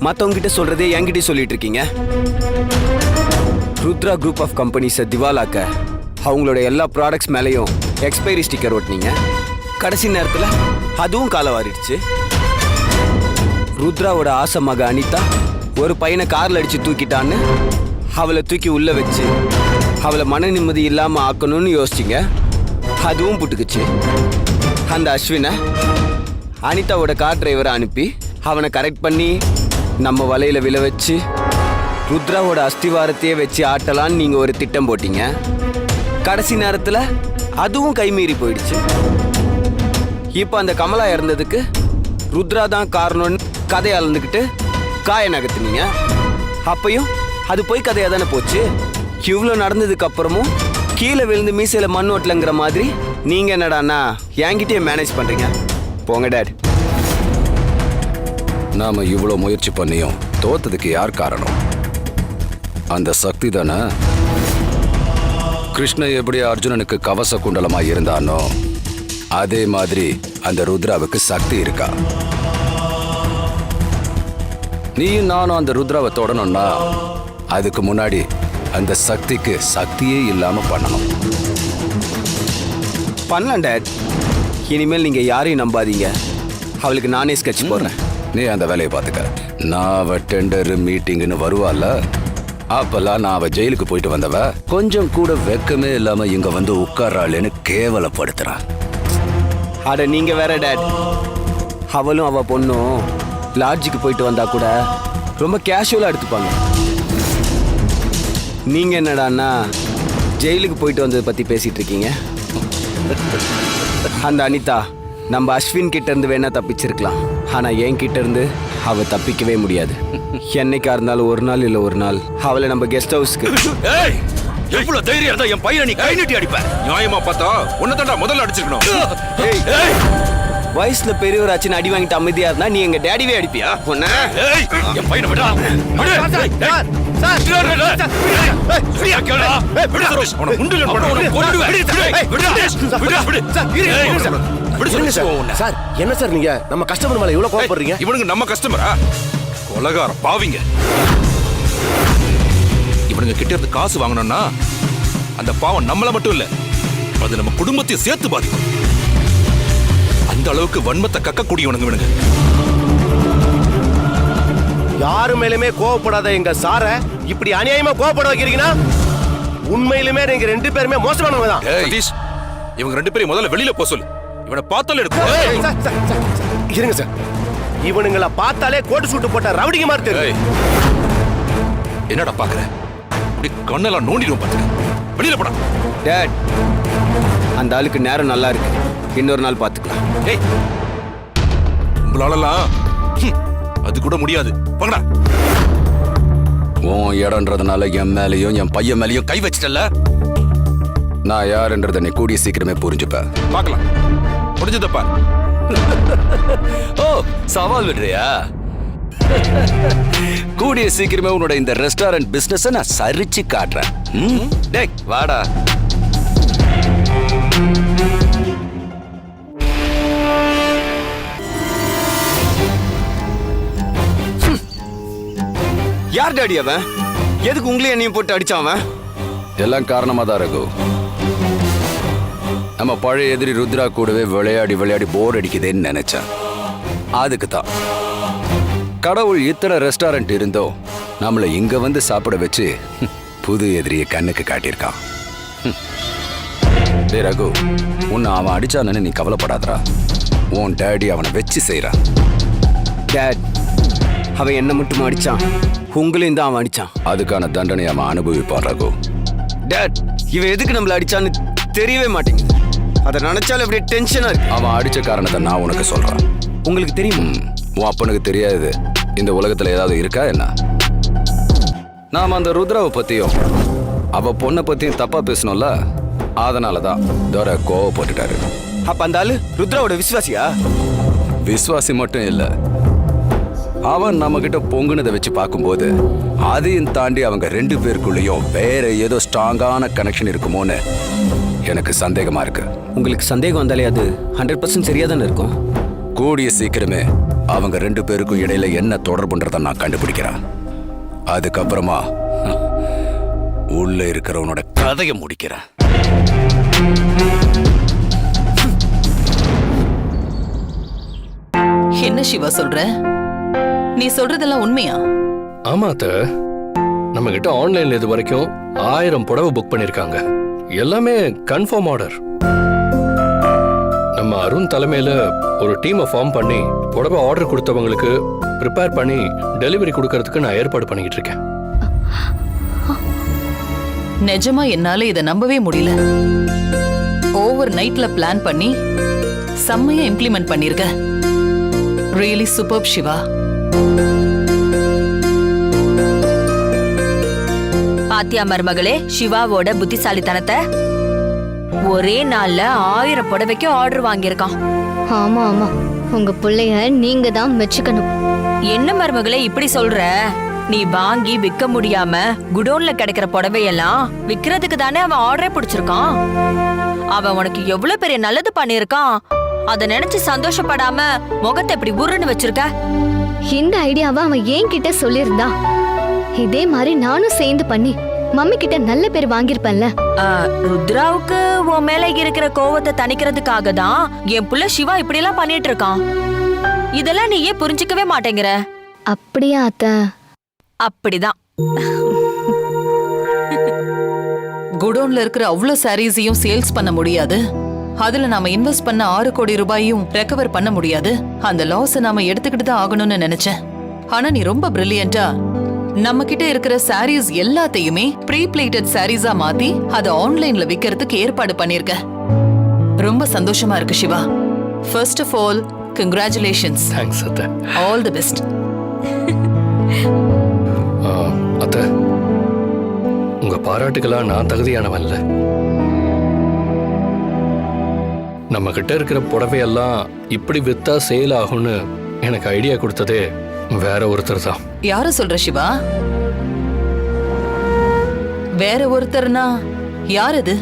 மற்றவங்க கிட்ட சொல்றதே என்கிட்ட சொல்லிட்டு இருக்கீங்க. ருத்ரா குரூப் ஆஃப் கம்பெனிஸை திவாலாக்க அவங்களோட எல்லா ப்ராடக்ட்ஸ் மேலேயும் எக்ஸ்பைரி ஸ்டிக்கர் ஒட்டினீங்க. கடைசி நேரத்தில் அதுவும் காலவாரிடுச்சு. ருத்ராவோட ஆசை மக அனிதா ஒரு பையனை காரில் அடித்து தூக்கிட்டான்னு அவளை தூக்கி உள்ளே வச்சு அவளை மன நிம்மதி இல்லாமல் ஆக்கணும்னு யோசிச்சிங்க. அதுவும் புட்டுக்குச்சு. அந்த அஸ்வினை அனிதாவோட கார் டிரைவரை அனுப்பி அவனை கரெக்ட் பண்ணி நம்ம வலையில் விழ வச்சு ருத்ராவோட அஸ்திவாரத்தையே வச்சு ஆட்டலான்னு நீங்கள் ஒரு திட்டம் போட்டீங்க. கடைசி நேரத்தில் அதுவும் கைமீறி போயிடுச்சு. இப்போ அந்த கமலா இறந்ததுக்கு ருத்ரா தான் காரணம்னு கதையை அளந்துக்கிட்டு காய நகர்த்துனீங்க. அப்பையும் அது போய் கதையாக தானே போச்சு. இவ்வளோ நடந்ததுக்கு அப்புறமும் கீழே விழுந்து மீசையில் மண் ஓட்டலங்கிற மாதிரி நீங்கள் என்னடாண்ணா என்கிட்டயே மேனேஜ் பண்ணுறீங்க. போங்க டேட். நாம இவ்வளோ முயற்சி பண்ணியும் தோத்ததுக்கு யார் காரணம்? அந்த சக்தி தானே. கிருஷ்ண எப்படி அர்ஜுனனுக்கு கவச குண்டலமா இருந்தானோ அதே மாதிரி அந்த ருத்ராவுக்கு சக்தி இருக்கா. நீயும் நானும் அந்த ருத்ராவை தொடணும்னா அதுக்கு முன்னாடி அந்த சக்திக்கு சக்தியே இல்லாம பண்ணணும். பண்ணலாம் டேட். இனிமேல் நீங்க யாரையும் நம்பாதீங்க. அவளுக்கு நானே ஸ்கெட்ச் போடுறேன். நீ அந்த வேலையை பார்த்துக்க. நான் அவ டெண்டர் மீட்டிங்னு வருவாள்ல, அப்பெல்லாம் நான் அவ ஜெயிலுக்கு போயிட்டு வந்தவ கொஞ்சம் கூட வெக்கமே இல்லாம இங்க வந்து உட்காராளேன்னு கேவலப்படுத்துறான். அட நீங்க வேற டேட். அவளும் அவ பொண்ணும் லாட்ஜுக்கு போயிட்டு வந்தா கூட ரொம்ப கேஷுவலா எடுத்துப்பாங்க. நீங்க என்னடான்னா ஜெயிலுக்கு போயிட்டு வந்ததை பத்தி பேசிட்டு இருக்கீங்க. அந்த அனிதா நம்ம அஸ்வின் கிட்ட இருந்து வேணா தப்பிச்சிருக்கலாம். ஆனா என் கிட்ட இருந்து அவ தப்பிக்கவே முடியாது. என்னைக்கா இருந்தாலும் ஒரு நாள் இல்ல ஒரு நாள் அவளை நம்ம கெஸ்ட் ஹவுஸ்க்கு. எவ்வளவு தைரியம் இருந்தா என் பையனை நீ கை நீட்டி அடிப்ப? நியாயமா பார்த்தா உன்னதான்டா முதல்ல அடிச்சிருக்கணும். வயசுல பெரியவராச்சின்னு அடி வாங்கிட்டு அமைதியா இருந்தா நீ எங்க டேடிவே அடிப்பியா? என் பையனை விடா. ஐடியா கேளா விடு சரோஷ் அவன முண்டில போடு அவன கொன்னுடுவேன் விடு சார் என்ன சார் நீங்க நம்ம கஸ்டமர் மேல இவ்வளவு கோவப்படுறீங்க? இவனுங்க நம்ம கஸ்டமரா கொலகார பாவிங்க. இவனுங்க கிட்ட இருந்து காசு வாங்கணும்னா அந்த பாவம் நம்மள மட்டும் இல்ல அது நம்ம குடும்பத்தையும் சேர்த்து பாதிக்கும். அந்த அளவுக்கு வன்மத்தை கக்கக்கூடியவனுங்க இவனுங்க. யாரு மேலுமே கோவப்படாத எங்க சார இப்படி அநியாயமா கோவப்பட வைக்கிறீங்கன்னா உண்மையிலுமே நீங்க ரெண்டு பேருமே மோசமானவங்க தான். சதீஷ் இவங்க ரெண்டு பேரும் முதல்ல வெளியில போக சொல்லு. இவனை பார்த்தாலே இருங்க சார், இவனுங்களை பார்த்தாலே கோட்டு சூட்டு போட்ட ரவுடிங்க மாதிரி தெரியும். என்னடா பாக்குற? இப்படி கண்ணெல்லாம் நோண்டிடும் பாத்துக்க. வெளியில போடா. டேட் அந்த ஆளுக்கு நேரம் நல்லா இருக்கு, இன்னொரு நாள் பாத்துக்கலாம். ஏய் உங்களாலலாம் அது கூட முடியாது. போங்கடா. உன் இடம்ன்றதுனால என் மேலேயும் என் பையன் மேலேயும் கை வச்சிட்டல. நான் யாருன்றதை நீ கூடிய சீக்கிரமே புரிஞ்சுப்ப. பார்க்கலாம். முடிஞ்சதப்பா. ஓ சவால் விடுறியா? கூடிய சீக்கிரமே உன்னோட இந்த ரெஸ்டாரண்ட் பிசினஸ் நான் சரிச்சு காட்டுறேன். டேய் வாடா. யார் டாடி அவன்? எதுக்கு உங்களையும் என்னையும் போட்டு அடிச்சான்? எல்லாம் காரணமா தான் ரகு. நம்ம பழைய எதிரி ருத்ரா கூடவே விளையாடி போர் அடிக்குதுன்னு நினைச்சேன். அதுக்கு தான் கடவுள் இத்தனை ரெஸ்டாரண்ட் இருந்தோ நம்மளை இங்க வந்து சாப்பிட வச்சு புது எதிரியை கண்ணுக்கு காட்டியிருக்கான். டேய் ரகு, உன்னை அவன் அடிச்சானு நீ கவலைப்படாதடா. உன் டேடி அவனை வச்சு செய்யறான். டேட் அவன் என்ன மட்டும் அடிச்சான், உங்களையும் தான் அவன் அடிச்சான். அதுக்கான தண்டனை அவன் அனுபவிப்பான் ரகு. டேட் இவன் எதுக்கு நம்மள அடிச்சான்னு தெரியவே மாட்டேங்குது. அதை நினைச்சாலும் அப்படியே டென்ஷனா இருக்கு. அவன் அடிச்ச காரணத்தை நான் உனக்கு சொல்றேன். உங்களுக்கு தெரியும்? உன் அப்பனுக்கு தெரியாது இந்த உலகத்துல ஏதாவது இருக்கா என்ன? நாம அந்த ருத்ராவை பத்தியும் அவ பொண்ணை பத்தியும் தப்பா பேசணும்ல, அதனாலதான் தோர கோவப்பட்டுட்டாரு. அப்ப அந்த ஆளு ருத்ராவோட விசுவாசியா? விசுவாசி மட்டும் இல்ல, அவன் நம்ம கிட்ட பொங்குனதை வச்சு பார்க்கும்போது அதையும் தாண்டி அவங்க ரெண்டு பேருக்குள்ளேயும் வேற ஏதோ ஸ்ட்ராங்கான கனெக்ஷன் இருக்குமோன்னு எனக்கு சந்தேகமா இருக்கு. உங்களுக்கு சந்தேகம் வந்தாலே அது 100% சரியா தானே இருக்கும். கூடிய சீக்கிரமே அவங்க ரெண்டு பேருக்கும் இடையில என்ன தொடர்புன்றதை நான் கண்டுபிடிக்கிறேன். அதுக்கப்புறமா உள்ள இருக்கிறவனோட கதையை முடிக்கிறேன். என்ன சிவா சொல்ற? நீ சொல்றதெல்லாம் உண்மையா? ஆமா அத்த, நம்ம கிட்ட ஆன்லைன்ல இது வரைக்கும் 1000 புடவை புக் பண்ணிருக்காங்க. எல்லாமே கன்ஃபார்ம் ஆர்டர். நம்ம அருண் தலைமையில ஒரு டீமை ஃபார்ம் பண்ணி புடவை ஆர்டர் கொடுத்தவங்களுக்கு ப்ரிப்பேர் பண்ணி டெலிவரி கொடுக்கறதுக்கு நான் ஏற்பாடு பண்ணிக்கிட்டு இருக்கேன். நிஜமா என்னால இதை நம்பவே முடியல. ஓவர் நைட்ல பிளான் பண்ணி செம்மையா இம்ப்ளிமெண்ட் பண்ணிருக்க. Really super Siva. பாத்தியா மருமகளே சிவாவோட புத்திசாலித்தனத்தை? ஒரே நாள்ல 1000 புடவைக்கு ஆர்டர் வாங்கியிருக்கான். ஆமா ஆமா, உங்க பிள்ளைய நீங்க தான் மெச்சுக்கணும். என்ன மருமகளே இப்படி சொல்ற? நீ வாங்கி விற்க முடியாம குடோன்ல கிடைக்கிற புடவையெல்லாம் விக்கிறதுக்கு தானே அவன் ஆர்டரே பிடிச்சிருக்கான். அவன் உனக்கு எவ்வளவு பெரிய நல்லது பண்ணிருக்கான். அத நினைச்சு சந்தோஷப்படாம முகத்தை இப்படி உருன்னு வச்சிருக்க. இந்த ஐடியாவை அவன் ஏன் கிட்ட சொல்லியிருந்தா இதே மாதிரி நானும் சேர்ந்து பண்ணி மம்மி கிட்ட நல்ல பேர் வாங்கிருப்பேன்ல. ருத்ராவுக்கு உன் மேல இருக்கிற கோவத்தை தணிக்கிறதுக்காக தான் என் புள்ள சிவா இப்படி எல்லாம் பண்ணிட்டு இருக்கான். இதெல்லாம் நீ ஏன் புரிஞ்சுக்கவே மாட்டேங்கிற? அப்படியா அத்தை? அப்படிதான். குடோன்ல இருக்கிற அவ்வளவு சாரீஸையும் சேல்ஸ் பண்ண முடியாது. அதுல நாம இன்வெஸ்ட் பண்ண 6 கோடி ரூபாயும் ரெக்கவர் பண்ண முடியாது. அந்த லாஸ் நாம எடுத்துக்கிட்டு தான் ஆகணும்னு நினைச்சேன். ஆனா நீ ரொம்ப பிரில்லியண்டா நம்ம கிட்ட இருக்கிற சாரீஸ் எல்லாத்தையுமே ப்ரீ பிளேட்டட் சாரீஸா மாத்தி அதை ஆன்லைன்ல விக்கிறதுக்கு ஏற்பாடு பண்ணிருக்க. ரொம்ப சந்தோஷமா இருக்கு Siva. First of all congratulations. Thanks அத்தை. All the best. அத்தை, உங்க பாராட்டுக்கெல்லாம் நான் தகுதியானவன் இல்ல. நம்ம கிட்ட இருக்கிற புடவையெல்லாம் இப்படி வித்தா சேல் ஆகும்னு எனக்கு ஐடியா கொடுத்ததே வேற ஒருத்தர் தான். யார சொல்ற சிவா? வேற ஒருத்தர்னா யார் அது?